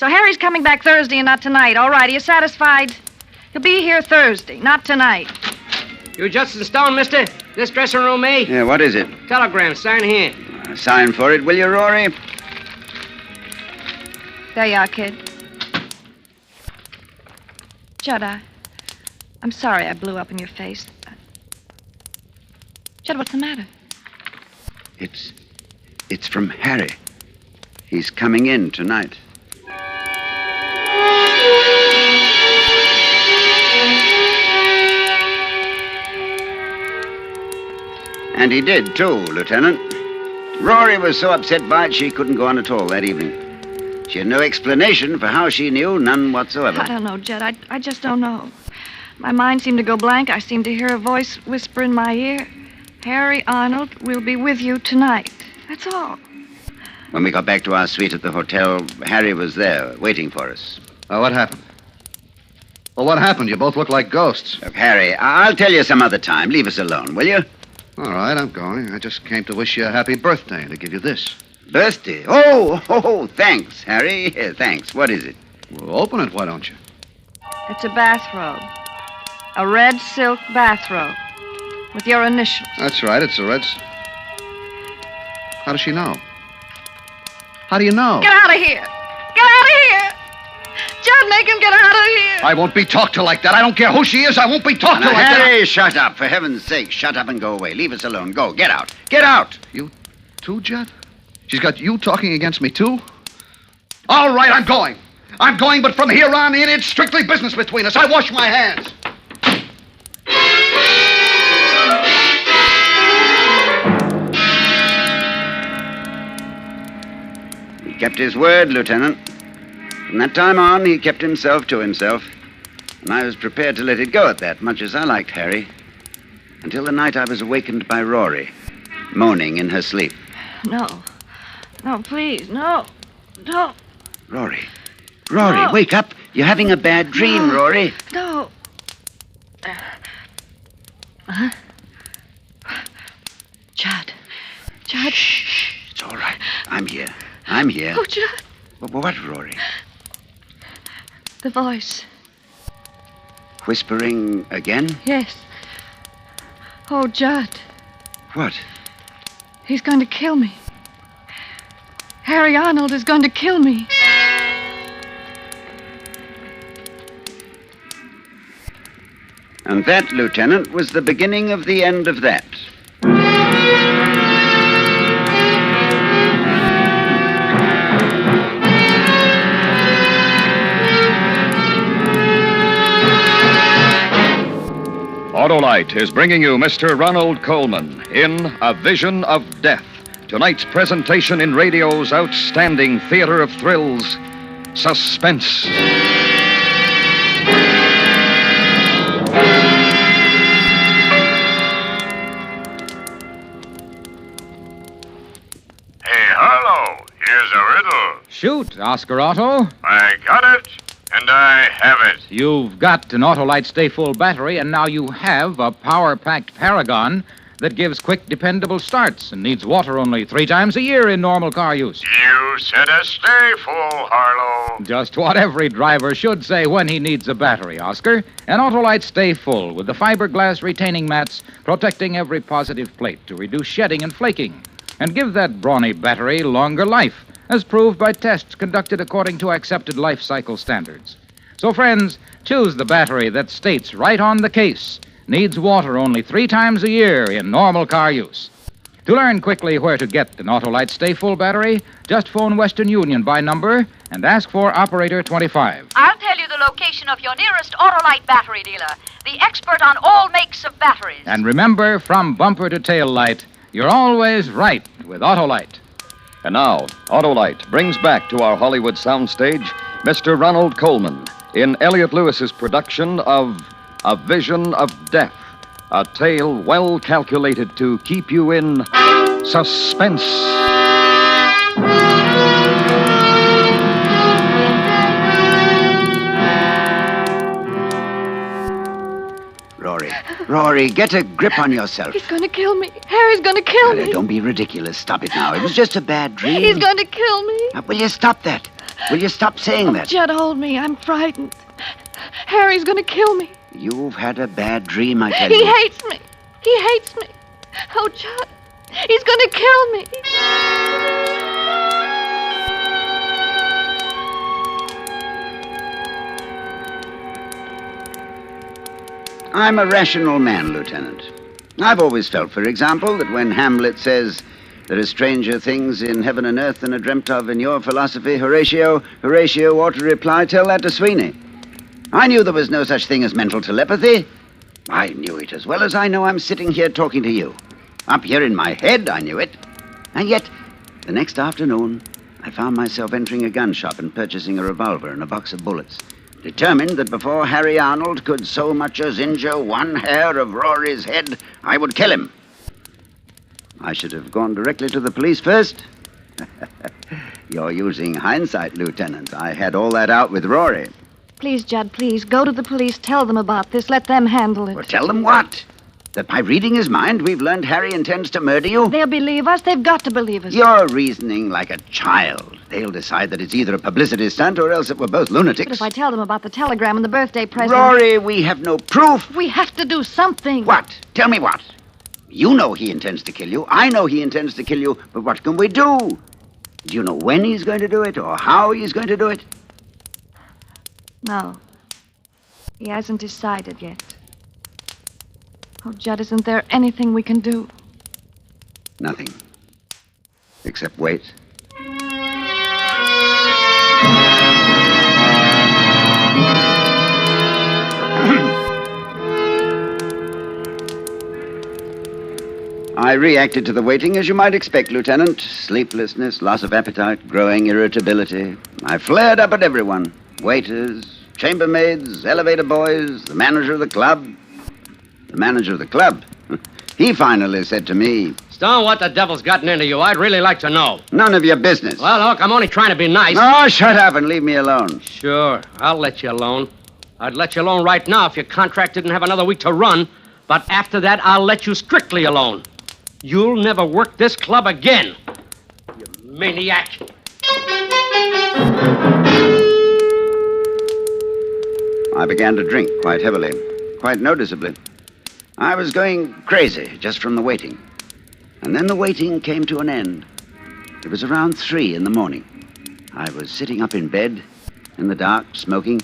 So Harry's coming back Thursday and not tonight. All right, are you satisfied? He'll be here Thursday, not tonight. You Justin Stone, mister? This dressing room, eh? Yeah, what is it? Telegram, sign here. Sign for it, will you, Rory? There you are, kid. Judd, I'm sorry I blew up in your face. Judd, what's the matter? It's from Harry. He's coming in tonight. And he did, too, Lieutenant. Rory was so upset by it she couldn't go on at all that evening. She had no explanation for how she knew, none whatsoever. I don't know, Judd. I just don't know. My mind seemed to go blank. I seemed to hear a voice whisper in my ear, Harry Arnold will be with you tonight. That's all. When we got back to our suite at the hotel, Harry was there, waiting for us. What happened? Well, what happened? You both look like ghosts. Look, Harry, I'll tell you some other time. Leave us alone, will you? All right, I'm going. I just came to wish you a happy birthday and to give you this. Birthday? Oh, thanks, Harry. Yeah, thanks. What is it? Well, open it, why don't you? It's a bathrobe. A red silk bathrobe. With your initials. That's right, it's a red... How does she know? How do you know? Get out of here! Get out of here! Judd, make him get out of here! I won't be talked to like that. I don't care who she is. I won't be talked to like that. Harry, shut up. For heaven's sake, shut up and go away. Leave us alone. Go. Get out. Get out. You too, Judd? She's got you talking against me, too? All right, I'm going. I'm going, but from here on in, it's strictly business between us. I wash my hands. He kept his word, Lieutenant. From that time on, he kept himself to himself. And I was prepared to let it go at that, much as I liked Harry. Until the night I was awakened by Rory, moaning in her sleep. No. No, please, no. No. Rory, wake up. You're having a bad dream, No. Rory. No. Judd. Shh. It's all right. I'm here. Oh, Judd. What, Rory? The voice. Whispering again? Yes. Oh, Judd. What? He's going to kill me. Harry Arnold is going to kill me. And that, Lieutenant, was the beginning of the end of that. Autolite is bringing you Mr. Ronald Coleman in A Vision of Death. Tonight's presentation in radio's outstanding theater of thrills, Suspense. Hey, Harlow, here's a riddle. Shoot, Oscar Otto. I got it, and I have it. You've got an Autolite Stay Full battery, and now you have a power-packed Paragon that gives quick, dependable starts and needs water only 3 times a year in normal car use. You said a stay full, Harlow. Just what every driver should say when he needs a battery, Oscar. An Autolite Stay Full with the fiberglass retaining mats protecting every positive plate to reduce shedding and flaking and give that brawny battery longer life, as proved by tests conducted according to accepted life cycle standards. So, friends, choose the battery that states right on the case, needs water only 3 times a year in normal car use. To learn quickly where to get an Autolite Stay Full battery, just phone Western Union by number and ask for Operator 25. I'll tell you the location of your nearest Autolite battery dealer, the expert on all makes of batteries. And remember, from bumper to tail light, you're always right with Autolite. And now, Autolite brings back to our Hollywood soundstage Mr. Ronald Coleman in Elliot Lewis's production of A Vision of Death, a tale well calculated to keep you in suspense. Rory, get a grip on yourself. He's going to kill me. Harry's going to kill me. Don't be ridiculous. Stop it now. It was just a bad dream. He's going to kill me. Will you stop that? Will you stop saying that? Judd, hold me. I'm frightened. Harry's going to kill me. You've had a bad dream, I tell He you. hates me. He hates me. Oh, Judd, he's going to kill me. I'm a rational man, Lieutenant. I've always felt, for example, that when Hamlet says, "There are stranger things in heaven and earth than are dreamt of in your philosophy, Horatio ought to reply, tell that to Sweeney." I knew there was no such thing as mental telepathy. I knew it as well as I know I'm sitting here talking to you. Up here in my head, I knew it. And yet, the next afternoon, I found myself entering a gun shop and purchasing a revolver and a box of bullets, determined that before Harry Arnold could so much as injure one hair of Rory's head, I would kill him. I should have gone directly to the police first. You're using hindsight, Lieutenant. I had all that out with Rory. Please, Judd, please, go to the police. Tell them about this. Let them handle it. Well, tell them what? That by reading his mind, we've learned Harry intends to murder you? They'll believe us. They've got to believe us. You're reasoning like a child. They'll decide that it's either a publicity stunt or else that we're both lunatics. But if I tell them about the telegram and the birthday present... Rory, we have no proof. We have to do something. What? Tell me what? You know he intends to kill you. I know he intends to kill you. But what can we do? Do you know when he's going to do it or how he's going to do it? No. He hasn't decided yet. Oh, Judd, isn't there anything we can do? Nothing. Except wait. I reacted to the waiting as you might expect, Lieutenant. Sleeplessness, loss of appetite, growing irritability. I flared up at everyone. Waiters, chambermaids, elevator boys, the manager of the club. The manager of the club? He finally said to me, Stone, what the devil's gotten into you? I'd really like to know. "None of your business." Well, look, I'm only trying to be nice. Oh, shut up and leave me alone. Sure, I'll let you alone. I'd let you alone right now if your contract didn't have another week to run. But after that, I'll let you strictly alone. You'll never work this club again, you maniac. I began to drink quite heavily, quite noticeably. I was going crazy just from the waiting. And then the waiting came to an end. It was around 3 in the morning. I was sitting up in bed, in the dark, smoking,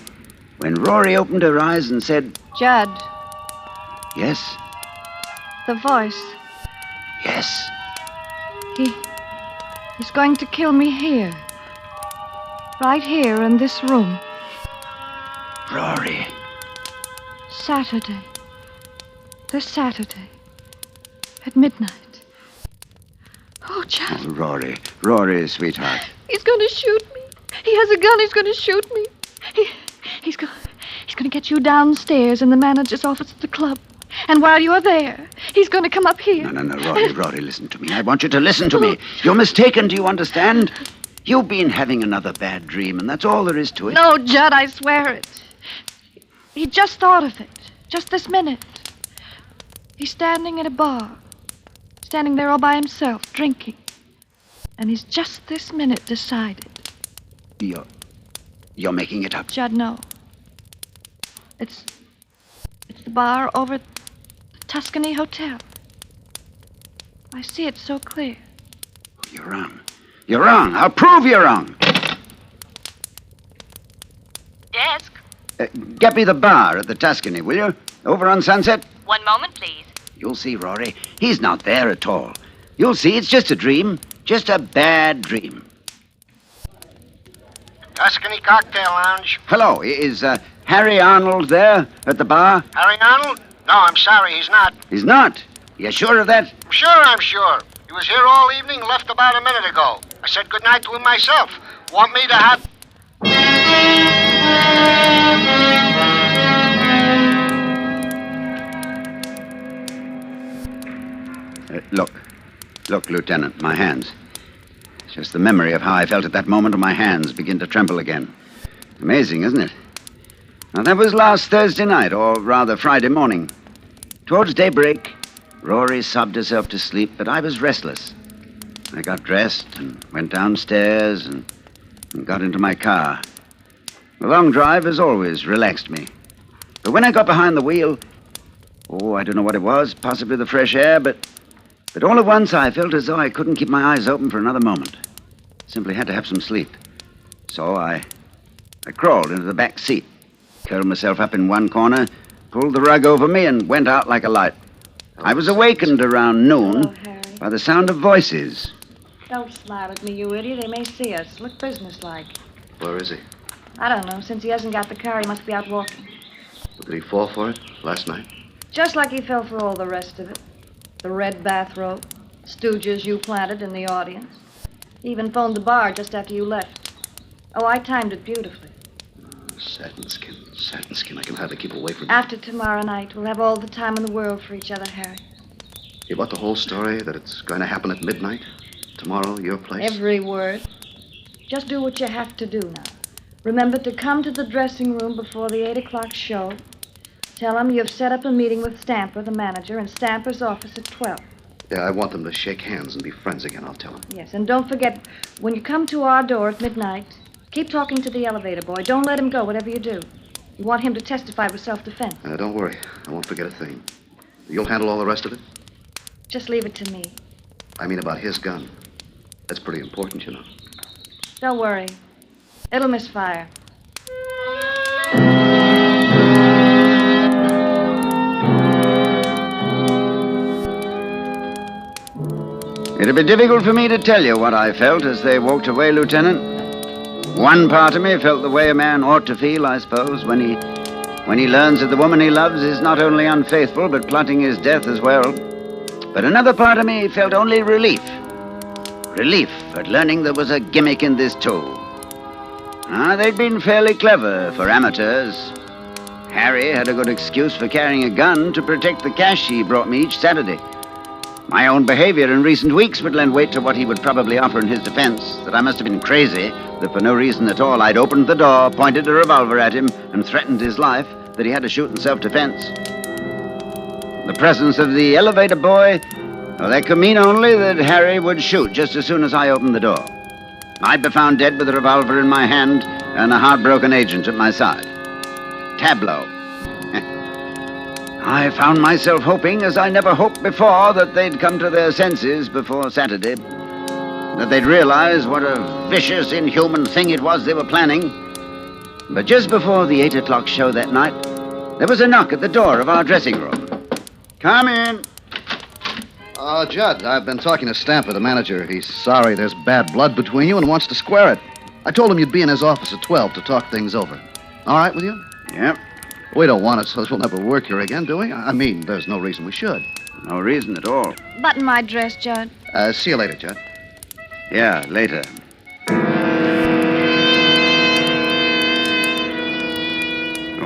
when Rory opened her eyes and said, Judd, "Yes, the voice. yes." He's going to kill me here. Right here in this room. Rory. Saturday. This Saturday. At midnight. Oh, Judd. Oh, Rory. Rory, sweetheart. He's going to shoot me. He has a gun. He's going to shoot me. He's going to get you downstairs in the manager's office at the club. And while you're there, he's going to come up here. No, Rory, listen to me. I want you to listen to me. You're mistaken, do you understand? You've been having another bad dream, and that's all there is to it. No, Judd, I swear it. He just thought of it. Just this minute. He's standing at a bar. Standing there all by himself, drinking. And he's just this minute decided. You're making it up. Judd, no. It's the bar over at the Tuscany Hotel. I see it so clear. You're wrong. You're wrong. I'll prove you're wrong. Desk. Get me the bar at the Tuscany, will you? Over on Sunset? 1 moment, please. You'll see, Rory. He's not there at all. You'll see, it's just a dream. Just a bad dream. Tuscany Cocktail Lounge. Hello, is Harry Arnold there at the bar? Harry Arnold? No, I'm sorry, he's not. He's not? You sure of that? I'm sure. He was here all evening, left about a minute ago. I said goodnight to him myself. Want me to have... Look, Lieutenant, my hands. It's just the memory of how I felt at that moment and my hands begin to tremble again. Amazing, isn't it? Now, that was last Thursday night, or rather Friday morning. Towards daybreak, Rory sobbed herself to sleep, but I was restless. I got dressed and went downstairs and and got into my car. The long drive has always relaxed me. But when I got behind the wheel, I don't know what it was, possibly the fresh air, but all at once I felt as though I couldn't keep my eyes open for another moment. Simply had to have some sleep. So I crawled into the back seat, curled myself up in one corner, pulled the rug over me, and went out like a light. I was awakened around noon by the sound of voices. Don't smile at me, you idiot. They may see us. Look businesslike. Where is he? I don't know. Since he hasn't got the car, he must be out walking. Did he fall for it last night? Just like he fell for all the rest of it. The red bathrobe, stooges you planted in the audience. He even phoned the bar just after you left. Oh, I timed it beautifully. Satin skin. I can hardly keep away from you. After tomorrow night, we'll have all the time in the world for each other, Harry. You bought the whole story, that it's going to happen at midnight? Tomorrow, your place? Every word. Just do what you have to do now. Remember to come to the dressing room before the 8 o'clock show. Tell him you've set up a meeting with Stamper, the manager, in Stamper's office at 12. Yeah, I want them to shake hands and be friends again, I'll tell them. Yes, and don't forget, when you come to our door at midnight, keep talking to the elevator boy. Don't let him go, whatever you do. You want him to testify with self-defense. Don't worry. I won't forget a thing. You'll handle all the rest of it? Just leave it to me. I mean about his gun. That's pretty important, you know. Don't worry. It'll misfire. It'd be difficult for me to tell you what I felt as they walked away, Lieutenant. One part of me felt the way a man ought to feel, I suppose, when he learns that the woman he loves is not only unfaithful, but plotting his death as well. But another part of me felt only relief. Relief at learning there was a gimmick in this too. They'd been fairly clever for amateurs. Harry had a good excuse for carrying a gun to protect the cash he brought me each Saturday. My own behavior in recent weeks would lend weight to what he would probably offer in his defense, that I must have been crazy, that for no reason at all I'd opened the door, pointed a revolver at him, and threatened his life, that he had to shoot in self-defense. The presence of the elevator boy, well, that could mean only that Harry would shoot just as soon as I opened the door. I'd be found dead with a revolver in my hand and a heartbroken agent at my side. Tableau. I found myself hoping, as I never hoped before, that they'd come to their senses before Saturday. That they'd realize what a vicious, inhuman thing it was they were planning. But just before the 8 o'clock show that night, there was a knock at the door of our dressing room. Come in. Judd, I've been talking to Stamper, the manager. He's sorry there's bad blood between you and wants to square it. I told him you'd be in his office at 12 to talk things over. All right with you? Yep. We don't want it so we'll never work here again, do we? I mean, there's no reason we should. No reason at all. Button my dress, Judd. See you later, Judd. Yeah, later.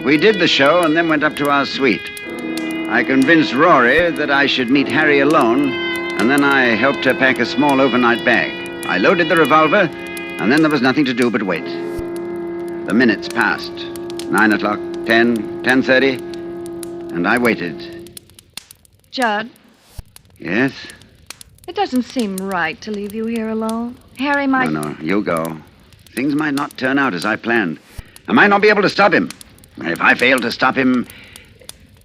We did the show and then went up to our suite. I convinced Rory that I should meet Harry alone, and then I helped her pack a small overnight bag. I loaded the revolver, and then there was nothing to do but wait. The minutes passed. 9 o'clock, 10, 10:30, and I waited. Judd, Yes? it doesn't seem right to leave you here alone. Harry might... No, you go. Things might not turn out as I planned. I might not be able to stop him. And if I fail to stop him...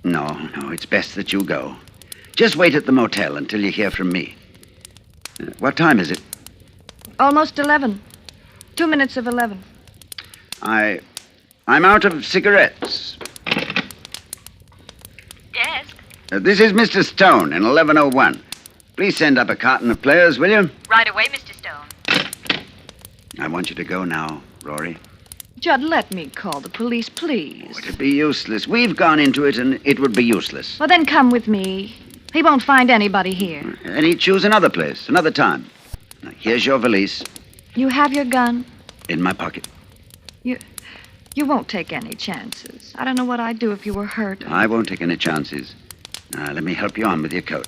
No, it's best that you go. Just wait at the motel until you hear from me. What time is it? Almost 11. 2 minutes of 11. I'm out of cigarettes. Yes? This is Mr. Stone in 1101. Please send up a carton of players, will you? Right away, Mr. Stone. I want you to go now, Rory. Judd, let me call the police, please. It'd be useless. We've gone into it, and it would be useless. Well, then come with me. He won't find anybody here. And he'd choose another place, another time. Now, here's your valise. You have your gun? In my pocket. You won't take any chances. I don't know what I'd do if you were hurt. I won't take any chances. Now, let me help you on with your coat.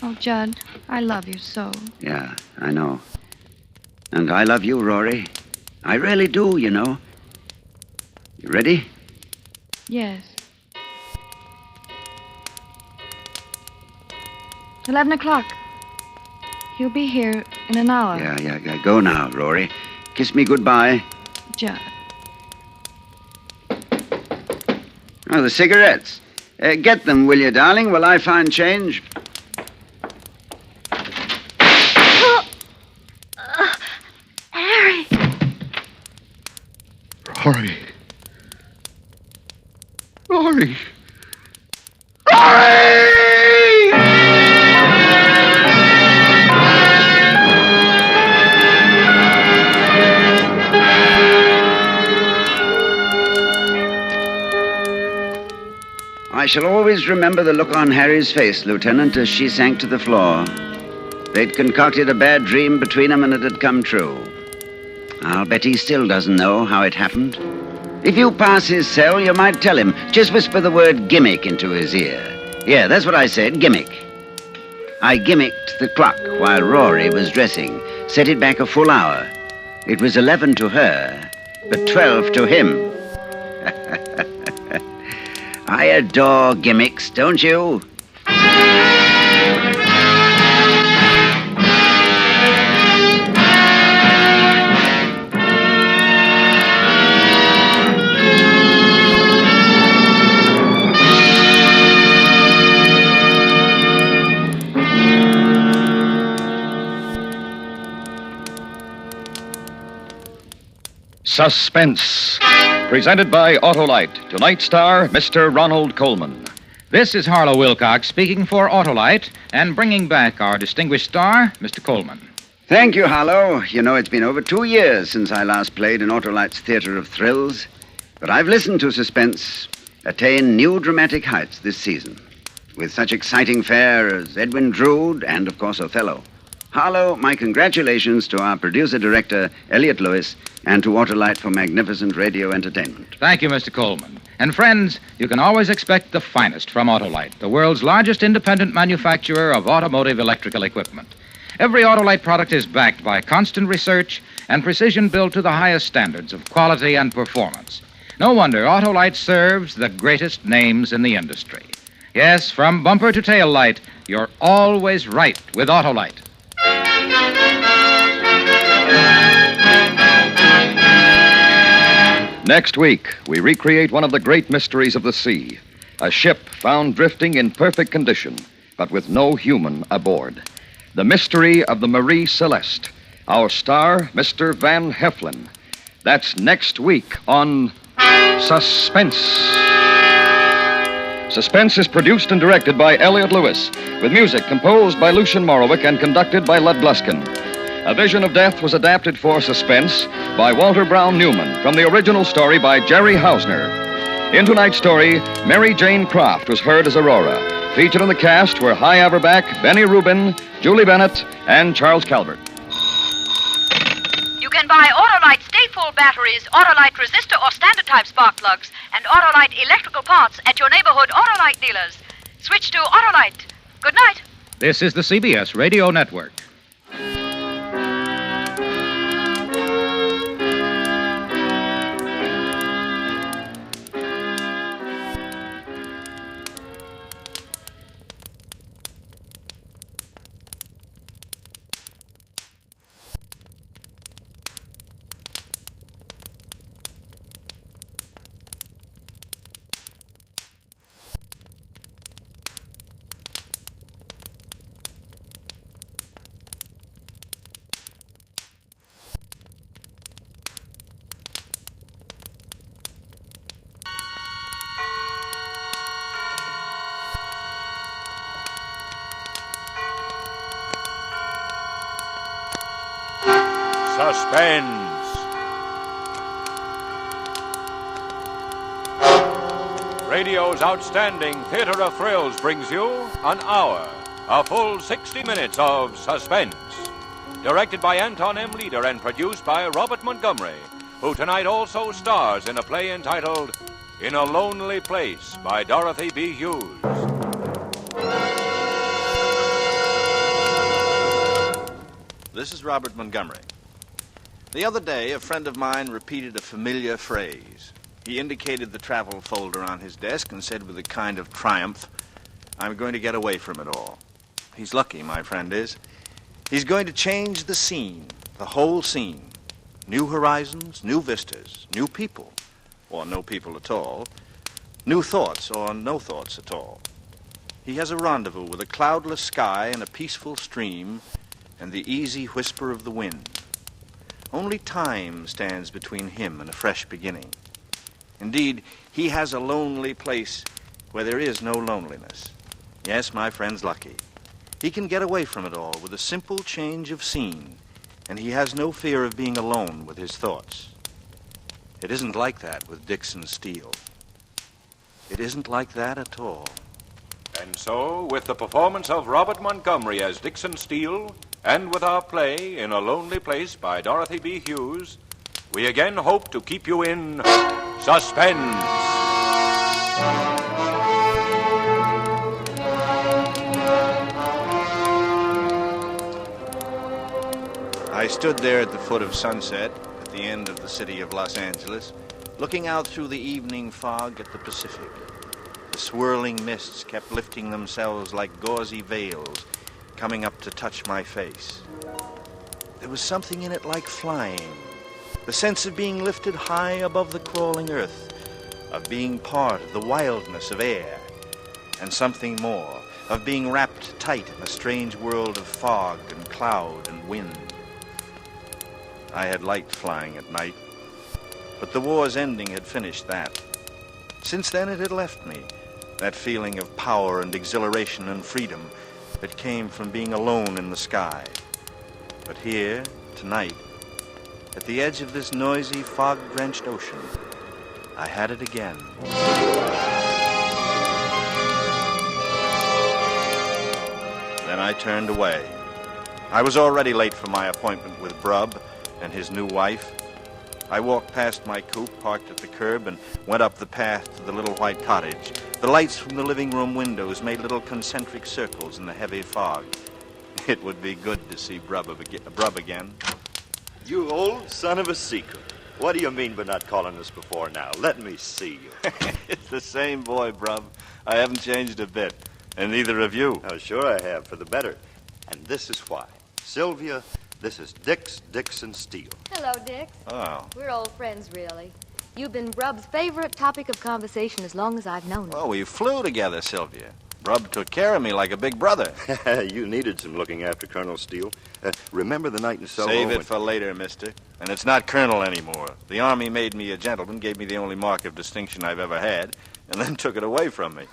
Oh, Judd, I love you so. Yeah, I know. And I love you, Rory. I really do, you know. You ready? Yes. 11 o'clock. He'll be here in an hour. Yeah. Go now, Rory. Kiss me goodbye. John. Oh, the cigarettes. Get them, will you, darling, while I find change? Harry. Rory. Rory. I shall always remember the look on Harry's face, Lieutenant, as she sank to the floor. They'd concocted a bad dream between them and it had come true. I'll bet he still doesn't know how it happened. If you pass his cell, you might tell him. Just whisper the word gimmick into his ear. Yeah, that's what I said, gimmick. I gimmicked the clock while Rory was dressing, set it back a full hour. It was 11 to her, but 12 to him. I adore gimmicks, don't you? Suspense. Presented by Autolite. Tonight's star, Mr. Ronald Coleman. This is Harlow Wilcox speaking for Autolite and bringing back our distinguished star, Mr. Coleman. Thank you, Harlow. You know, it's been over 2 years since I last played in Autolite's Theater of Thrills. But I've listened to Suspense attain new dramatic heights this season, with such exciting fare as Edwin Drood and, of course, Othello. Harlow, my congratulations to our producer-director, Elliot Lewis, and to Autolite for magnificent radio entertainment. Thank you, Mr. Coleman. And friends, you can always expect the finest from Autolite, the world's largest independent manufacturer of automotive electrical equipment. Every Autolite product is backed by constant research and precision built to the highest standards of quality and performance. No wonder Autolite serves the greatest names in the industry. Yes, from bumper to tail light, you're always right with Autolite. Next week, we recreate one of the great mysteries of the sea. A ship found drifting in perfect condition, but with no human aboard. The mystery of the Marie Celeste. Our star, Mr. Van Heflin. That's next week on Suspense. Suspense is produced and directed by Elliot Lewis, with music composed by Lucian Morowick and conducted by Lud Gluskin. A Vision of Death was adapted for Suspense by Walter Brown Newman from the original story by Jerry Hausner. In tonight's story, Mary Jane Croft was heard as Aurora. Featured in the cast were Hy Averback, Benny Rubin, Julie Bennett, and Charles Calvert. You can buy Autolite stay-full batteries, Autolite resistor or standard type spark plugs, and Autolite electrical parts at your neighborhood Autolite dealers. Switch to Autolite. Good night. This is the CBS Radio Network. Suspense. Radio's outstanding Theater of Thrills brings you an hour, a full 60 minutes of Suspense. Directed by Anton M. Leader and produced by Robert Montgomery, who tonight also stars in a play entitled In a Lonely Place by Dorothy B. Hughes. This is Robert Montgomery. The other day, a friend of mine repeated a familiar phrase. He indicated the travel folder on his desk and said with a kind of triumph, "I'm going to get away from it all." He's lucky, my friend is. He's going to change the scene, the whole scene. New horizons, new vistas, new people, or no people at all, new thoughts, or no thoughts at all. He has a rendezvous with a cloudless sky and a peaceful stream and the easy whisper of the wind. Only time stands between him and a fresh beginning. Indeed, he has a lonely place where there is no loneliness. Yes, my friend's lucky. He can get away from it all with a simple change of scene, and he has no fear of being alone with his thoughts. It isn't like that with Dixon Steele. It isn't like that at all. And so, with the performance of Robert Montgomery as Dixon Steele, and with our play In a Lonely Place by Dorothy B. Hughes, we again hope to keep you in suspense. I stood there at the foot of Sunset, at the end of the city of Los Angeles, looking out through the evening fog at the Pacific. The swirling mists kept lifting themselves like gauzy veils, coming up to touch my face. There was something in it like flying, the sense of being lifted high above the crawling earth, of being part of the wildness of air, and something more, of being wrapped tight in a strange world of fog and cloud and wind. I had liked flying at night, but the war's ending had finished that. Since then it had left me, that feeling of power and exhilaration and freedom that came from being alone in the sky. But here, tonight, at the edge of this noisy, fog-drenched ocean, I had it again. Then I turned away. I was already late for my appointment with Brubb and his new wife. I walked past my coupe, parked at the curb, and went up the path to the little white cottage. The lights from the living room windows made little concentric circles in the heavy fog. It would be good to see Brubb again. You old son of a secret. What do you mean by not calling us before now? Let me see you. It's the same boy, Brubb. I haven't changed a bit. And neither have you. Oh, sure I have, for the better. And this is why. Sylvia, this is Dixon Steele. Hello, Dix. Oh. We're old friends, really. You've been Brubb's favorite topic of conversation as long as I've known him. Well, we flew together, Sylvia. Brubb took care of me like a big brother. You needed some looking after, Colonel Steele. Remember the night in Soho? Save it for later, mister. And it's not Colonel anymore. The Army made me a gentleman, gave me the only mark of distinction I've ever had, and then took it away from me.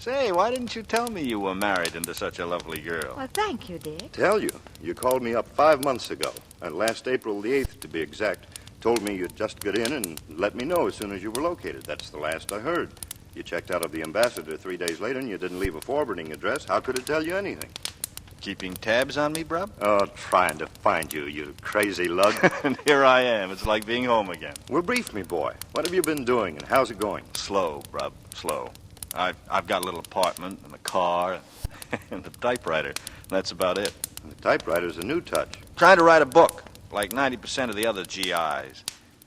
Say, why didn't you tell me you were married into such a lovely girl? Well, thank you, Dick. Tell you. You called me up 5 months ago, and last April the 8th to be exact. Told me you'd just get in and let me know as soon as you were located. That's the last I heard. You checked out of the Ambassador 3 days later, and you didn't leave a forwarding address. How could it tell you anything? Keeping tabs on me, Brubb? Oh, trying to find you, you crazy lug. And here I am. It's like being home again. Well, brief me, boy. What have you been doing, and how's it going? Slow, Brubb, slow. I've got a little apartment and a car and a typewriter. That's about it. And the typewriter's a new touch. Trying to write a book, like 90% of the other GIs.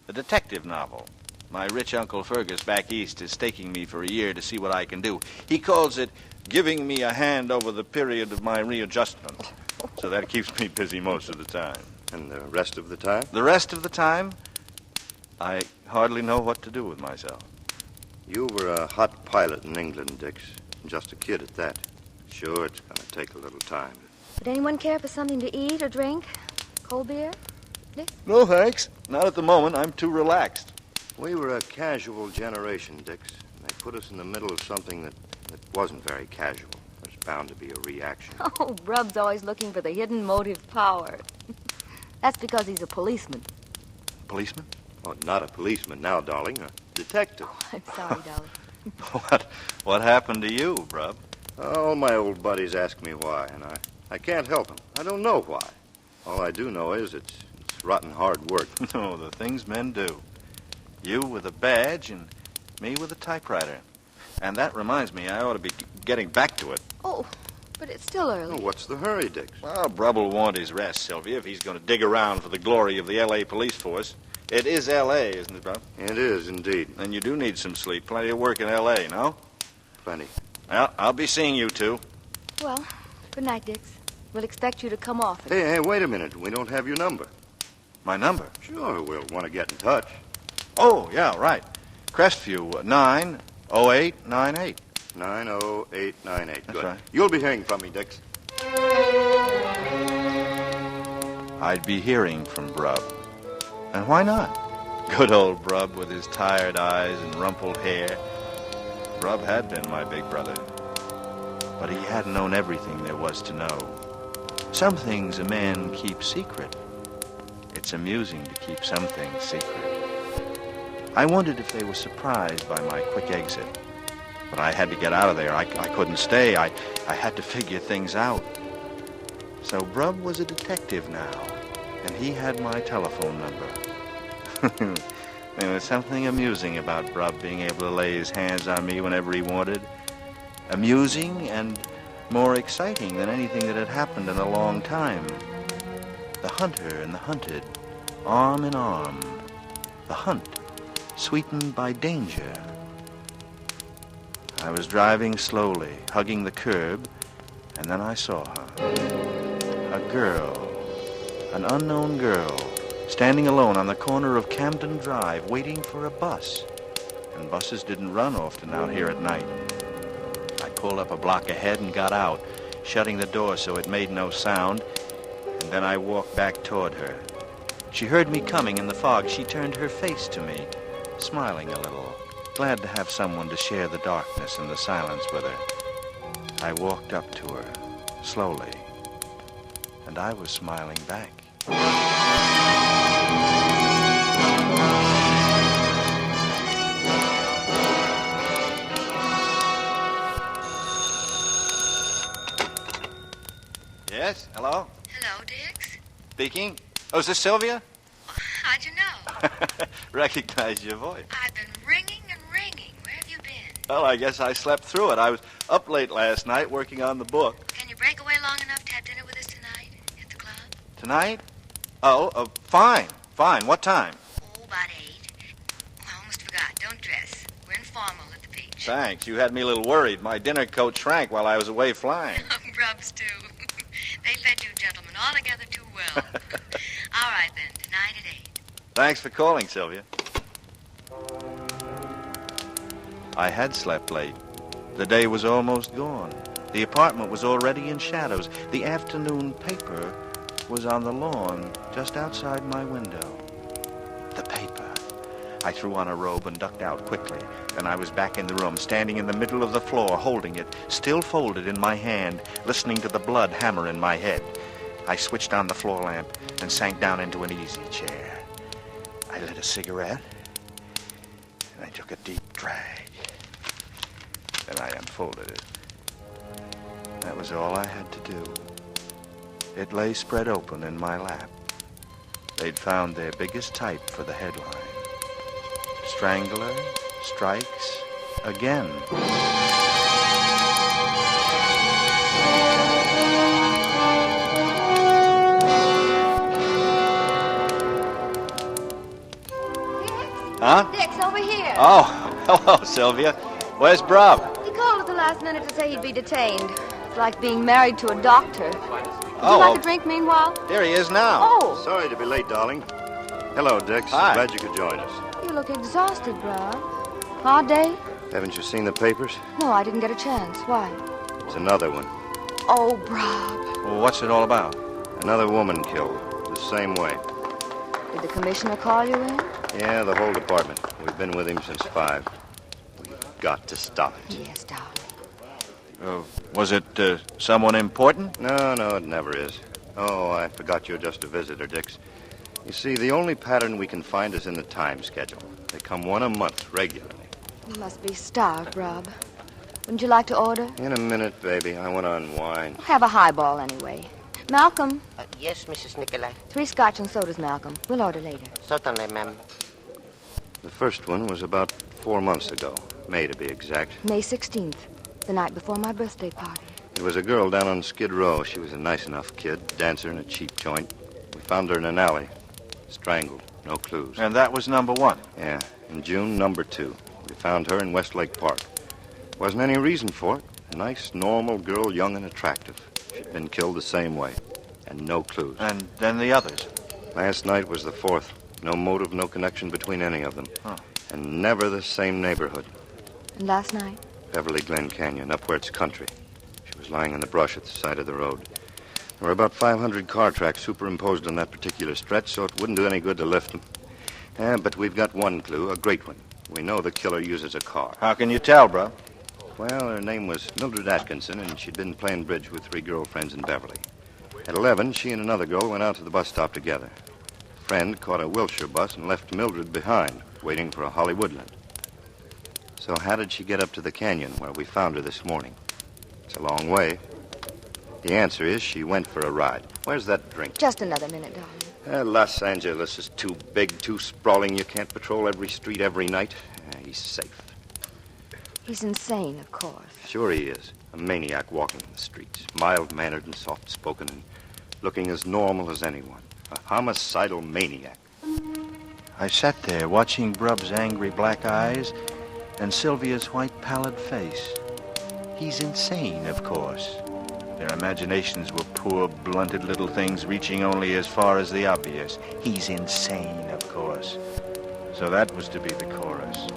A detective novel. My rich Uncle Fergus back east is staking me for a year to see what I can do. He calls it giving me a hand over the period of my readjustment. So that keeps me busy most of the time. And the rest of the time? The rest of the time, I hardly know what to do with myself. You were a hot pilot in England, Dix. Just a kid at that. Sure, it's going to take a little time. Would anyone care for something to eat or drink? Cold beer? Dick? No, thanks. Not at the moment. I'm too relaxed. We were a casual generation, Dix. They put us in the middle of something that wasn't very casual. There's bound to be a reaction. Oh, Brubb's always looking for the hidden motive power. That's because he's a policeman. Policeman? Oh, not a policeman now, darling. A detective. Oh, I'm sorry, darling. What happened to you, Brubb? All my old buddies ask me why, and I can't help them. I don't know why. All I do know is it's rotten hard work. No, the things men do. You with a badge and me with a typewriter. And that reminds me, I ought to be getting back to it. Oh, but it's still early. Oh, what's the hurry, Dix? Well, Brubb will want his rest, Sylvia, if he's going to dig around for the glory of the L.A. police force. It is L.A., isn't it, Brubb? It is, indeed. And you do need some sleep. Plenty of work in L.A., no? Plenty. Well, I'll be seeing you two. Well, good night, Dix. We'll expect you to come off. Hey, wait a minute. We don't have your number. My number? Sure, we'll want to get in touch. Oh, yeah, right. Crestview, 90898. 90898. That's Good. right. You'll be hearing from me, Dix. I'd be hearing from Brub. And why not? Good old Brub with his tired eyes and rumpled hair. Brub had been my big brother. But he hadn't known everything there was to know. Some things a man keeps secret. It's amusing to keep some things secret. I wondered if they were surprised by my quick exit. But I had to get out of there. I couldn't stay. I had to figure things out. So Brub was a detective now, and he had my telephone number. There was something amusing about Brub being able to lay his hands on me whenever he wanted. Amusing and more exciting than anything that had happened in a long time. The hunter and the hunted, arm in arm. The hunt, sweetened by danger. I was driving slowly, hugging the curb, and then I saw her. A girl, an unknown girl, standing alone on the corner of Camden Drive, waiting for a bus. And buses didn't run often out here at night. I pulled up a block ahead and got out, shutting the door so it made no sound, and then I walked back toward her. She heard me coming in the fog. She turned her face to me, smiling a little, glad to have someone to share the darkness and the silence with her. I walked up to her, slowly, and I was smiling back. Yes, hello? Hello, Dix. Speaking. Oh, is this Sylvia? How'd you know? Recognize your voice. I've been ringing and ringing. Where have you been? Well, I guess I slept through it. I was up late last night working on the book. Can you break away long enough to have dinner with us tonight at the club? Tonight? Oh, fine. Fine. What time? Oh, about 8. I almost forgot. Don't dress. We're informal at the beach. Thanks. You had me a little worried. My dinner coat shrank while I was away flying. Brubs, too. They fed you gentlemen altogether too well. All right, then. Tonight at 8. Thanks for calling, Sylvia. I had slept late. The day was almost gone. The apartment was already in shadows. The afternoon paper was on the lawn just outside my window. The paper. I threw on a robe and ducked out quickly. Then I was back in the room, standing in the middle of the floor, holding it, still folded in my hand, listening to the blood hammer in my head. I switched on the floor lamp and sank down into an easy chair. I lit a cigarette, and I took a deep drag. Then I unfolded it. That was all I had to do. It lay spread open in my lap. They'd found their biggest type for the headline. Strangler strikes again. Huh? Dix, over here. Oh, hello, Sylvia. Where's Brub? He called at the last minute to say he'd be detained. It's like being married to a doctor. Would you like a drink meanwhile? Here he is now. Oh. Sorry to be late, darling. Hello, Dix. Hi. Glad you could join us. You look exhausted, Brad. Hard day? Haven't you seen the papers? No, I didn't get a chance. Why? It's another one. Oh, Brad. Well, what's it all about? Another woman killed. The same way. Did the commissioner call you in? Yeah, the whole department. We've been with him since 5. We've got to stop it. Yes, darling. Was it someone important? No, it never is. Oh, I forgot you're just a visitor, Dix. You see, the only pattern we can find is in the time schedule. They come one a month, regularly. You must be starved, Rob. Wouldn't you like to order? In a minute, baby. I want to unwind. Have a highball, anyway. Malcolm. Yes, Mrs. Nicolai. 3 scotch and sodas, Malcolm. We'll order later. Certainly, ma'am. The first one was about 4 months ago. May, to be exact. May 16th, the night before my birthday party. It was a girl down on Skid Row. She was a nice enough kid, dancer in a cheap joint. We found her in an alley. Strangled. No clues. And that was number 1? Yeah. In June, number 2. We found her in Westlake Park. Wasn't any reason for it. A nice, normal girl, young and attractive. She'd been killed the same way. And no clues. And then the others? Last night was the 4th. No motive, no connection between any of them. Huh. And never the same neighborhood. And last night? Beverly Glen Canyon, up where it's country. She was lying in the brush at the side of the road. There were about 500 car tracks superimposed on that particular stretch, so it wouldn't do any good to lift them. But we've got one clue, a great one. We know the killer uses a car. How can you tell, bro? Well, her name was Mildred Atkinson, and she'd been playing bridge with 3 girlfriends in Beverly. At 11, she and another girl went out to the bus stop together. A friend caught a Wilshire bus and left Mildred behind, waiting for a Hollywoodland. So how did she get up to the canyon where we found her this morning? It's a long way. The answer is she went for a ride. Where's that drink? Just another minute, darling. Los Angeles is too big, too sprawling. You can't patrol every street every night. He's safe. He's insane, of course. Sure he is. A maniac walking the streets. Mild-mannered and soft-spoken and looking as normal as anyone. A homicidal maniac. I sat there watching Brub's angry black eyes and Sylvia's white pallid face. He's insane, of course. Their imaginations were poor, blunted little things reaching only as far as the obvious. He's insane, of course. So that was to be the chorus.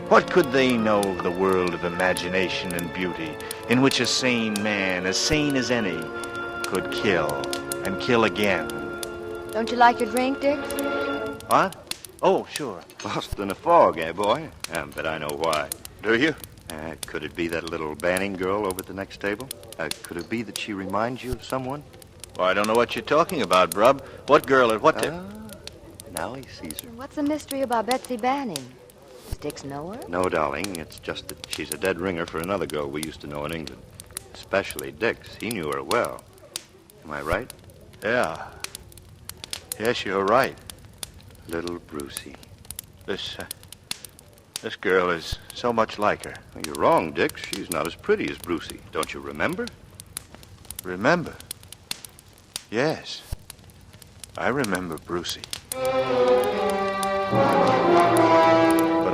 What could they know of the world of imagination and beauty, in which a sane man, as sane as any, could kill and kill again? Don't you like your drink, Dick? What? Oh, sure. Lost in a fog, eh, boy? But I know why. Do you? Could it be that little Banning girl over at the next table? Could it be that she reminds you of someone? Well, I don't know what you're talking about, Brub. What girl at what table? Now he sees her. What's the mystery about Betsy Banning? Does Dix know her? No, darling. It's just that she's a dead ringer for another girl we used to know in England. Especially Dix. He knew her well. Am I right? Yeah. Yes, you're right. Little Brucey. This girl is so much like her. Well, you're wrong, Dick. She's not as pretty as Brucey. Don't you remember? Remember? Yes. I remember Brucey. But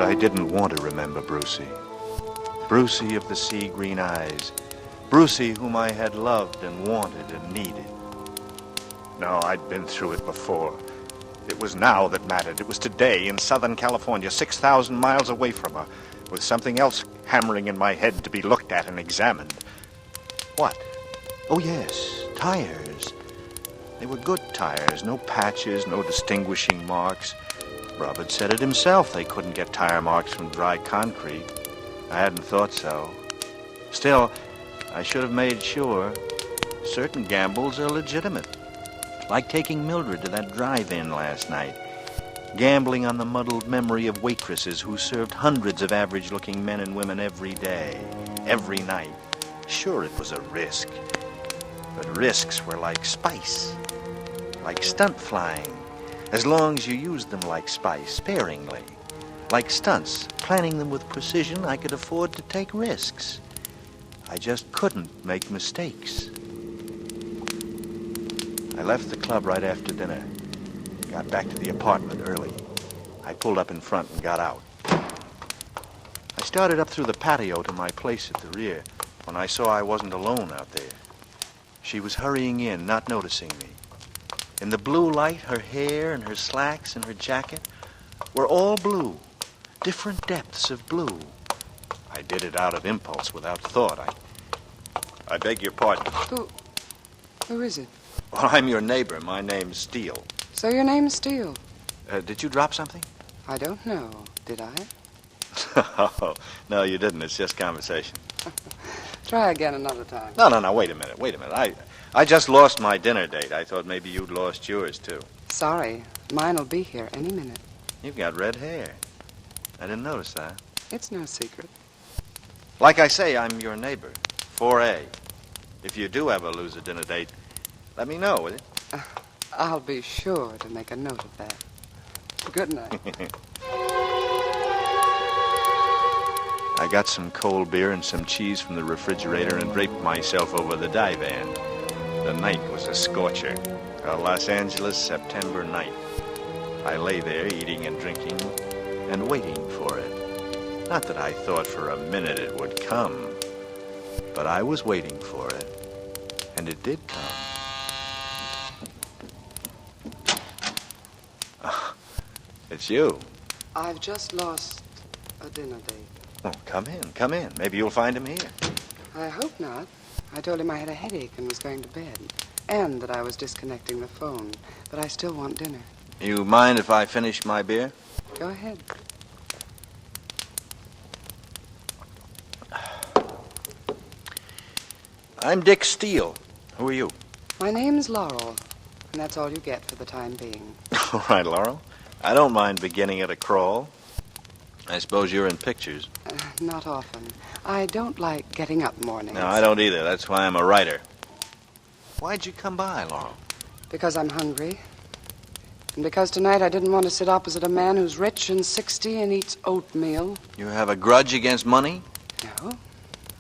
I didn't want to remember Brucey. Brucey of the sea green eyes. Brucey whom I had loved and wanted and needed. No, I'd been through it before. It was now that mattered. It was today in Southern California, 6,000 miles away from her, with something else hammering in my head to be looked at and examined. What? Oh, yes, tires. They were good tires, no patches, no distinguishing marks. Robert said it himself. They couldn't get tire marks from dry concrete. I hadn't thought so. Still, I should have made sure. Certain gambles are legitimate. Like taking Mildred to that drive-in last night. Gambling on the muddled memory of waitresses who served hundreds of average-looking men and women every day, every night. Sure, it was a risk. But risks were like spice. Like stunt flying. As long as you used them like spice, sparingly. Like stunts, planning them with precision, I could afford to take risks. I just couldn't make mistakes. I left the club right after dinner. Got back to the apartment early. I pulled up in front and got out. I started up through the patio to my place at the rear when I saw I wasn't alone out there. She was hurrying in, not noticing me. In the blue light, her hair and her slacks and her jacket were all blue, different depths of blue. I did it out of impulse, without thought. I beg your pardon. Who is it? Well, I'm your neighbor. My name's Steele. So your name is Steele? Did you drop something? I don't know. Did I? Oh, no, you didn't. It's just conversation. Try again another time. No. Wait a minute. I just lost my dinner date. I thought maybe you'd lost yours, too. Sorry. Mine'll be here any minute. You've got red hair. I didn't notice that. It's no secret. Like I say, I'm your neighbor. 4A. If you do ever lose a dinner date, let me know, will you? I'll be sure to make a note of that. Good night. I got some cold beer and some cheese from the refrigerator and draped myself over the divan. The night was a scorcher. A Los Angeles September night. I lay there eating and drinking and waiting for it. Not that I thought for a minute it would come, but I was waiting for it, and it did come. It's you. I've just lost a dinner date. Oh, come in. Maybe you'll find him here. I hope not. I told him I had a headache and was going to bed. And that I was disconnecting the phone. But I still want dinner. You mind if I finish my beer? Go ahead. I'm Dick Steele. Who are you? My name's Laurel. And that's all you get for the time being. All right, Laurel. I don't mind beginning at a crawl. I suppose you're in pictures. Not often. I don't like getting up mornings. No, I don't either. That's why I'm a writer. Why'd you come by, Laurel? Because I'm hungry. And because tonight I didn't want to sit opposite a man who's rich and 60 and eats oatmeal. You have a grudge against money? No,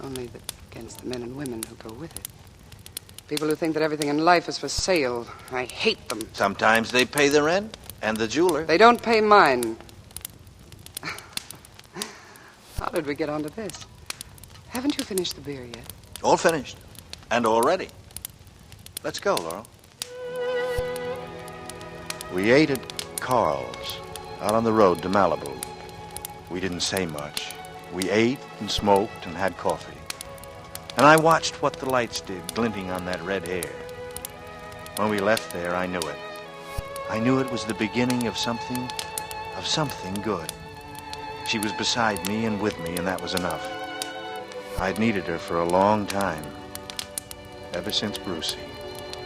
only against the men and women who go with it. People who think that everything in life is for sale. I hate them. Sometimes they pay the rent and the jeweler. They don't pay mine. How did we get onto this? Haven't you finished the beer yet? All finished. And all ready. Let's go, Laurel. We ate at Carl's, out on the road to Malibu. We didn't say much. We ate and smoked and had coffee. And I watched what the lights did, glinting on that red hair. When we left there, I knew it. I knew it was the beginning of something good. She was beside me and with me, and that was enough. I'd needed her for a long time. Ever since Brucey.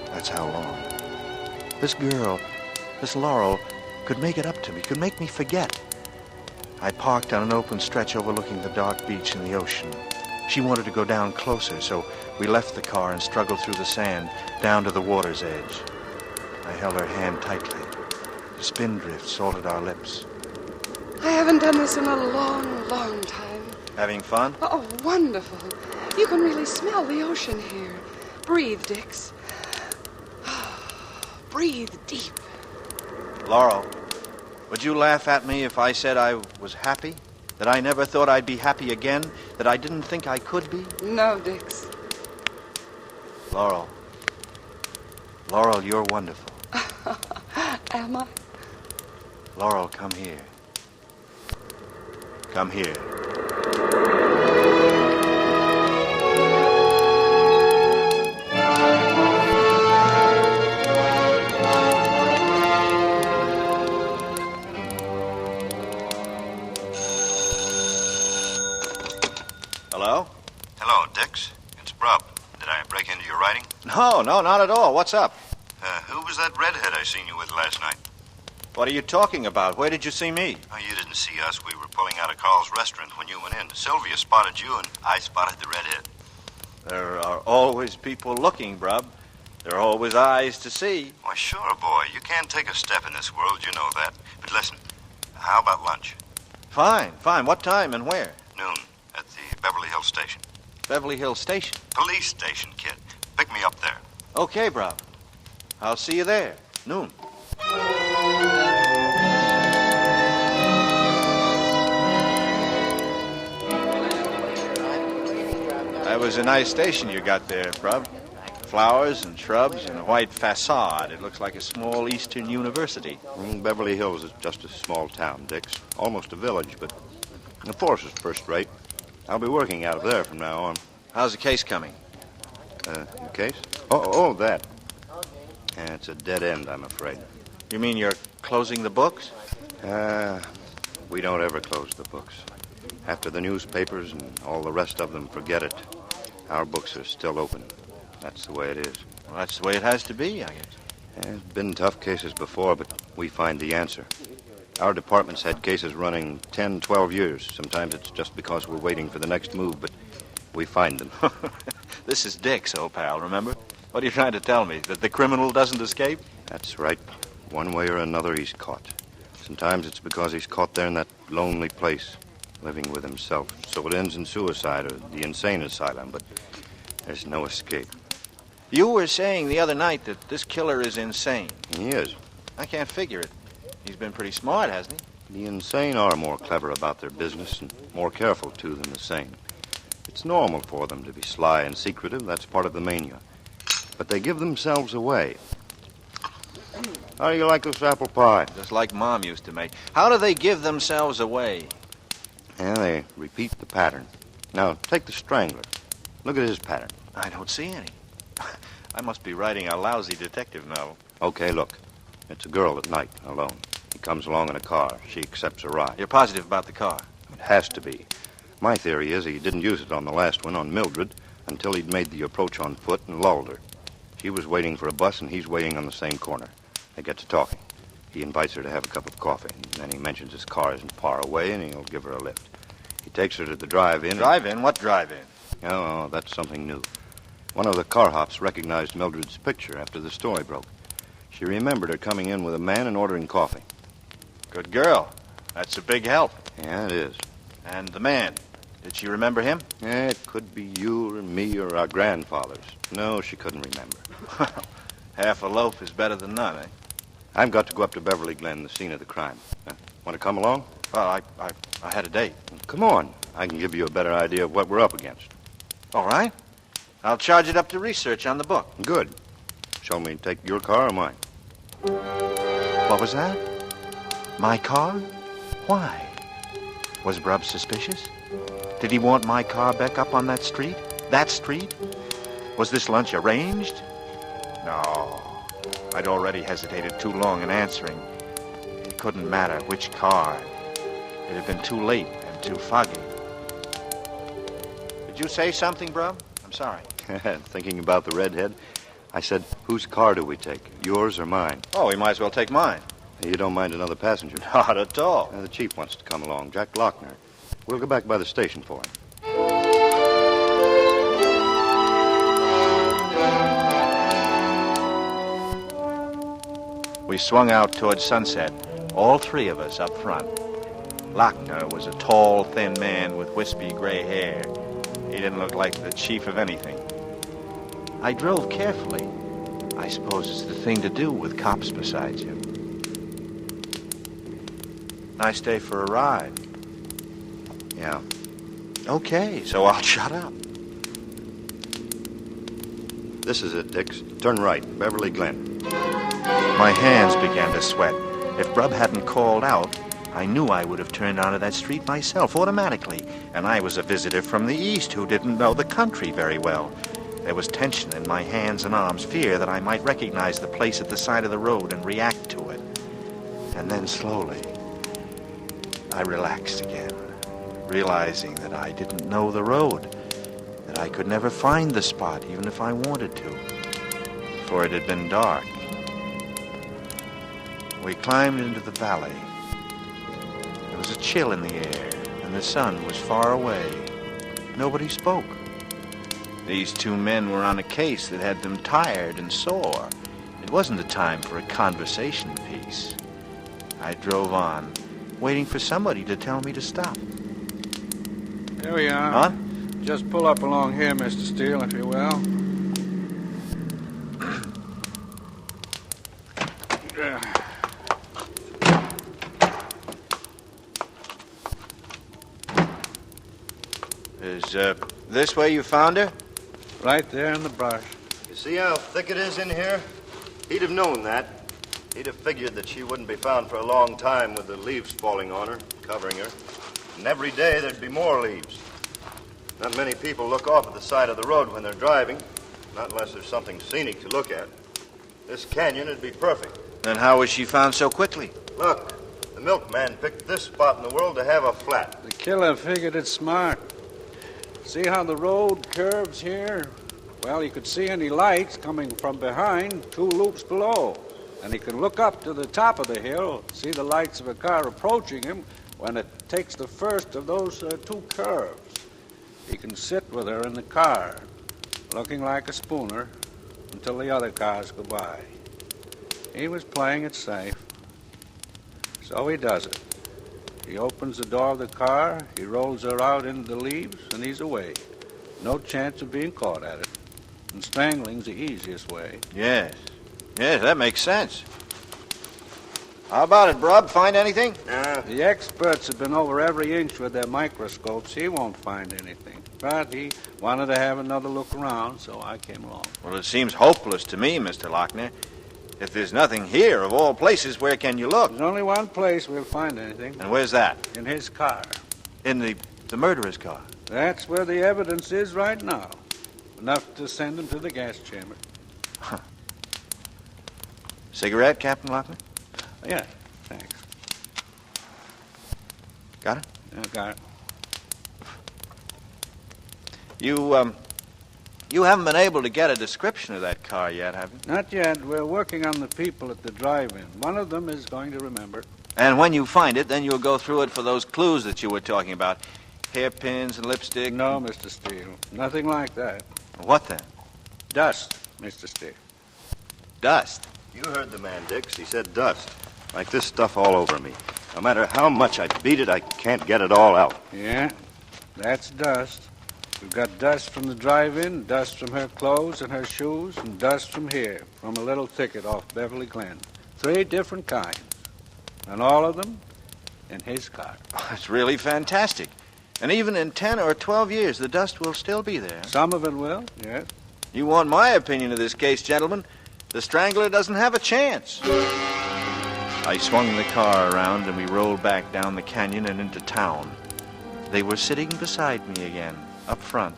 That's how long. This girl, this Laurel, could make it up to me, could make me forget. I parked on an open stretch overlooking the dark beach and the ocean. She wanted to go down closer, so we left the car and struggled through the sand down to the water's edge. I held her hand tightly. The spindrift salted our lips. I haven't done this in a long, long time. Having fun? Oh, wonderful. You can really smell the ocean here. Breathe, Dix. Breathe deep. Laurel, would you laugh at me if I said I was happy? That I never thought I'd be happy again? That I didn't think I could be? No, Dix. Laurel. Laurel, you're wonderful. Am I? Laurel, come here. Come here. Hello? Hello, Dix. It's Brub. Did I break into your writing? No, not at all. What's up? Who was that redhead I seen you with last night? What are you talking about? Where did you see me? Oh, you didn't see us. We were pulling out of Carl's restaurant when you went in. Sylvia spotted you, and I spotted the redhead. There are always people looking, Brub. There are always eyes to see. Why, sure, boy. You can't take a step in this world, you know that. But listen, how about lunch? Fine. What time and where? Noon, at the Beverly Hills station. Beverly Hills Station? Police station, kid. Pick me up there. Okay, Brub. I'll see you there. Noon. That was a nice station you got there, Brub. Flowers and shrubs and a white facade. It looks like a small eastern university. Beverly Hills is just a small town, Dix. Almost a village, but the force is first rate. I'll be working out of there from now on. How's the case coming? The case? Oh, that. Yeah, it's a dead end, I'm afraid. You mean you're closing the books? We don't ever close the books. After the newspapers and all the rest of them forget it, our books are still open. That's the way it is. Well, that's the way it has to be, I guess. There's been tough cases before, but we find the answer. Our department's had cases running 10, 12 years. Sometimes it's just because we're waiting for the next move, but we find them. This is Dick's, old pal, remember? What are you trying to tell me? That the criminal doesn't escape? That's right. One way or another, he's caught. Sometimes it's because he's caught there in that lonely place, living with himself. So it ends in suicide or the insane asylum, but there's no escape. You were saying the other night that this killer is insane. He is. I can't figure it. He's been pretty smart, hasn't he? The insane are more clever about their business and more careful, too, than the sane. It's normal for them to be sly and secretive. That's part of the mania. But they give themselves away. How do you like this apple pie? Just like Mom used to make. How do they give themselves away? Yeah, they repeat the pattern. Now, take the strangler. Look at his pattern. I don't see any. I must be writing a lousy detective novel. Okay, look. It's a girl at night, alone. He comes along in a car. She accepts a ride. You're positive about the car? It has to be. My theory is he didn't use it on the last one, on Mildred, until he'd made the approach on foot and lulled her. She was waiting for a bus, and he's waiting on the same corner. They get to talking. He invites her to have a cup of coffee, and then he mentions his car isn't far away, and he'll give her a lift. He takes her to the drive-in. Drive-in? What drive-in? Oh, that's something new. One of the car hops recognized Mildred's picture after the story broke. She remembered her coming in with a man and ordering coffee. Good girl. That's a big help. Yeah, it is. And the man, did she remember him? Yeah, it could be you or me or our grandfathers. No, she couldn't remember. Half a loaf is better than none, eh? I've got to go up to Beverly Glen, the scene of the crime. Want to come along? Well, I had a date. Come on. I can give you a better idea of what we're up against. All right. I'll charge it up to research on the book. Good. Shall we take your car or mine? What was that? My car? Why? Was Brubb suspicious? Did he want my car back up on that street? That street? Was this lunch arranged? No. I'd already hesitated too long in answering. It couldn't matter which car. It had been too late and too foggy. Did you say something, Brubb? I'm sorry. Thinking about the redhead, I said, whose car do we take, yours or mine? Oh, we might as well take mine. You don't mind another passenger? Not at all. The chief wants to come along, Jack Lochner. We'll go back by the station for him. We swung out towards sunset, all three of us up front. Lochner was a tall, thin man with wispy gray hair. He didn't look like the chief of anything. I drove carefully. I suppose it's the thing to do with cops beside you. Nice day for a ride. Yeah. Okay, so I'll shut up. This is it, Dix. Turn right, Beverly Glen. My hands began to sweat. If Brubb hadn't called out, I knew I would have turned onto that street myself automatically. And I was a visitor from the east who didn't know the country very well. There was tension in my hands and arms, fear that I might recognize the place at the side of the road and react to it. And then slowly, I relaxed again, realizing that I didn't know the road, that I could never find the spot even if I wanted to, for it had been dark. We climbed into the valley. There was a chill in the air, and the sun was far away. Nobody spoke. These two men were on a case that had them tired and sore. It wasn't the time for a conversation piece. I drove on, waiting for somebody to tell me to stop. Here we are. Huh? Just pull up along here, Mr. Steele, if you will. Is this where you found her? Right there in the brush. You see how thick it is in here? He'd have known that. He'd have figured that she wouldn't be found for a long time with the leaves falling on her, covering her. And every day there'd be more leaves. Not many people look off at the side of the road when they're driving, not unless there's something scenic to look at. This canyon would be perfect. Then how was she found so quickly? Look, the milkman picked this spot in the world to have a flat. The killer figured it smart. See how the road curves here? Well, you could see any lights coming from behind 2 loops below. And he can look up to the top of the hill, see the lights of a car approaching him when it takes the first of those 2 curves. He can sit with her in the car, looking like a spooner, until the other cars go by. He was playing it safe. So he does it. He opens the door of the car, he rolls her out into the leaves, and he's away. No chance of being caught at it. And strangling's the easiest way. Yes. Yes, that makes sense. How about it, Brubb? Find anything? The experts have been over every inch with their microscopes. He won't find anything. But he wanted to have another look around, so I came along. Well, it seems hopeless to me, Mr. Lochner. If there's nothing here, of all places, where can you look? There's only one place we'll find anything. And where's that? In his car. In the murderer's car? That's where the evidence is right now. Enough to send him to the gas chamber. Huh. Cigarette, Captain Lockner? Yeah, thanks. Got it? Yeah, got it. You haven't been able to get a description of that car yet, have you? Not yet. We're working on the people at the drive-in. One of them is going to remember. And when you find it, then you'll go through it for those clues that you were talking about. Hairpins and lipstick. No, Mr. Steele. Nothing like that. What then? Dust, Mr. Steele. Dust? You heard the man, Dix. He said dust. Like this stuff all over me. No matter how much I beat it, I can't get it all out. Yeah, that's dust. We've got dust from the drive-in, dust from her clothes and her shoes, and dust from here, from a little thicket off Beverly Glen. 3 different kinds. And all of them in his car. Oh, that's really fantastic. And even in 10 or 12 years, the dust will still be there. Some of it will, yes. You want my opinion of this case, gentlemen? The Strangler doesn't have a chance. I swung the car around and we rolled back down the canyon and into town. They were sitting beside me again, up front,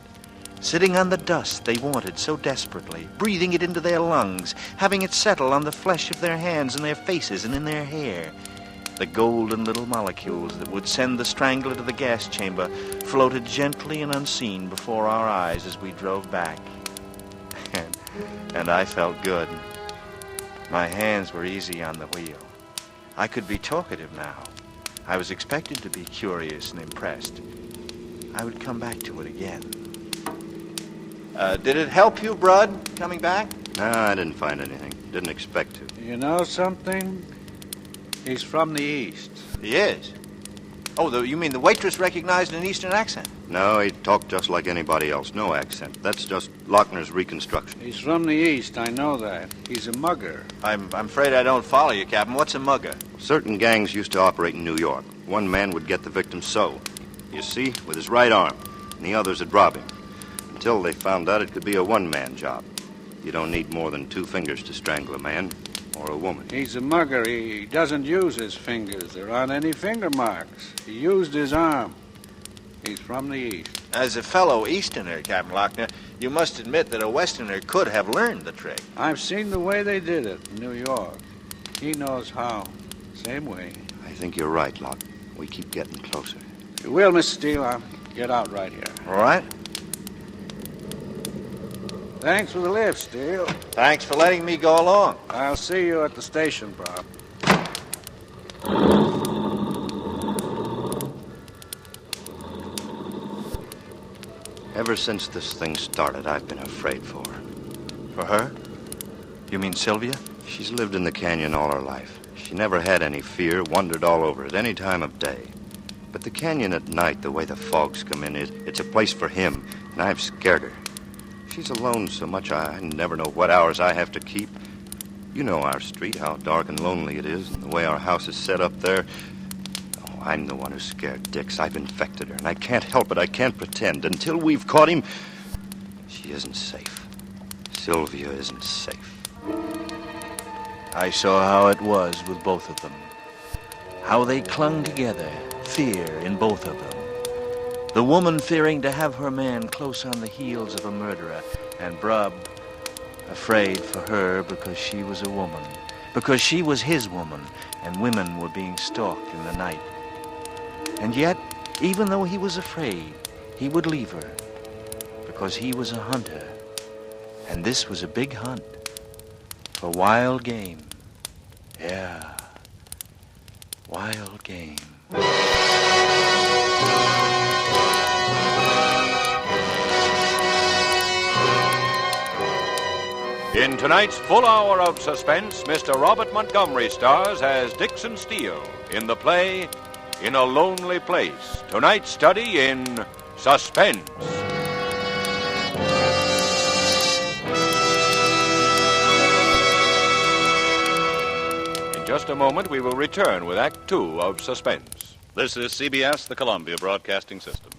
sitting on the dust they wanted so desperately, breathing it into their lungs, having it settle on the flesh of their hands and their faces and in their hair. The golden little molecules that would send the Strangler to the gas chamber floated gently and unseen before our eyes as we drove back. And I felt good. My hands were easy on the wheel. I could be talkative now. I was expected to be curious and impressed. I would come back to it again. Did it help you, Brud, coming back? No, I didn't find anything. Didn't expect to. You know something? He's from the East. He is? Oh, you mean the waitress recognized an Eastern accent? No, he talked just like anybody else. No accent. That's just Lochner's reconstruction. He's from the East, I know that. He's a mugger. I'm afraid I don't follow you, Captain. What's a mugger? Certain gangs used to operate in New York. One man would get the victim so, you see, with his right arm, and the others would rob him. Until they found out it could be a one-man job. You don't need more than 2 fingers to strangle a man or a woman. He's a mugger. He doesn't use his fingers. There aren't any finger marks. He used his arm. He's from the East. As a fellow Easterner, Captain Lochner, you must admit that a Westerner could have learned the trick. I've seen the way they did it in New York. He knows how. Same way. I think you're right, Loch. We keep getting closer. You will, Mr. Steele. I'll get out right here. All right. Thanks for the lift, Steele. Thanks for letting me go along. I'll see you at the station, Bob. Ever since this thing started, I've been afraid for her. For her? You mean Sylvia? She's lived in the canyon all her life. She never had any fear, wandered all over it any time of day. But the canyon at night, the way the fogs come in, it's a place for him, and I've scared her. She's alone so much I never know what hours I have to keep. You know our street, how dark and lonely it is, and the way our house is set up there. Oh, I'm the one who's scared Dix. I've infected her, and I can't help it. I can't pretend. Until we've caught him, she isn't safe. Sylvia isn't safe. I saw how it was with both of them. How they clung together, fear in both of them. The woman fearing to have her man close on the heels of a murderer, and Brub afraid for her because she was a woman, because she was his woman, and women were being stalked in the night. And yet, even though he was afraid, he would leave her, because he was a hunter, and this was a big hunt for wild game. Yeah, wild game. In tonight's full hour of suspense, Mr. Robert Montgomery stars as Dixon Steele in the play In a Lonely Place. Tonight's study in Suspense. In just a moment, we will return with Act Two of Suspense. This is CBS, the Columbia Broadcasting System.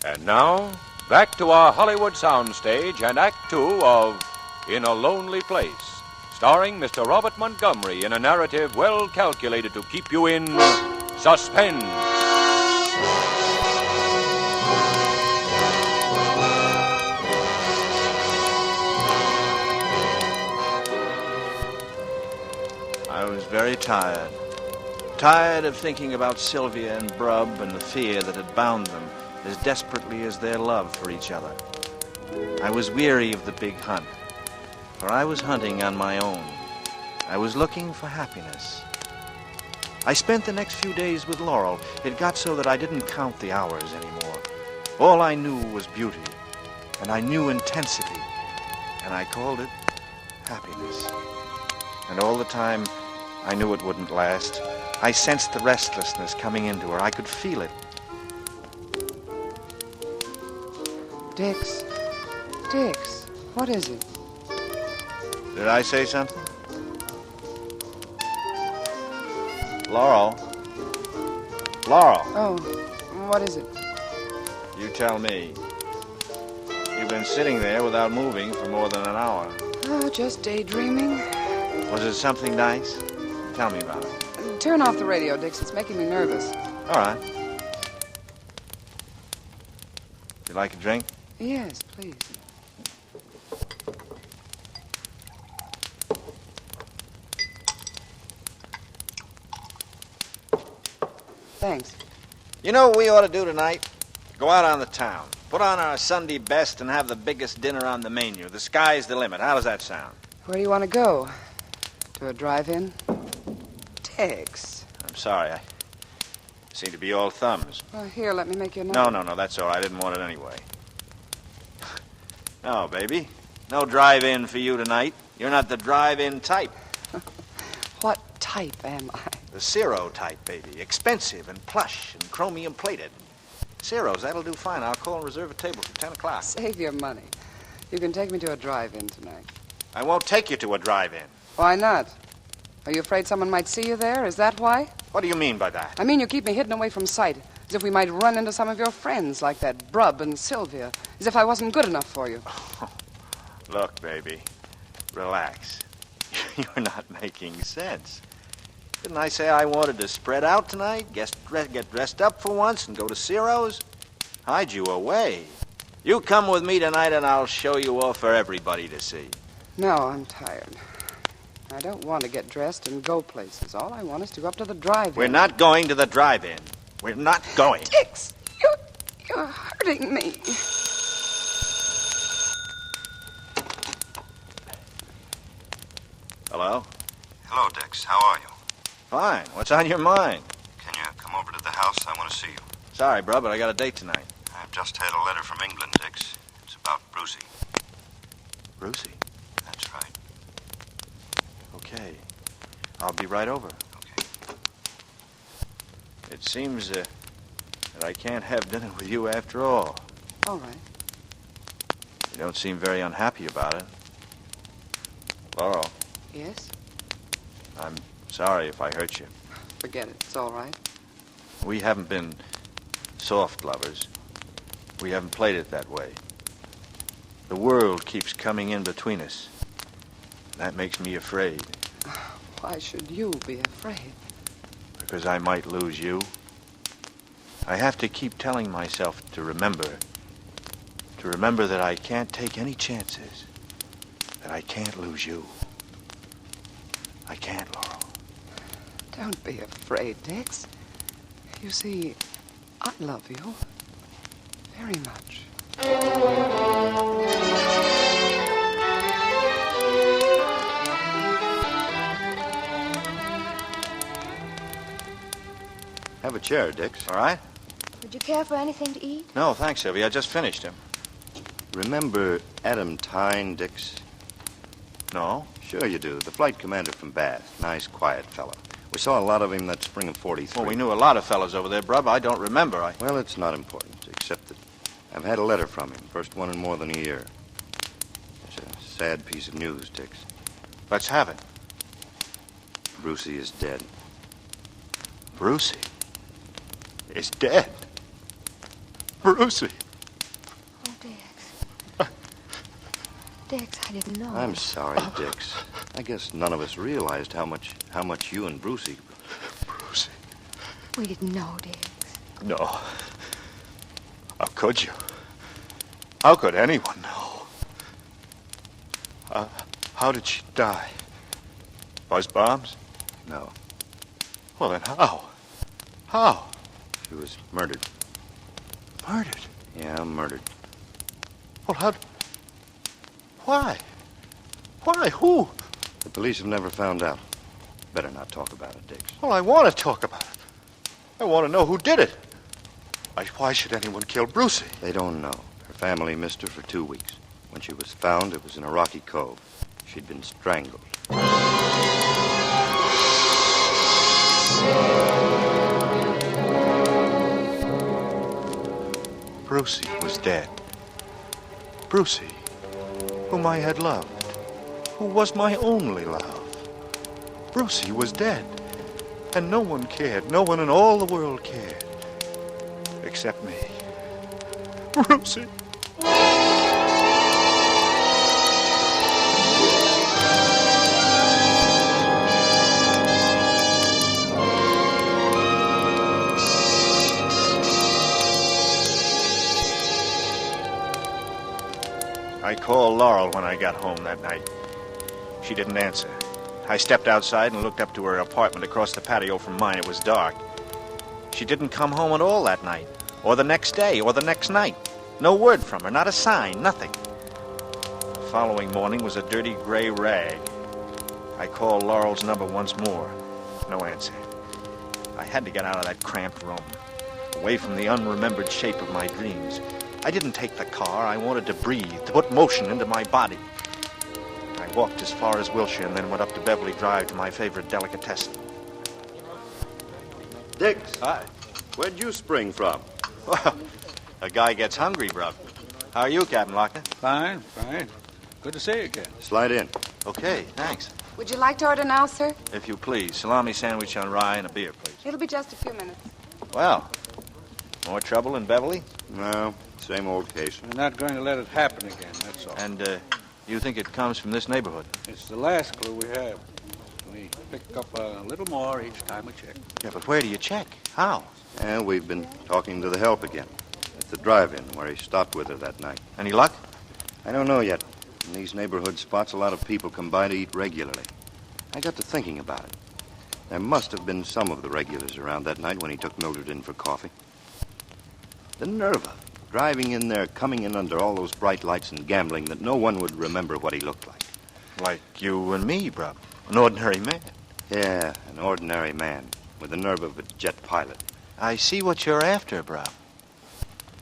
And now, back to our Hollywood soundstage and Act Two of in a Lonely Place, starring Mr. Robert Montgomery in a narrative well calculated to keep you in suspense. I was very tired. Tired of thinking about Sylvia and Brub and the fear that had bound them as desperately as their love for each other. I was weary of the big hunt, for I was hunting on my own. I was looking for happiness. I spent the next few days with Laurel. It got so that I didn't count the hours anymore. All I knew was beauty, and I knew intensity, and I called it happiness. And all the time, I knew it wouldn't last. I sensed the restlessness coming into her. I could feel it. Dix, what is it? Did I say something? Laurel. Oh, what is it? You tell me. You've been sitting there without moving for more than an hour. Oh, just daydreaming. Was it something nice? Tell me about it. Turn off the radio, Dix. It's making me nervous. All right. You like a drink? Yes, please. Thanks. You know what we ought to do tonight? Go out on the town. Put on our Sunday best and have the biggest dinner on the menu. The sky's the limit. How does that sound? Where do you want to go? To a drive-in? Dix. I'm sorry. I seem to be all thumbs. Well, here, let me make you a number. No, that's all right. I didn't want it anyway. No, baby. No drive-in for you tonight. You're not the drive-in type. What type am I? The Ciro type, baby. Expensive and plush and chromium plated. Ciro's, that'll do fine. I'll call and reserve a table for 10 o'clock. Save your money. You can take me to a drive-in tonight. I won't take you to a drive-in. Why not? Are you afraid someone might see you there? Is that why? What do you mean by that? I mean you keep me hidden away from sight, as if we might run into some of your friends, like that Brub and Sylvia, as if I wasn't good enough for you. Look, baby, relax. You're not making sense. Didn't I say I wanted to spread out tonight, get dressed up for once, and go to Ciro's? Hide you away. You come with me tonight, and I'll show you off for everybody to see. No, I'm tired. I don't want to get dressed and go places. All I want is to go up to the drive-in. We're not going to the drive-in. We're not going. Dix, you're hurting me. Hello? Hello, Dix. How are you? Fine. What's on your mind? Can you come over to the house? I want to see you. Sorry, bro, but I got a date tonight. I've just had a letter from England, Dix. It's about Brucey. Brucey? That's right. Okay. I'll be right over. Okay. It seems that I can't have dinner with you after all. All right. You don't seem very unhappy about it. Laurel. Yes? I'm sorry if I hurt you. Forget it. It's all right. We haven't been soft lovers. We haven't played it that way. The world keeps coming in between us. That makes me afraid. Why should you be afraid? Because I might lose you. I have to keep telling myself to remember that I can't take any chances, that I can't lose you. I can't, Laurel. Don't be afraid, Dix. You see, I love you very much. Have a chair, Dix. All right? Would you care for anything to eat? No, thanks, Sylvia. I just finished him. Remember Adam Tyne, Dix? No? Sure you do. The flight commander from Bath. Nice, quiet fellow. We saw a lot of him that spring of 43. Well, we knew a lot of fellows over there, Brub. I don't remember. Well, it's not important, except that I've had a letter from him. First one in more than a year. It's a sad piece of news, Dix. Let's have it. Brucey is dead. Brucey is dead? Brucey? Oh, Dix. Dix, I didn't know. I'm sorry, Dix. I guess none of us realized how much you and Brucey... Brucey. We didn't know, Dix. No. How could you? How could anyone know? How did she die? Buzz bombs? No. Well, then how? How? She was murdered. Murdered? Yeah, murdered. Well, how... Why? Why? Who? The police have never found out. Better not talk about it, Dix. Well, I want to talk about it. I want to know who did it. Why should anyone kill Brucey? They don't know. Her family missed her for 2 weeks. When she was found, it was in a rocky cove. She'd been strangled. Brucey was dead. Brucey, whom I had loved, who was my only love. Brucey was dead, and no one cared. No one in all the world cared, except me. Brucey. I called Laurel when I got home that night. She didn't answer. I stepped outside and looked up to her apartment across the patio from mine. It was dark. She didn't come home at all that night, or the next day, or the next night. No word from her, not a sign, nothing. The following morning was a dirty gray rag. I called Laurel's number once more. No answer. I had to get out of that cramped room, away from the unremembered shape of my dreams. I didn't take the car. I wanted to breathe, to put motion into my body. I walked as far as Wilshire and then went up to Beverly Drive to my favorite delicatessen. Dix. Hi. Where'd you spring from? Well, a guy gets hungry, bro. How are you, Captain Lochner? Fine, fine. Good to see you again. Slide in. Okay, thanks. Would you like to order now, sir? If you please. Salami sandwich on rye and a beer, please. It'll be just a few minutes. Well, more trouble in Beverly? No, same old case. We're not going to let it happen again, that's all. And, you think it comes from this neighborhood? It's the last clue we have. We pick up a little more each time we check. Yeah, but where do you check? How? And we've been talking to the help again. At the drive-in where he stopped with her that night. Any luck? I don't know yet. In these neighborhood spots, a lot of people come by to eat regularly. I got to thinking about it. There must have been some of the regulars around that night when he took Mildred in for coffee. The nerve of it. Driving in there, coming in under all those bright lights and gambling that no one would remember what he looked like. Like you and me, bro. An ordinary man. Yeah, an ordinary man with the nerve of a jet pilot. I see what you're after, bro.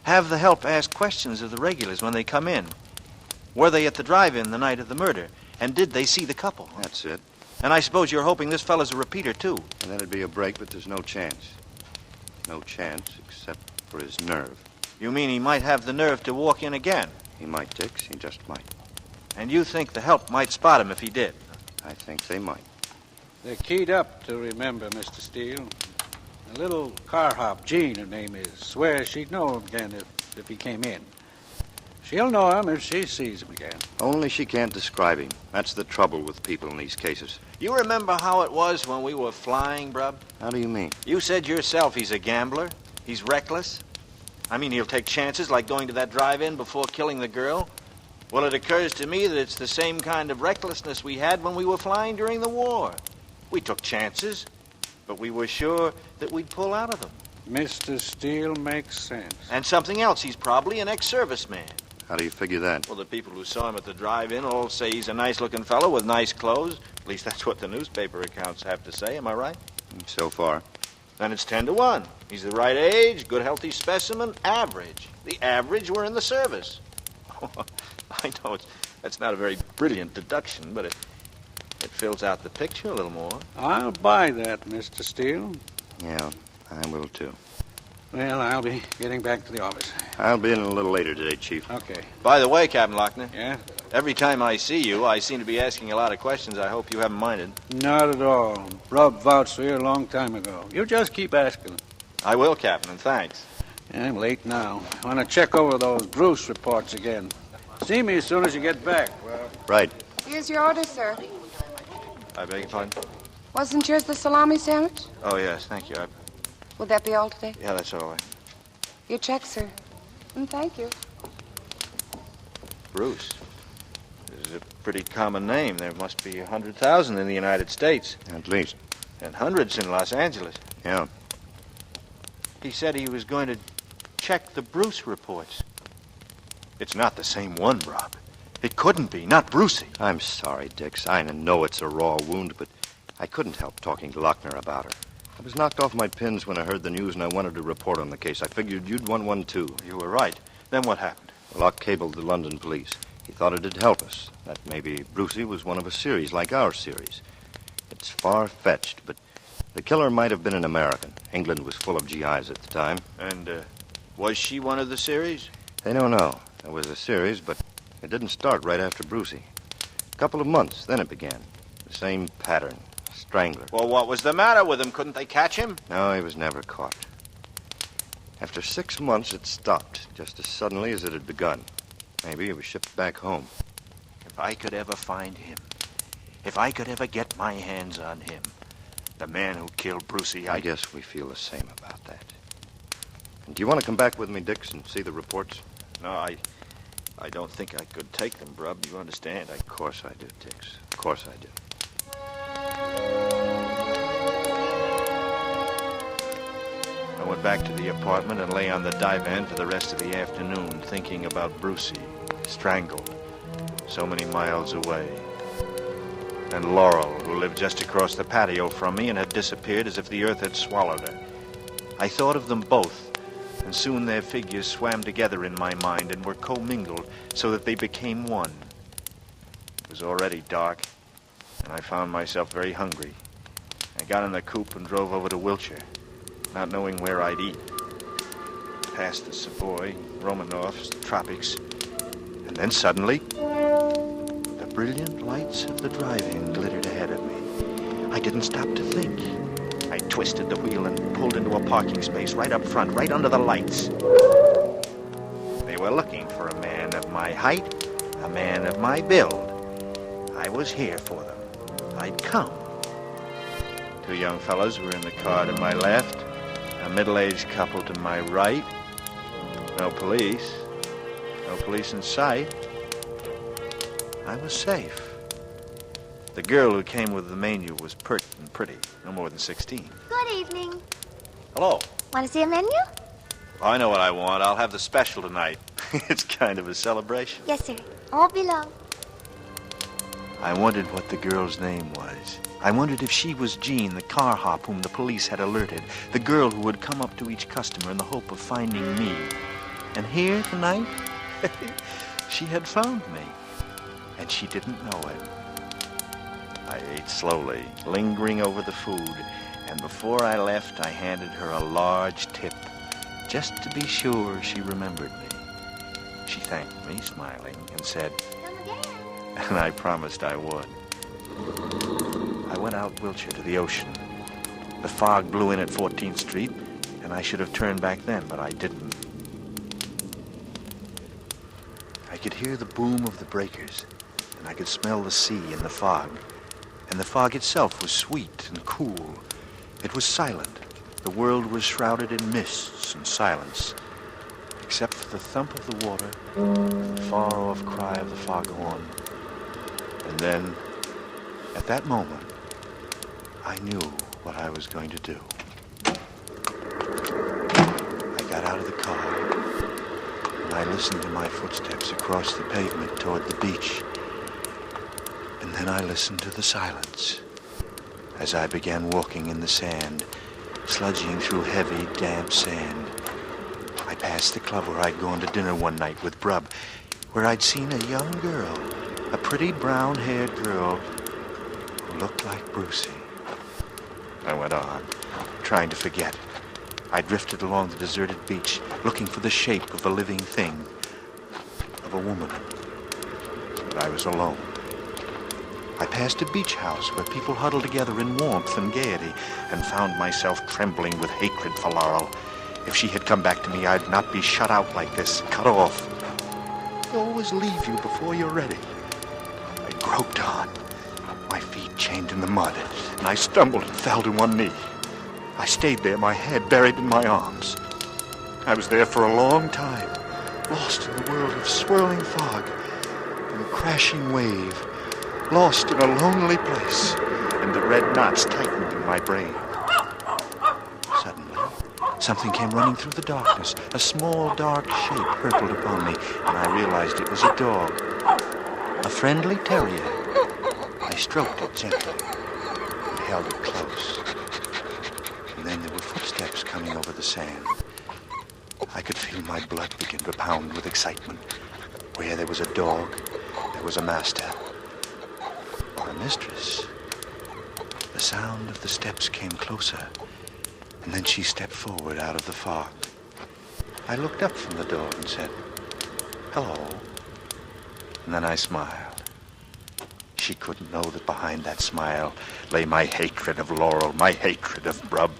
Have the help ask questions of the regulars when they come in. Were they at the drive-in the night of the murder? And did they see the couple? That's it. And I suppose you're hoping this fella's a repeater, too. And that'd be a break, but there's no chance. No chance except for his nerve. You mean he might have the nerve to walk in again? He might, Dix. He just might. And you think the help might spot him if he did? I think they might. They're keyed up to remember, Mr. Steele. A little car hop, Jean, her name is, swears she'd know him again if he came in. She'll know him if she sees him again. Only she can't describe him. That's the trouble with people in these cases. You remember how it was when we were flying, Brub? How do you mean? You said yourself he's a gambler. He's reckless. I mean, he'll take chances like going to that drive-in before killing the girl. Well, it occurs to me that it's the same kind of recklessness we had when we were flying during the war. We took chances, but we were sure that we'd pull out of them. Mr. Steele makes sense. And something else, he's probably an ex-serviceman. How do you figure that? Well, the people who saw him at the drive-in all say he's a nice-looking fellow with nice clothes. At least that's what the newspaper accounts have to say, am I right? So far. Then it's 10-1. He's the right age, good healthy specimen, average. The average were in the service. I know that's not a very brilliant deduction, but it fills out the picture a little more. I'll buy that, Mr. Steele. Yeah, I will too. Well, I'll be getting back to the office. I'll be in a little later today, Chief. Okay. By the way, Captain Lochner. Yeah? Every time I see you, I seem to be asking a lot of questions. I hope you haven't minded. Not at all. Brub vouched for you a long time ago. You just keep asking. I will, Captain, and thanks. I'm late now. I want to check over those Bruce reports again. See me as soon as you get back. Well, Right. Here's your order, sir. I beg your pardon? Wasn't yours the salami sandwich? Oh, yes, thank you. Would that be all today? Yeah, that's all right. Your check, sir. Thank you. Bruce. This is a pretty common name. There must be 100,000 in the United States. At least. And hundreds in Los Angeles. Yeah. He said he was going to check the Bruce reports. It's not the same one, Rob. It couldn't be. Not Brucey. I'm sorry, Dix. I know it's a raw wound, but I couldn't help talking to Lochner about her. I was knocked off my pins when I heard the news, and I wanted to report on the case. I figured you'd want one, too. You were right. Then what happened? Locke cabled the London police. He thought it'd help us. That maybe Brucey was one of a series like our series. It's far-fetched, but the killer might have been an American. England was full of GIs at the time. And, was she one of the series? They don't know. There was a series, but it didn't start right after Brucey. A couple of months, then it began. The same pattern. Strangler. Well, what was the matter with him? Couldn't they catch him? No, he was never caught. After 6 months, it stopped, just as suddenly as it had begun. Maybe he was shipped back home. If I could ever find him, if I could ever get my hands on him, the man who killed Brucey, I guess we feel the same about that. And do you want to come back with me, Dix, and see the reports? No, I don't think I could take them, Brub. You understand? Of course I do, Dix. Of course I do. I went back to the apartment and lay on the divan for the rest of the afternoon, thinking about Brucey, strangled, so many miles away. And Laurel, who lived just across the patio from me and had disappeared as if the earth had swallowed her. I thought of them both, and soon their figures swam together in my mind and were commingled so that they became one. It was already dark, and I found myself very hungry. I got in the coupe and drove over to Wiltshire, not knowing where I'd eat. Past the Savoy, Romanoff's, the Tropics, and then suddenly, the brilliant lights of the drive-in glittered ahead of me. I didn't stop to think. I twisted the wheel and pulled into a parking space right up front, right under the lights. They were looking for a man of my height, a man of my build. I was here for them. I'd come. 2 young fellows were in the car to my left, a middle-aged couple to my right. No police in sight. I was safe. The girl who came with the menu was pert and pretty, no more than 16. Good evening. Hello. Want to see a menu? I know what I want. I'll have the special tonight. It's kind of a celebration. Yes, sir. All below. I wondered what the girl's name was. I wondered if she was Jean, the car hop whom the police had alerted, the girl who would come up to each customer in the hope of finding me. And here tonight, she had found me, and she didn't know it. I ate slowly, lingering over the food, and before I left, I handed her a large tip, just to be sure she remembered me. She thanked me, smiling, and said, Come again. and I promised I would. I went out Wiltshire to the ocean. The fog blew in at 14th Street, and I should have turned back then, but I didn't. I could hear the boom of the breakers, and I could smell the sea in the fog. And the fog itself was sweet and cool. It was silent. The world was shrouded in mists and silence, except for the thump of the water and the far-off cry of the foghorn. And then, at that moment, I knew what I was going to do. I got out of the car, and I listened to my footsteps across the pavement toward the beach. And then I listened to the silence as I began walking in the sand, sludging through heavy, damp sand. I passed the club where I'd gone to dinner one night with Brub, where I'd seen a young girl, a pretty brown-haired girl who looked like Brucey. I went on, trying to forget. I drifted along the deserted beach, looking for the shape of a living thing, of a woman. But I was alone. I passed a beach house where people huddled together in warmth and gaiety, and found myself trembling with hatred for Laurel. If she had come back to me, I'd not be shut out like this, cut off. always leave you before you're ready. I groped on, my feet chained in the mud, and I stumbled and fell to one knee. I stayed there, my head buried in my arms. I was there for a long time, lost in the world of swirling fog and crashing wave, lost in a lonely place, and the red knots tightened in my brain. Suddenly, something came running through the darkness. A small, dark shape hurtled upon me, and I realized it was a dog, a friendly terrier. I stroked it gently and held it close. And then there were footsteps coming over the sand. I could feel my blood begin to pound with excitement. Where there was a dog, there was a master or a mistress. The sound of the steps came closer, and then she stepped forward out of the fog. I looked up from the door and said, "Hello." And then I smiled. She couldn't know that behind that smile lay my hatred of Laurel, my hatred of Brub,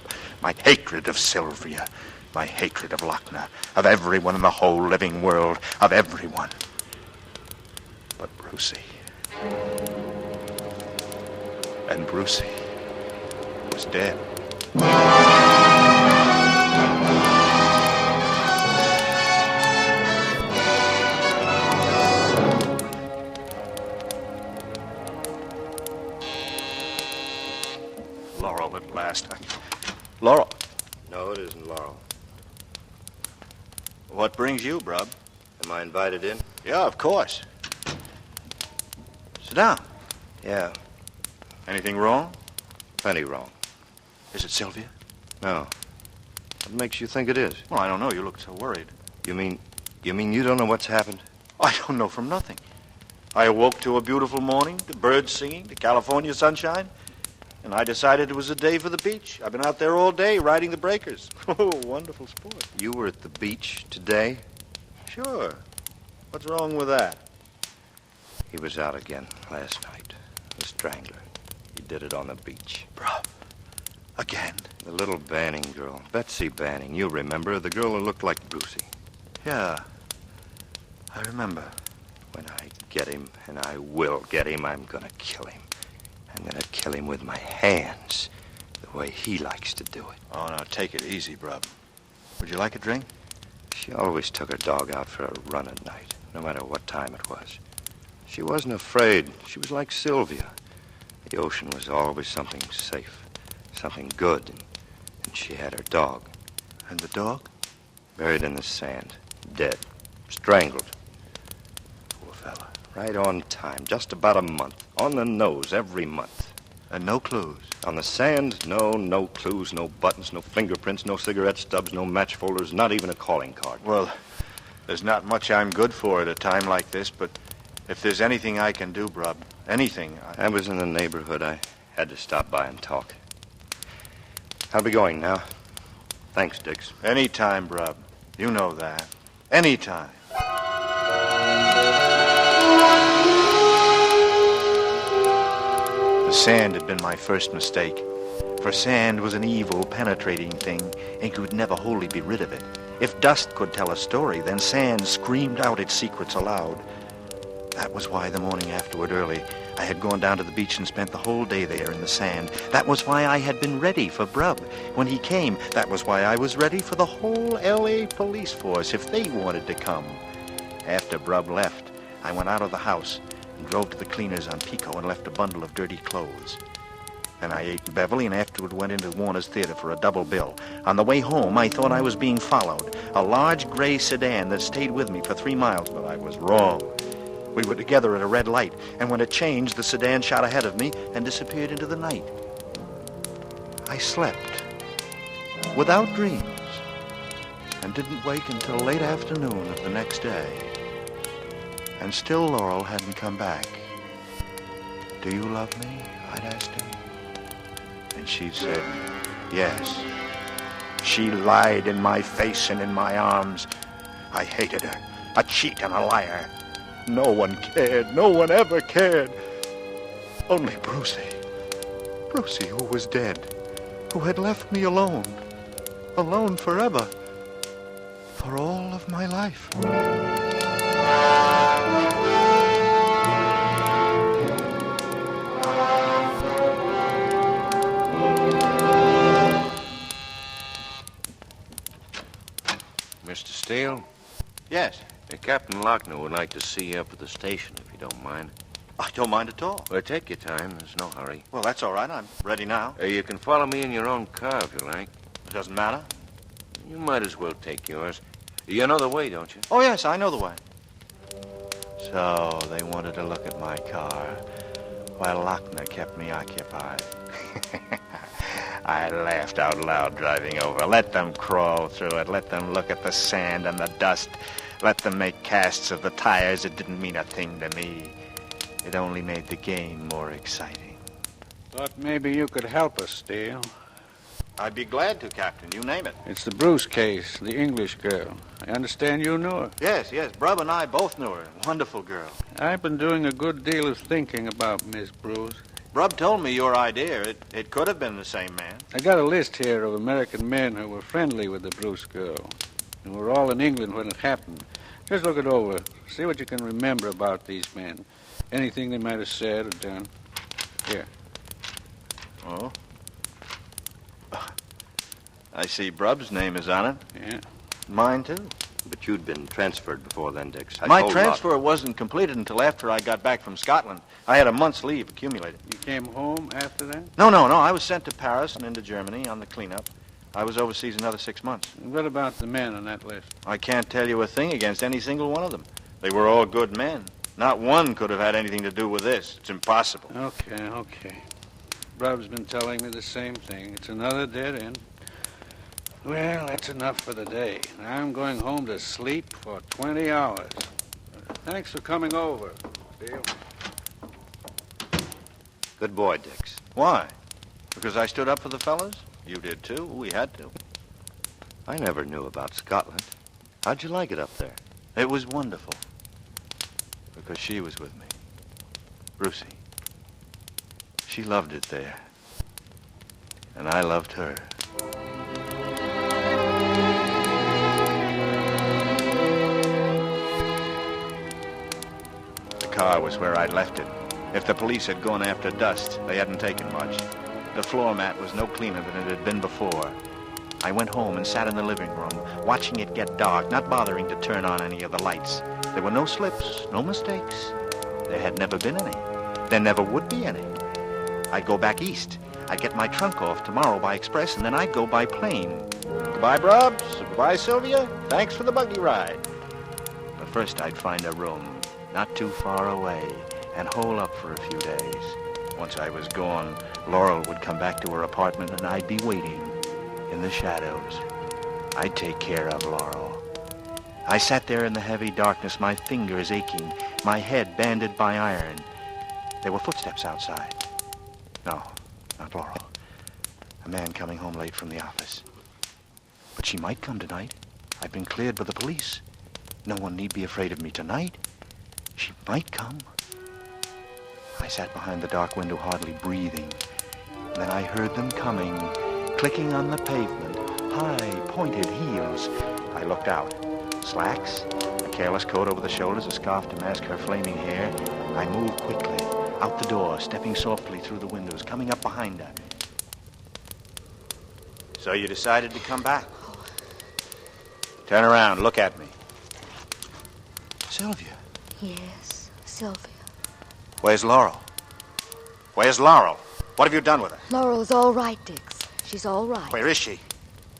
my hatred of Sylvia, my hatred of Lochner, of everyone in the whole living world, of everyone. But Brucey. And Brucey was dead. Laurel at last. Laurel. No, it isn't Laurel. What brings you, Brub? Am I invited in? Yeah, of course. Sit down. Yeah. Anything wrong? Plenty wrong. Is it Sylvia? No. What makes you think it is? Well, I don't know. You look so worried. You mean you don't know what's happened? I don't know from nothing. I awoke to a beautiful morning, to birds singing, to California sunshine, and I decided it was a day for the beach. I've been out there all day riding the breakers. Oh, wonderful sport. You were at the beach today? Sure. What's wrong with that? He was out again last night. The strangler. He did it on the beach. Bruv. Again? The little Banning girl. Betsy Banning. You remember? The girl who looked like Brucey. Yeah. I remember. When I get him, and I will get him, I'm gonna kill him. I'm gonna kill him with my hands, the way he likes to do it. Oh, now take it easy, Brub. Would you like a drink? She always took her dog out for a run at night, no matter what time it was. She wasn't afraid. She was like Sylvia. The ocean was always something safe, something good, and she had her dog. And the dog? Buried in the sand, dead, strangled. Poor fella. Right on time, just about a month. On the nose, every month. And no clues? On the sand, no clues, no buttons, no fingerprints, no cigarette stubs, no match folders, not even a calling card. Well, there's not much I'm good for at a time like this, but if there's anything I can do, Brub, anything... I was in the neighborhood. I had to stop by and talk. I'll be going now. Thanks, Dix. Anytime, Brub. You know that. Anytime. The sand had been my first mistake. For sand was an evil, penetrating thing, and you could never wholly be rid of it. If dust could tell a story, then sand screamed out its secrets aloud. That was why the morning afterward early, I had gone down to the beach and spent the whole day there in the sand. That was why I had been ready for Brub. When he came, that was why I was ready for the whole L.A. police force if they wanted to come. After Brub left, I went out of the house and drove to the cleaners on Pico and left a bundle of dirty clothes. Then I ate in Beverly and afterward went into Warner's Theater for a double bill. On the way home, I thought I was being followed. A large gray sedan that stayed with me for 3 miles, but I was wrong. We were together at a red light, and when it changed, the sedan shot ahead of me and disappeared into the night. I slept, without dreams, and didn't wake until late afternoon of the next day. And still Laurel hadn't come back. "Do you love me?" I'd asked him. And she'd said, yes. She lied in my face and in my arms. I hated her, a cheat and a liar. No one cared. No one ever cared. Only Brucey. Brucey, who was dead. Who had left me alone. Alone forever. For all of my life. Mr. Steele? Yes. Captain Lochner would like to see you up at the station, if you don't mind. I don't mind at all. Well, take your time. There's no hurry. Well, that's all right. I'm ready now. You can follow me in your own car, if you like. It doesn't matter. You might as well take yours. You know the way, don't you? Oh, yes, I know the way. So, they wanted to look at my car while Lochner kept me occupied. I laughed out loud driving over. Let them crawl through it. Let them look at the sand and the dust. Let them make casts of the tires. It didn't mean a thing to me. It only made the game more exciting. Thought maybe you could help us, Steele. I'd be glad to, Captain. You name it. It's the Bruce case, the English girl. I understand you knew her. Yes. Brub and I both knew her. Wonderful girl. I've been doing a good deal of thinking about Miss Bruce. Brub told me your idea. It could have been the same man. I got a list here of American men who were friendly with the Bruce girl, who were all in England when it happened. Just look it over. See what you can remember about these men. Anything they might have said or done. Here. Oh? I see Brub's name is on it. Yeah. Mine, too. But you'd been transferred before then, Dix. My transfer wasn't completed until after I got back from Scotland. I had a month's leave accumulated. You came home after that? No. I was sent to Paris and into Germany on the cleanup. I was overseas another 6 months. What about the men on that list? I can't tell you a thing against any single one of them. They were all good men. Not one could have had anything to do with this. It's impossible. Okay. Brub's been telling me the same thing. It's another dead end. Well, that's enough for the day. I'm going home to sleep for 20 hours. Thanks for coming over, Steele. Good boy, Dix. Why? Because I stood up for the fellas? You did, too. We had to. I never knew about Scotland. How'd you like it up there? It was wonderful. Because she was with me. Brucey. She loved it there. And I loved her. The car was where I'd left it. If the police had gone after dust, they hadn't taken much. The floor mat was no cleaner than it had been before. I went home and sat in the living room, watching it get dark, not bothering to turn on any of the lights. There were no slips, no mistakes. There had never been any. There never would be any. I'd go back east. I'd get my trunk off tomorrow by express, and then I'd go by plane. Goodbye, Brubs. Goodbye, Sylvia. Thanks for the buggy ride. But first I'd find a room, not too far away, and hole up for a few days. Once I was gone, Laurel would come back to her apartment, and I'd be waiting in the shadows. I'd take care of Laurel. I sat there in the heavy darkness, my fingers aching, my head banded by iron. There were footsteps outside. No, not Laurel. A man coming home late from the office. But she might come tonight. I've been cleared by the police. No one need be afraid of me tonight. She might come. I sat behind the dark window, hardly breathing. Then I heard them coming, clicking on the pavement, high, pointed heels. I looked out. Slacks, a careless coat over the shoulders, a scarf to mask her flaming hair. I moved quickly, out the door, stepping softly through the windows, coming up behind her. So you decided to come back? Turn around, look at me. Sylvia. Yes, Sylvia. Where's Laurel? Where's Laurel? What have you done with her? Laurel is all right, Dix. She's all right. Where is she?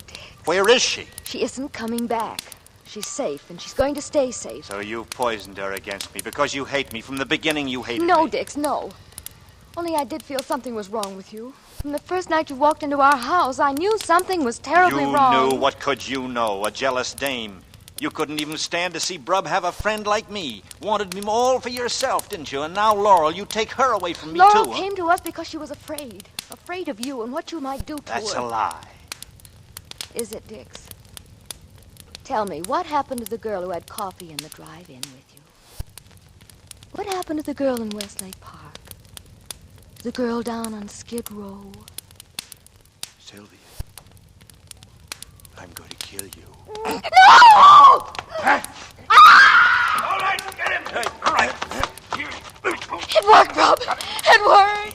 Dix. Where is she? She isn't coming back. She's safe, and she's going to stay safe. So you poisoned her against me because you hate me. From the beginning, you hated me. No, Dix, no. Only I did feel something was wrong with you. From the first night you walked into our house, I knew something was terribly wrong. You knew. What could you know? A jealous dame. You couldn't even stand to see Brub have a friend like me. Wanted me all for yourself, didn't you? And now, Laurel, you take her away from me, Laurel too. Laurel came to us because she was afraid. Afraid of you and what you might do to her. That's a lie. Is it, Dix? Tell me, what happened to the girl who had coffee in the drive-in with you? What happened to the girl in Westlake Park? The girl down on Skid Row? Sylvia, I'm going to kill you. No! All right, get him! Hey, all right. It worked, Rob. It worked.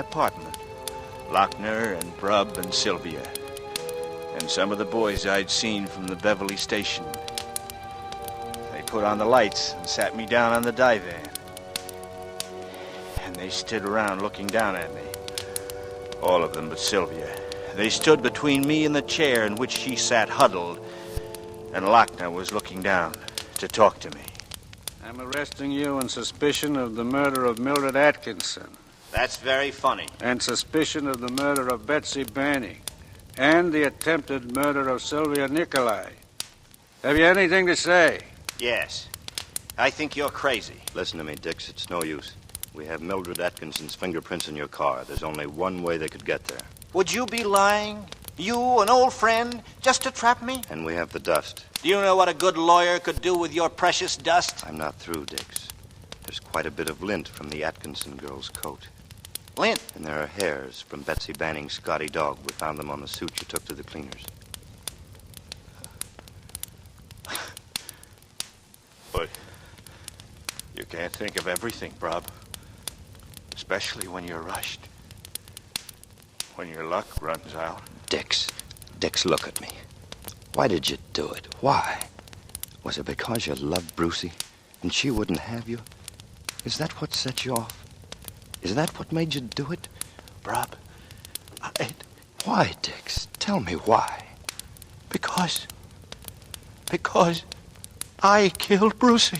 apartment. Lochner and Brubb and Sylvia. And some of the boys I'd seen from the Beverly station. They put on the lights and sat me down on the divan. And they stood around looking down at me. All of them but Sylvia. They stood between me and the chair in which she sat huddled. And Lochner was looking down to talk to me. I'm arresting you on suspicion of the murder of Mildred Atkinson. That's very funny. And suspicion of the murder of Betsy Banning. And the attempted murder of Sylvia Nicolai. Have you anything to say? Yes. I think you're crazy. Listen to me, Dix. It's no use. We have Mildred Atkinson's fingerprints in your car. There's only one way they could get there. Would you be lying? You, an old friend, just to trap me? And we have the dust. Do you know what a good lawyer could do with your precious dust? I'm not through, Dix. There's quite a bit of lint from the Atkinson girl's coat. Lint? And there are hairs from Betsy Banning's Scotty dog. We found them on the suit you took to the cleaners. But you can't think of everything, Brubb. Especially when you're rushed. When your luck runs out. Dix, look at me. Why did you do it? Why? Was it because you loved Brucey and she wouldn't have you? Is that what set you off? Is that what made you do it? Brubb, Why, Dix? Tell me why. Because I killed Brucey.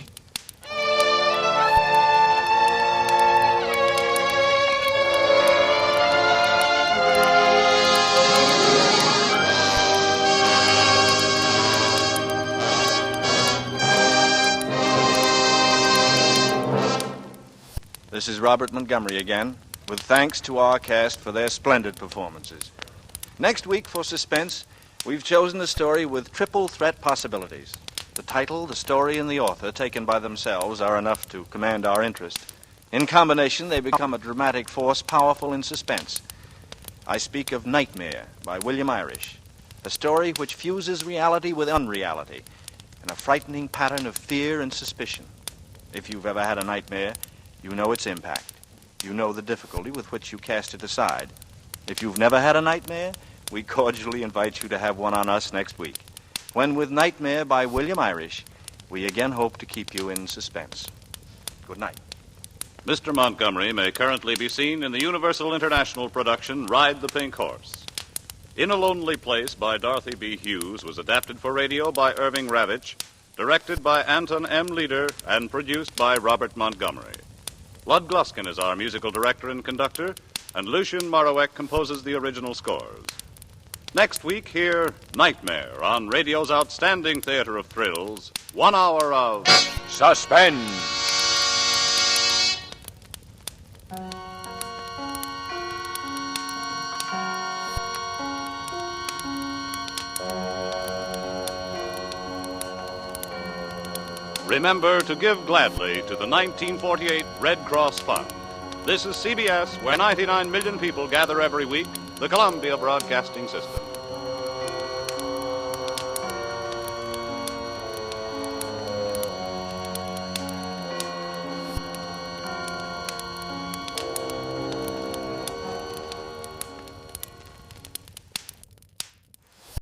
This is Robert Montgomery again, with thanks to our cast for their splendid performances. Next week for Suspense, we've chosen a story with triple threat possibilities. The title, the story, and the author, taken by themselves, are enough to command our interest. In combination, they become a dramatic force powerful in suspense. I speak of Nightmare by William Irish, a story which fuses reality with unreality in a frightening pattern of fear and suspicion. If you've ever had a nightmare, you know its impact. You know the difficulty with which you cast it aside. If you've never had a nightmare, we cordially invite you to have one on us next week, when with Nightmare by William Irish, we again hope to keep you in suspense. Good night. Mr. Montgomery may currently be seen in the Universal International production Ride the Pink Horse. In a Lonely Place by Dorothy B. Hughes was adapted for radio by Irving Ravitch, directed by Anton M. Leader, and produced by Robert Montgomery. Lud Gluskin is our musical director and conductor, and Lucien Morawek composes the original scores. Next week, hear Nightmare on radio's outstanding theater of thrills, 1 hour of Suspense. Remember to give gladly to the 1948 Red Cross Fund. This is CBS, where 99 million people gather every week, the Columbia Broadcasting System.